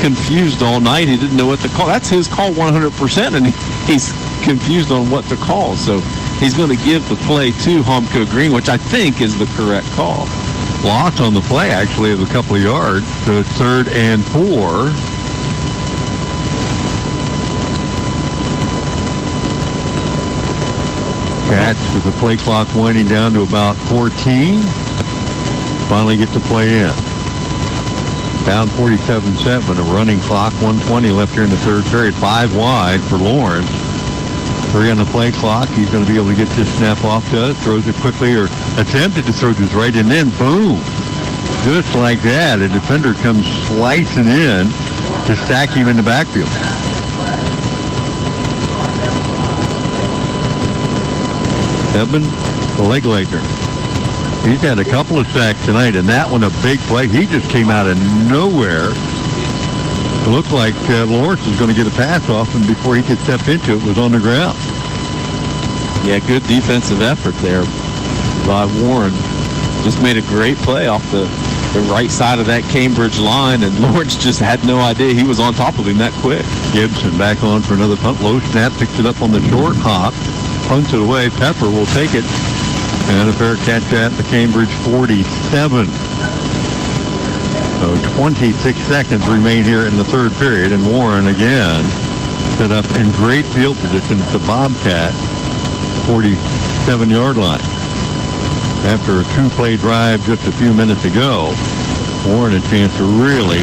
confused all night. He didn't know what to call. That's his call 100%, and he's confused on what to call. So he's going to give the play to Homko Green, which I think is the correct call. Loss on the play, actually, of a couple of yards. So it's 3rd and 4. Cats with the play clock winding down to about 14. Finally get to play in. Down 47-7, a running clock, 1:20 left here in the third period. 5 wide for Lawrence. 3 on the play clock. He's going to be able to get this snap off to it. Throws it quickly, or attempted to throw this right, and then boom. Just like that, a defender comes slicing in to stack him in the backfield. Evan Leglager. He's had a couple of sacks tonight, and that one a big play. He just came out of nowhere. It looked like Lawrence was going to get a pass off, and before he could step into it, was on the ground. Yeah, good defensive effort there by Warren. Just made a great play off the right side of that Cambridge line, and Lawrence just had no idea he was on top of him that quick. Gibson back on for another punt. Low snap, picks it up on the short hop, punts it away. Pepper will take it. And a fair catch at the Cambridge 47. So 26 seconds remain here in the third period. And Warren again set up in great field position at the Bobcat 47-yard line. After a 2-play drive just a few minutes ago, Warren a chance to really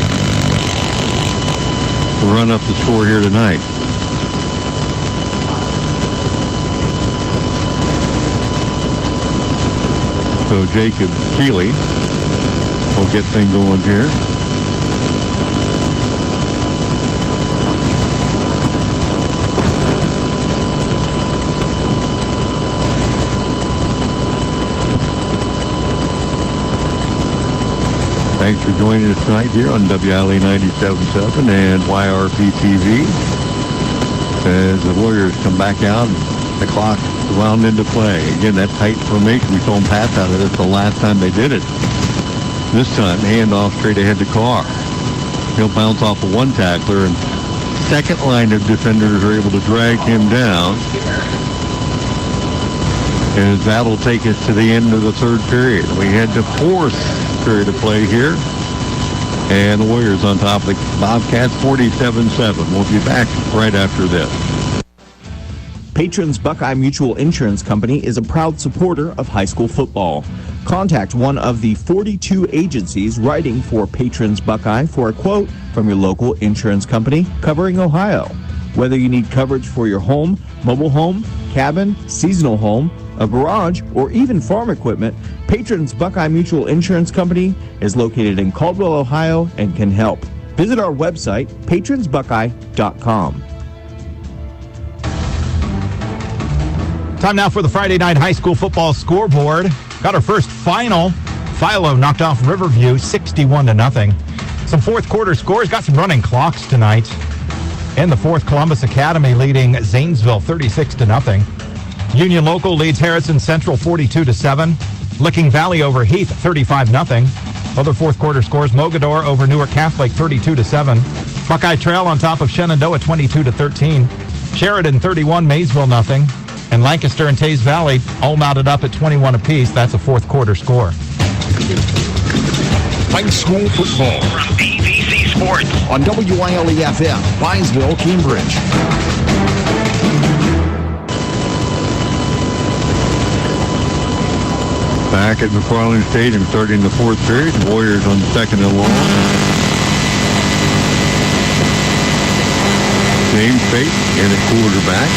run up the score here tonight. So Jacob Keeley will get things going here. Thanks for joining us tonight here on WILE 97.7 and YRP TV. As the Warriors come back out, the clock wound into play. Again, that tight formation, we saw him pass out of it. That's the last time they did it. This time, handoff straight ahead to Carr. He'll bounce off of one tackler, and second line of defenders are able to drag him down. And that'll take us to the end of the third period. We head to fourth period of play here. And the Warriors on top of the Bobcats 47-7. We'll be back right after this. Patrons Buckeye Mutual Insurance Company is a proud supporter of high school football. Contact one of the 42 agencies writing for Patrons Buckeye for a quote from your local insurance company covering Ohio. Whether you need coverage for your home, mobile home, cabin, seasonal home, a garage, or even farm equipment, Patrons Buckeye Mutual Insurance Company is located in Caldwell, Ohio, and can help. Visit our website, patronsbuckeye.com. Time now for the Friday night high school football scoreboard. Got our first final. Philo knocked off Riverview 61-0. Some fourth quarter scores. Got some running clocks tonight. In the fourth, Columbus Academy leading Zanesville 36-0. Union Local leads Harrison Central 42-7. Licking Valley over Heath 35-0. Other fourth quarter scores: Mogador over Newark Catholic 32-7. Buckeye Trail on top of Shenandoah 22-13. Sheridan 31, Maysville 0. And Lancaster and Taze Valley all mounted up at 21 apiece. That's a fourth quarter score. High school football From BBC Sports. on WILE-FM, Byesville, Cambridge. Back at McFarland Stadium starting the fourth period. Warriors on second and long. James Pate in at quarterback.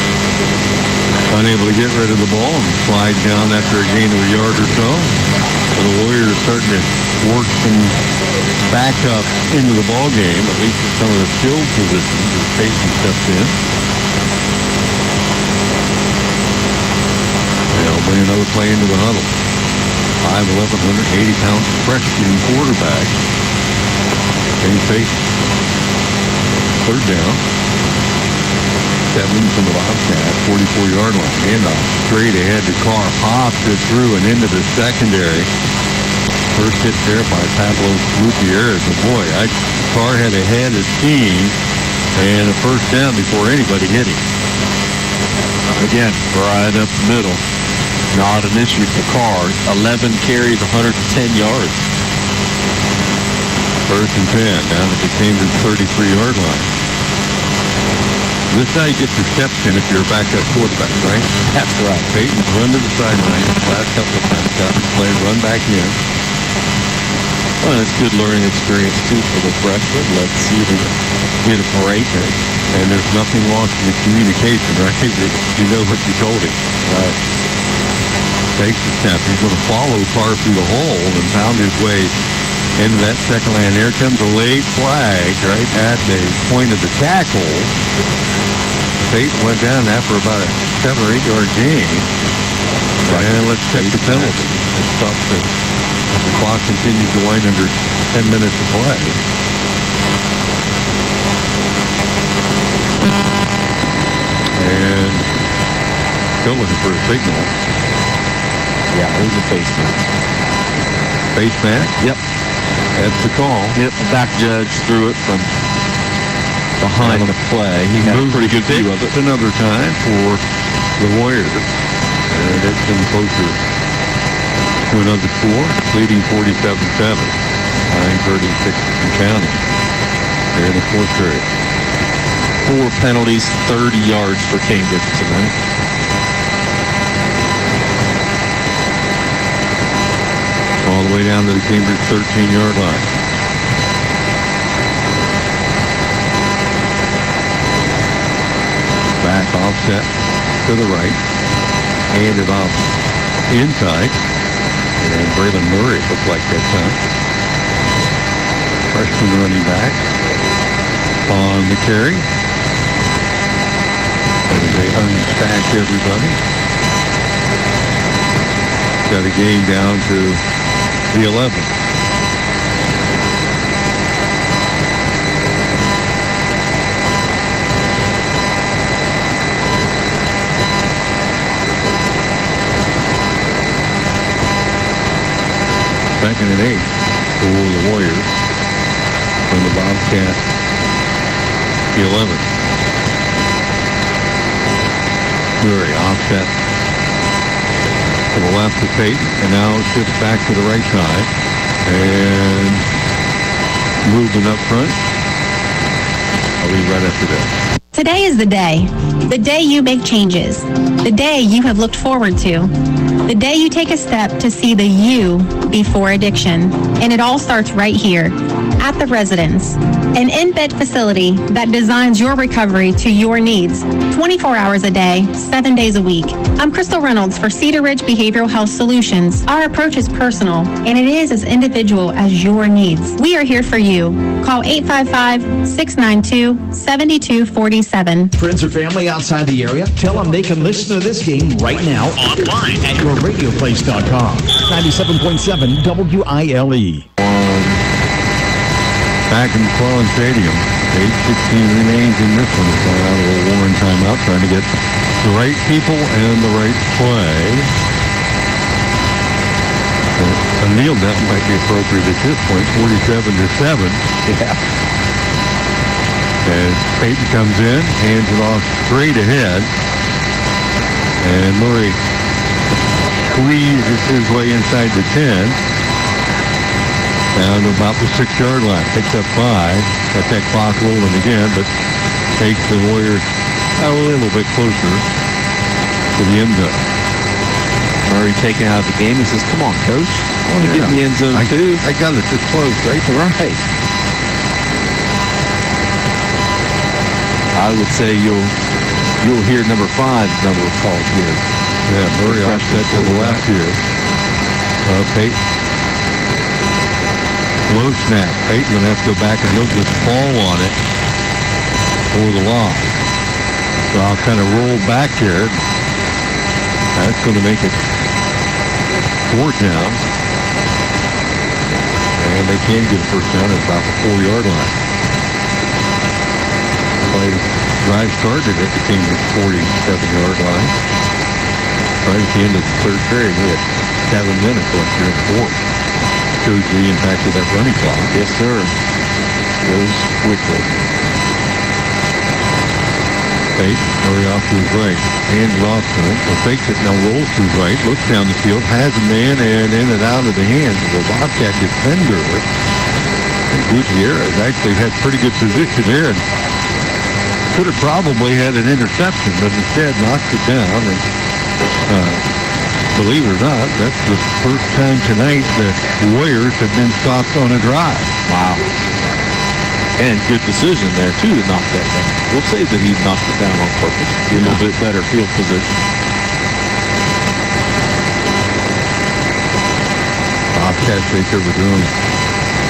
Unable to get rid of the ball and slide down after a gain of a yard or so. And the Warriors are starting to work some backup into the ball game, at least in some of the field positions as Payton steps in. They'll bring another play into the huddle. 5'11", 180-pound freshman quarterback. James Payton. Third down. 7 from the Bobcats, 44-yard line. Handoff straight ahead to Carr. Pops it through and into the secondary. First hit there by Pablo Gutierrez. And boy, Carr had a head of steam and a first down before anybody hit him. Again, right up the middle. Not an issue for Carr. 11 carries, 110 yards. First and 10 down at the Cambridge 33-yard line. This is how you get your steps in if you're a backup quarterback, right? That's right. Peyton, run to the sideline. Last couple of times, got the play, run back in. Well, it's good learning experience, too, for the freshmen. Let's see them get a break. And there's nothing lost in the communication, right? You know what you told him. Right. Takes the snap. He's going to follow Carr through the hole and pound his way into that second line. There comes a late flag right at the point of the tackle. Peyton went down after about a 7 or 8 yard gain. And let's check the penalty. It stops it. The clock continues to wind under 10 minutes to play. And still looking for a signal. Yeah, it was a face mask. Face mask? Yep. That's the call. Yep, the back judge threw it from behind the play. He had a pretty good view of it. Another time for the Warriors. And it's been closer to another score, leading 47-7. 9:36 in counting. Here in the fourth period. 4 penalties, 30 yards for Cambridge tonight. All the way down to the Cambridge 13-yard line. Back offset to the right. Handed off inside. And Braylon Murray looked like that time. Freshman running back on the carry. As they unstack everybody. Got a game down to the 11. Second and 8 for the Warriors from the Bobcats. The 11. Murray offset to the left of Peyton, and now shifts back to the right side. And moving up front. I'll be right after that. Today is the day you make changes, the day you have looked forward to, the day you take a step to see the you before addiction. And it all starts right here at the Residence, an in-bed facility that designs your recovery to your needs, 24 hours a day, 7 days a week. I'm Crystal Reynolds for Cedar Ridge Behavioral Health Solutions. Our approach is personal, and it is as individual as your needs. We are here for you. Call 855-692-7247. Friends or family outside the area, tell them they can listen to this game right now online at yourradioplace.com. 97.7 WILE. Back in McClellan Stadium, 8:16 remains in this one. It's out of a Warren timeout, trying to get the right people and the right play. A kneel down might be appropriate at this point, 47-7. Yeah. As Peyton comes in, hands it off straight ahead. And Murray squeezes his way inside the 10. Down to about the 6-yard line. Picks up 5. Got that clock rolling again, but takes the Warriors a little bit closer to the end zone. Murray taken out of the game. He says, come on, coach. I want to get in the end zone, too. I got it this close, right? Right. I would say you'll hear number 5's number called here. Yeah, Murray offset to the left here. Peyton. Low snap. Peyton going to have to go back and look at the ball on it for the loss. So I'll kind of roll back here. That's going to make it 4th down. And they can get a first down at about the 4-yard line. Play drive started at the Cambridge 47-yard line. Right at the end of the third period, we had 7 minutes left here in the fourth. Shows the impact of that running clock. Yes, sir. Goes quickly. Peyton, Murray off to his right. Hands it off to him. So fakes it, now rolls to his right. Looks down the field, has a man, and in and out of the hands of the Bobcat defender. And Gutierrez actually had pretty good position there. And Could have probably had an interception, but instead knocked it down. And believe it or not, that's the first time tonight the Warriors have been stopped on a drive. Wow. And good decision there, too, to knock that down. We'll say that he knocked it down on purpose. Get a little bit better field position. Bobcats take over zone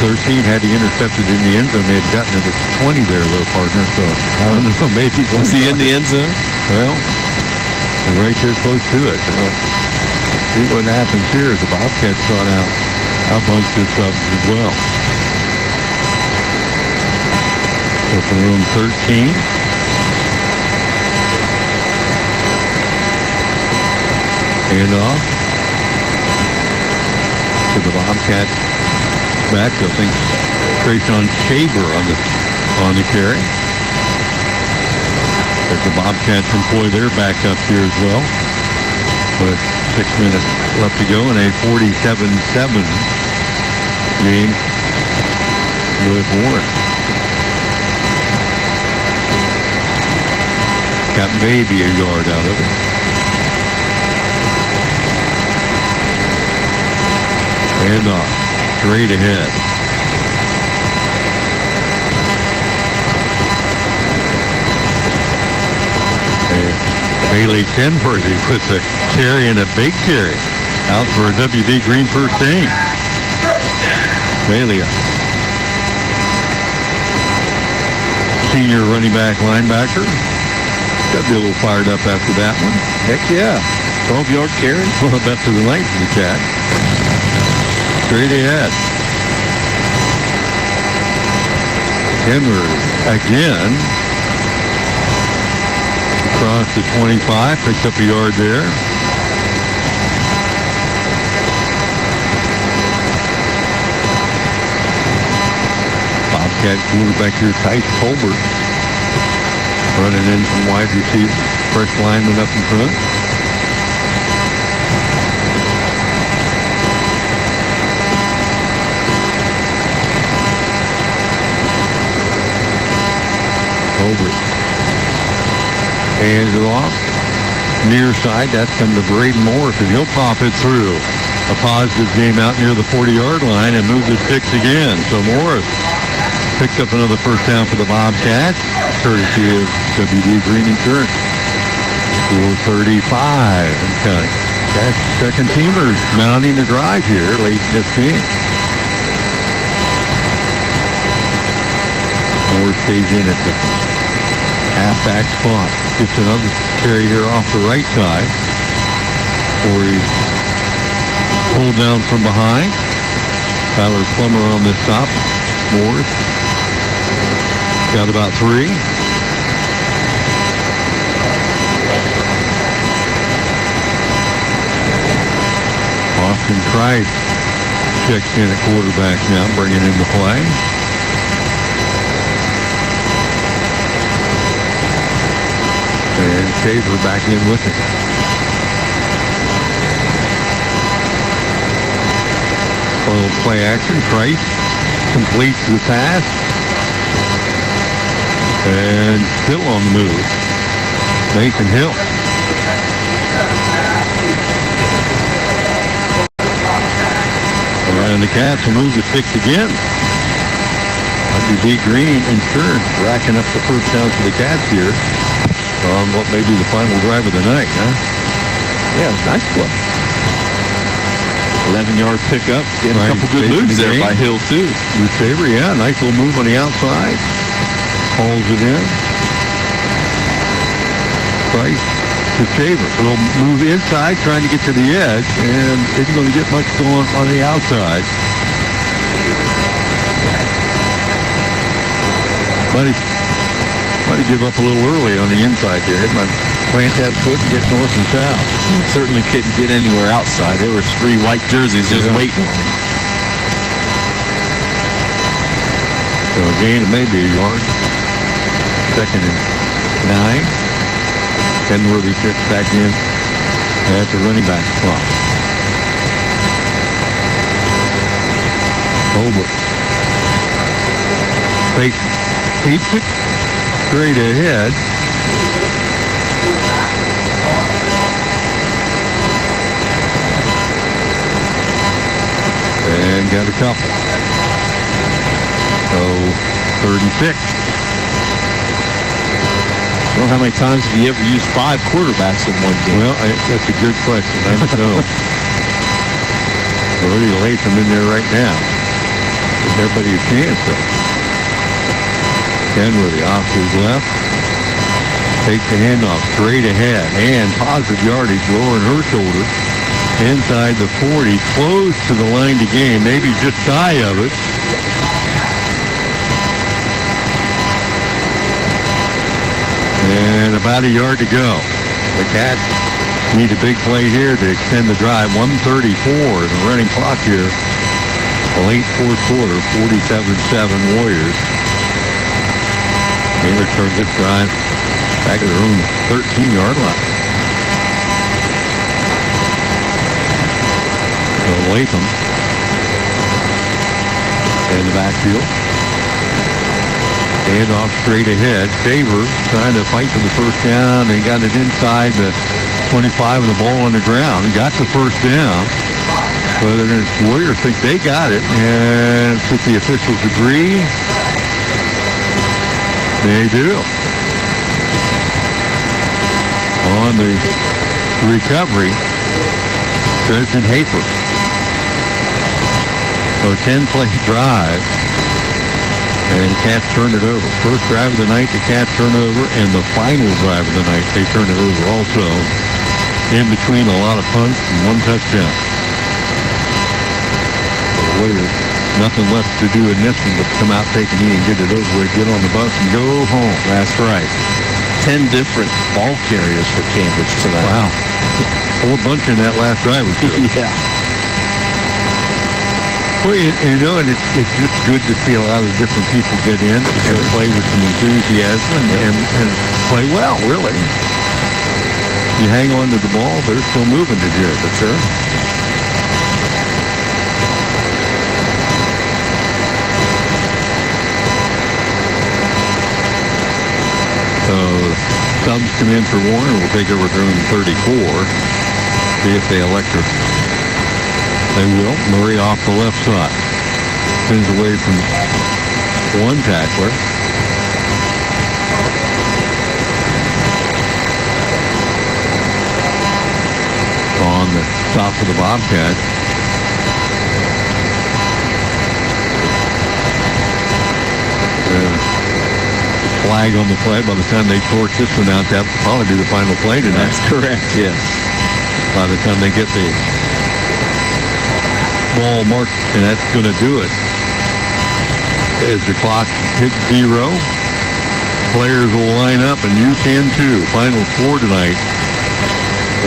13, had he intercepted in the end zone, they had gotten it at 20 there, little partner. So I don't know, maybe was he in the end zone? Well, they're right there close to it. See what happens here is the Bobcats got out a bunch of subs as well. So from room 13. Handoff to the Bobcats back. I think Trayshawn Shaver on the carry. As the Bobcats employ their backup here as well. But 6 minutes left to go in a 47-7 game with Warren. Got maybe a yard out of it. And straight ahead. Bailey Tenworthy with a carry and a big carry. Out for a WD Green first thing. Bailey, senior running back linebacker. Got to be a little fired up after that one. Heck yeah. 12-yard carry. Well, up to the length of the catch. Straight ahead. Denver again. Across the 25. Picks up a yard there. Bobcat quarterback here, Tice Colbert. Running in from wide receiver. Fresh lineman up in front. Colbert. Hands it off. Near side. That's coming to Braden Morris, and he'll pop it through. A positive game out near the 40-yard line and moves it six again. So Morris picked up another first down for the Bobcats, courtesy of WD Green Insurance. 4:35 and counting. That's second teamers mounting the drive here late in this game. Moore stays in at the halfback spot. Gets another carry here off the right side. Corey pulled down from behind. Tyler Plummer on the stop. Moore got about 3. Austin Price checks in at quarterback now, bringing in the play. And Shaver back in with it. A little play action. Price completes the pass. And still on the move. Nathan Hill. And the Cats will move to 6 again. WD Green Insurance racking up the first down for the Cats here on what may be the final drive of the night, huh? Yeah, nice play. 11-yard pickup. Getting a couple good moves there by Hill, too. Good favor, yeah. Nice little move on the outside. Hauls it in. Price to Shaver. A little move inside, trying to get to the edge, and isn't going to get much going on the outside. Might have give up a little early on the inside there. It might plant that foot and get north and south. Certainly couldn't get anywhere outside. There were 3 white jerseys just waiting. So a gain of maybe a yard. Second and 9. Kenworthy sits back in at the running back spot. Over. Fake. Keeps it. straight ahead. And got a couple. So, 3rd and 6. Well, how many times have you ever used 5 quarterbacks in one game? Well, that's a good question. I don't know. Brody Latham in there right now. Gives everybody a chance, though. Kenworthy off to his left. Takes the handoff straight ahead. And positive yardage, lowering her shoulder. Inside the 40. Close to the line to gain. Maybe just shy of it. And about a yard to go. The Cats need a big play here to extend the drive. 1:34 in the running clock here. Late fourth quarter, 47-7 Warriors. They return this drive back at their own 13-yard line. So Latham in the backfield. Handoff straight ahead. Shaver trying to fight for the first down. They got it inside the 25 and the ball on the ground. Got the first down. But the Warriors think they got it. And if the officials agree, they do. On the recovery, Dresden Hafer. So 10-play drive. And the Cats turned it over. First drive of the night, the Cats turn over, and the final drive of the night, they turn it over also. In between a lot of punts and one touchdown. The Warriors, nothing left to do in this one but come out, take a knee, and get it over with, get on the bus, and go home. That's right. 10 different ball carriers for Cambridge tonight. Wow. Whole bunch in that last drive or two. Yeah. Well, you know, and it's just good to see a lot of different people get in and play with some enthusiasm and play well, really. You hang on to the ball, they're still moving to do it, for sure. So, subs come in for Warren. We'll take over their own 34. See if they elect her. They will. Murray off the left side. Spins away from one tackler. On the top of the Bobcats. Flag on the play. By the time they torch this one out, that will probably be the final play tonight. That's correct, yes. By the time they get the ball marked, and that's going to do it. As the clock hits 0, players will line up, and you can too. Final score tonight,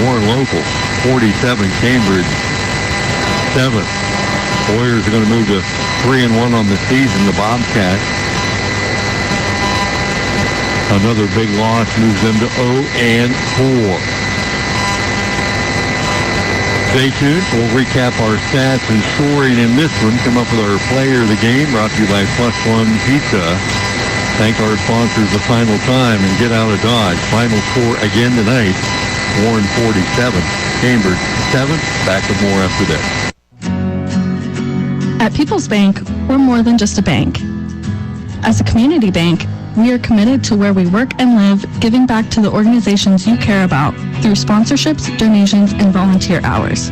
Warren Local 47, Cambridge 7. Warriors are going to move to 3-1 on the season. The Bobcats, another big loss, moves them to 0-4. Stay tuned. We'll recap our stats and scoring in this one. Come up with our player of the game, brought to you by Plus One Pizza. Thank our sponsors the final time and get out of Dodge. Final score again tonight, Warren 47, Cambridge 7. Back with more after this. At People's Bank, we're more than just a bank. As a community bank, we are committed to where we work and live, giving back to the organizations you care about through sponsorships, donations, and volunteer hours.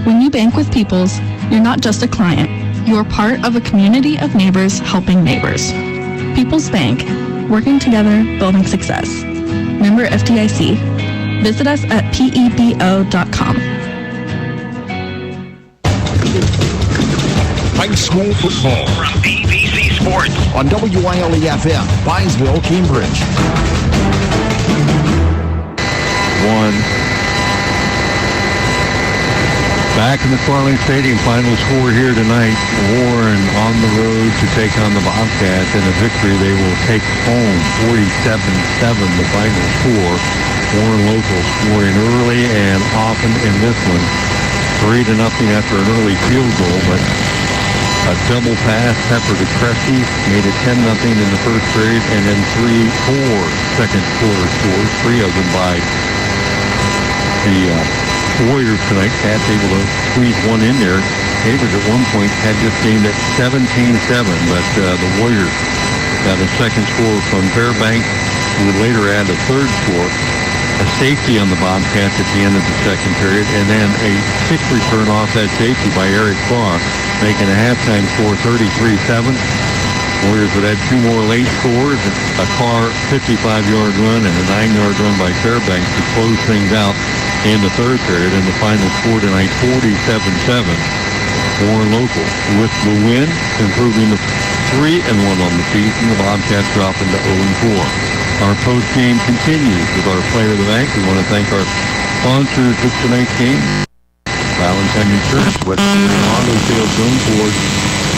When you bank with People's, you're not just a client. You're part of a community of neighbors helping neighbors. People's Bank, working together, building success. Member FDIC. Visit us at pebo.com. High school football from BBC Sports on WILE-FM, Byesville, Cambridge. 1. Back in the Starling Stadium, final score here tonight. Warren on the road to take on the Bobcats, and a victory they will take home, 47-7, the final score. Warren Local scoring early and often in this one. 3-0 after an early field goal, but A double pass, Pepper to Cressy, made it 10-0 in the first period, and then 3-4 second quarter scores, 3 of them by the Warriors tonight. Cats able to squeeze one in there. Cambridge at one point had this game at 17-7, but the Warriors got a second score from Fairbanks, who would later add a third score. A safety on the Bobcats at the end of the second period, and then a kick return off that safety by Eric Clark, making a halftime score 33-7. Warriors would add 2 more late scores, a Carr 55-yard run and a 9-yard run by Fairbanks to close things out in the third period, and the final score tonight 47-7. Warren Local with the win, improving to 3-1 on the season. The Bobcats dropping to 0-4. Our post-game continues with our player of the night. We want to thank our sponsors of tonight's game: Valentine Insurance, West Auto Sales Zone Ford,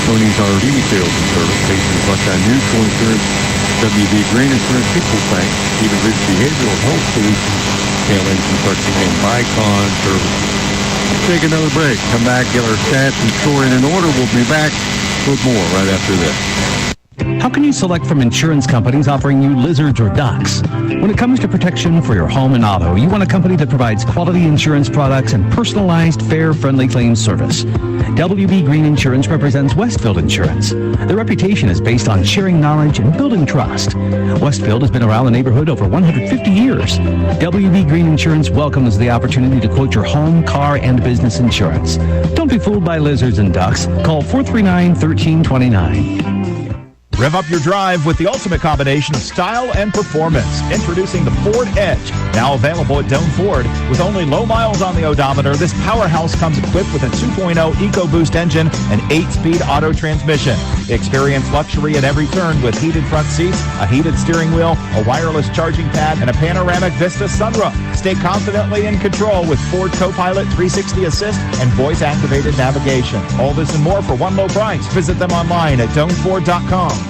Tony's RV Sales and Service, Patrons Buckeye Mutual Insurance, WB Green Insurance, People's Bank, Stephen Ridge Behavioral Health Solutions, KLN Construction, and Bicon Services. Let's take another break. Come back, get our stats and scoring in order. We'll be back with more right after this. How can you select from insurance companies offering you lizards or ducks? When it comes to protection for your home and auto, you want a company that provides quality insurance products and personalized, fair, friendly claims service. WB Green Insurance represents Westfield Insurance. Their reputation is based on sharing knowledge and building trust. Westfield has been around the neighborhood over 150 years. WB Green Insurance welcomes the opportunity to quote your home, car, and business insurance. Don't be fooled by lizards and ducks. Call 439-1329. Rev up your drive with the ultimate combination of style and performance. Introducing the Ford Edge, now available at Doane Ford. With only low miles on the odometer, this powerhouse comes equipped with a 2.0 EcoBoost engine and 8-speed auto transmission. Experience luxury at every turn with heated front seats, a heated steering wheel, a wireless charging pad, and a panoramic Vista sunroof. Stay confidently in control with Ford Copilot 360 Assist and voice-activated navigation. All this and more for one low price. Visit them online at DoaneFord.com.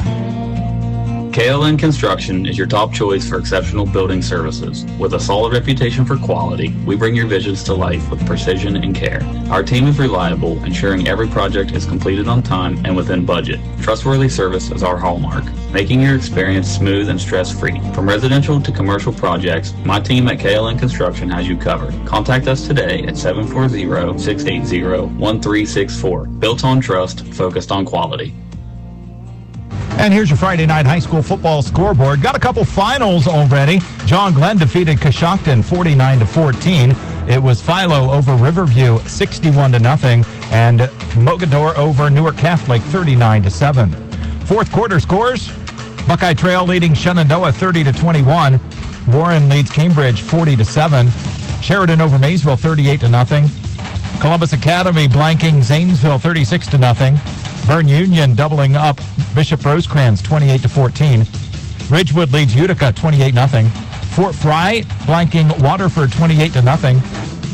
KLN Construction is your top choice for exceptional building services. With a solid reputation for quality, we bring your visions to life with precision and care. Our team is reliable, ensuring every project is completed on time and within budget. Trustworthy service is our hallmark, making your experience smooth and stress-free. From residential to commercial projects, my team at KLN Construction has you covered. Contact us today at 740-680-1364. Built on trust, focused on quality. And here's your Friday night high school football scoreboard. Got a couple finals already. John Glenn defeated Coshocton 49-14. It was Philo over Riverview 61-0, and Mogador over Newark Catholic 39-7. Fourth quarter scores: Buckeye Trail leading Shenandoah 30-21. Warren leads Cambridge 40-7. Sheridan over Maysville 38-0. Columbus Academy blanking Zanesville 36-0. Bern Union doubling up Bishop Rosecrans 28-14. Ridgewood leads Utica 28-0. Fort Fry blanking Waterford 28-0.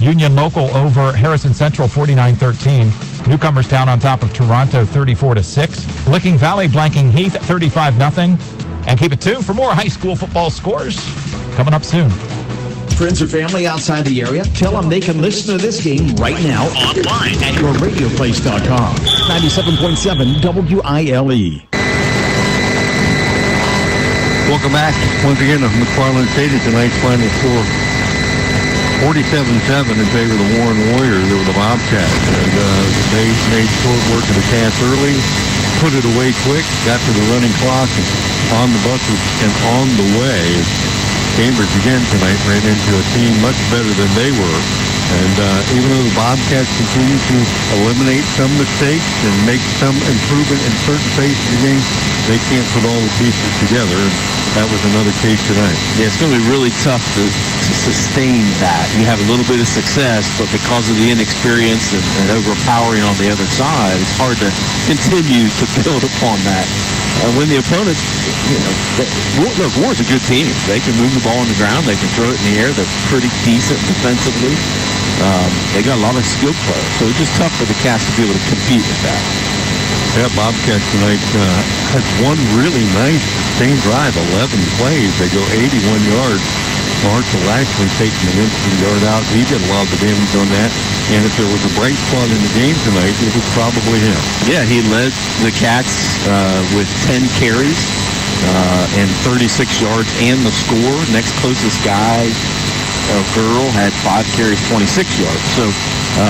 Union Local over Harrison Central 49-13. Newcomerstown on top of Toronto 34-6. Licking Valley blanking Heath 35-0. And keep it tuned for more high school football scores coming up soon. Friends or family outside the area, tell them they can listen to this game right now Online at yourradioplace.com. 97.7 WILE. Welcome back once again to McFarland Stadium. Tonight's final score 47-7 in favor of the Warren Warriors over the Bobcats. And they made short work of the Cats early, put it away quick, got to the running clock, and on the buses and on the way. Cambridge again tonight ran into a team much better than they were. And even though the Bobcats continue to eliminate some mistakes and make some improvement in certain phases of the game, they can't put all the pieces together. And that was another case tonight. Yeah, it's going to be really tough to sustain that. You have a little bit of success, but because of the inexperience and overpowering on the other side, it's hard to continue to build upon that. When the opponent, look, Warren's a good team. They can move the ball on the ground. They can throw it in the air. They're pretty decent defensively. They got a lot of skilled players. So it's just tough for the Cats to be able to compete with that. Yeah, Bobcats tonight had one really nice sustained drive, 11 plays. They go 81 yards Marshall actually taking an instant yard out. He did a lot of the damage on that. And if there was a bright spot in the game tonight, it was probably him. Yeah, he led the Cats with 10 carries and 36 yards and the score. Next closest guy, a girl, had 5 carries, 26 yards. So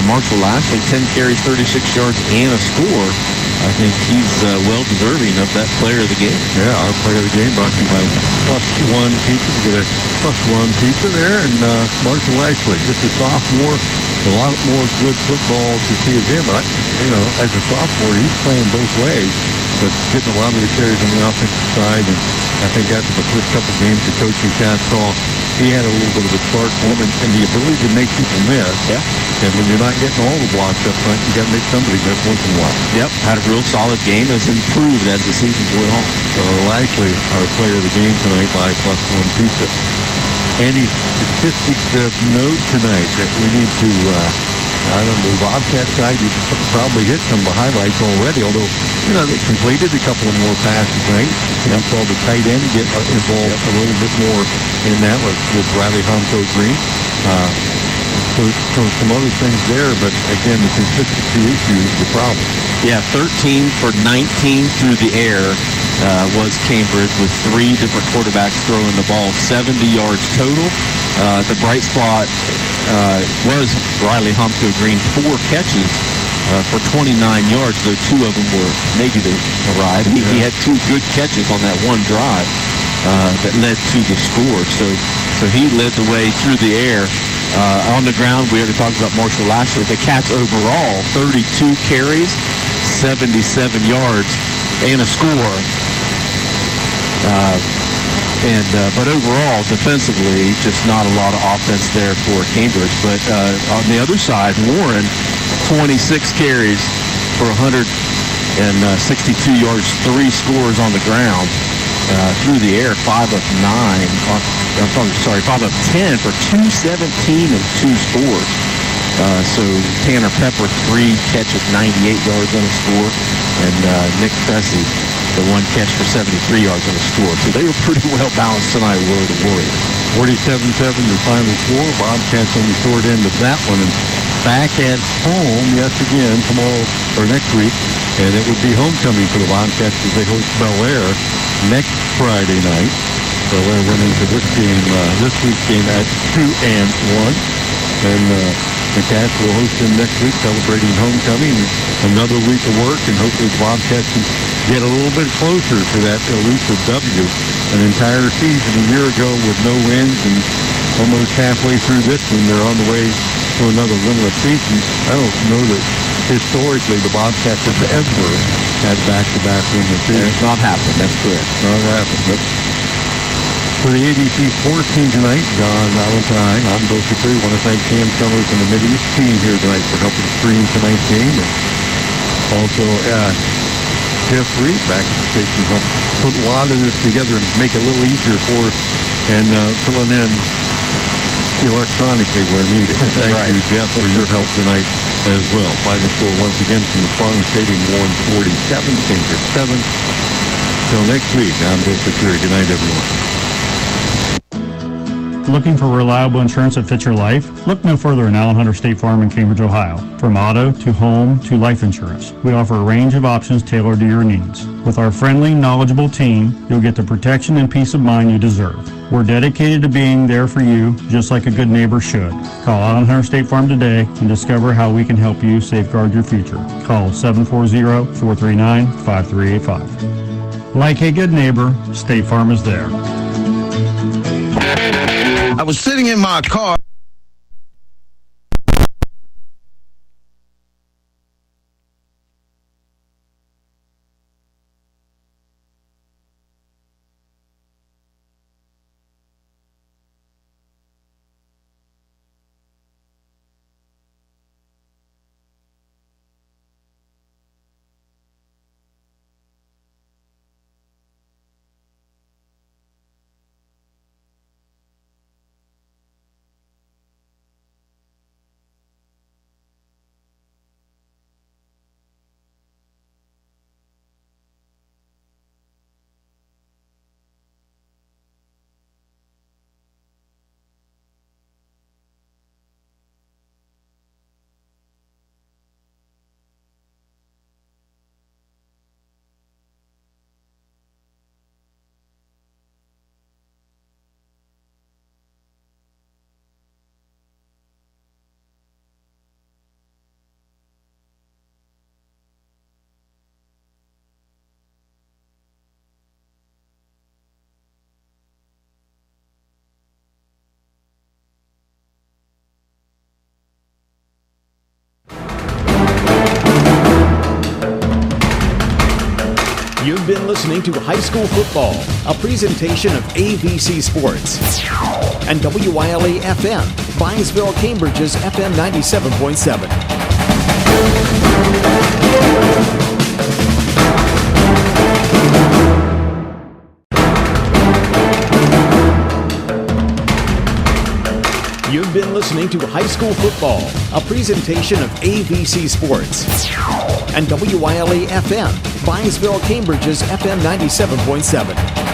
Marshall Lashley, 10 carries, 36 yards, and a score. I think he's well-deserving of that player of the game. Yeah, our player of the game brought to you by +1 Pizza. We get a +1 Pizza there. And Marshall Lashley, just a sophomore, a lot more good football to see of him. But, as a sophomore, he's playing both ways, but getting a lot of the carries on the offensive side. And I think after the first couple games, the coaching staff saw he had a little bit of a spark for him and the ability to make people miss. Yeah. And when you're not getting all the blocks up front, you got to make somebody miss once in a while. Yep, had a real solid game, has improved as the season's going on. So Lashley, our player of the game tonight by +1 Pizza. Any statistics of note tonight that we need to, the Bobcat side, you probably hit some of the highlights already, although, they completed a couple of more passes tonight. You saw the tight end get involved a little bit more in that with Riley Humco Green. So some other things there, but again, the consistency issue is the problem. Yeah, 13 for 19 through the air was Cambridge, with 3 different quarterbacks throwing the ball, 70 yards total. The bright spot was Riley Humco Green, 4 catches for 29 yards, though 2 of them were negative arrive. He had 2 good catches on that one drive that led to the score. So he led the way through the air. On the ground, we already talked about Marshall Lashley. The Cats overall, 32 carries, 77 yards, and a score. But overall, defensively, just not a lot of offense there for Cambridge. But on the other side, Warren, 26 carries for 162 yards, 3 scores on the ground. Through the air, 5 of 10 for 217 and 2 scores. So Tanner Pepper, 3 catches, 98 yards on a score, and Nick Cressy, the 1 catch for 73 yards on a score. So they were pretty well balanced tonight, were the Warriors. 47-7, the final score. Bobcats on the short end of that one. And back at home, yes, again, tomorrow or next week. And it would be homecoming for the Bobcats as they host Bel Air next Friday night. Bel Air went into this week's game at 2-1. And the Cats will host them next week, celebrating homecoming. Another week of work, and hopefully the Bobcats can get a little bit closer to that elusive W. An entire season a year ago with no wins, and almost halfway through this one, they're on the way to another winless season. I don't know that historically the Bobcats have ever had back-to-back winless seasons. It's not happened, that's correct. Not happened, but for the ABC Sports team tonight, John Valentine, I'm Bill Kafury. I want to thank Cam Summers and the Mid-East team here tonight for helping stream tonight's game. And also, Jeff Reed back at the station helped put a lot of this together and make it a little easier for us, and filling in electronically where needed. Thank you, Jeff, for your help tonight as well. Final score once again from the Farm Stadium, Warren 47, Cambridge 7. Till next week, I'm Bill Kafury. Good night, everyone. Looking for reliable insurance that fits your life? Look no further than Allen Hunter State Farm in Cambridge, Ohio. From auto to home to life insurance, we offer a range of options tailored to your needs. With our friendly, knowledgeable team, you'll get the protection and peace of mind you deserve. We're dedicated to being there for you, just like a good neighbor should. Call Allen Hunter State Farm today and discover how we can help you safeguard your future. Call 740-439-5385. Like a good neighbor, State Farm is there. I was sitting in my car. been listening to High School Football, a presentation of ABC Sports and WILE FM, Byesville, Cambridge's FM 97.7. You've been listening to High School Football, a presentation of ABC Sports and WILE FM, Byesville, Cambridge's FM 97.7.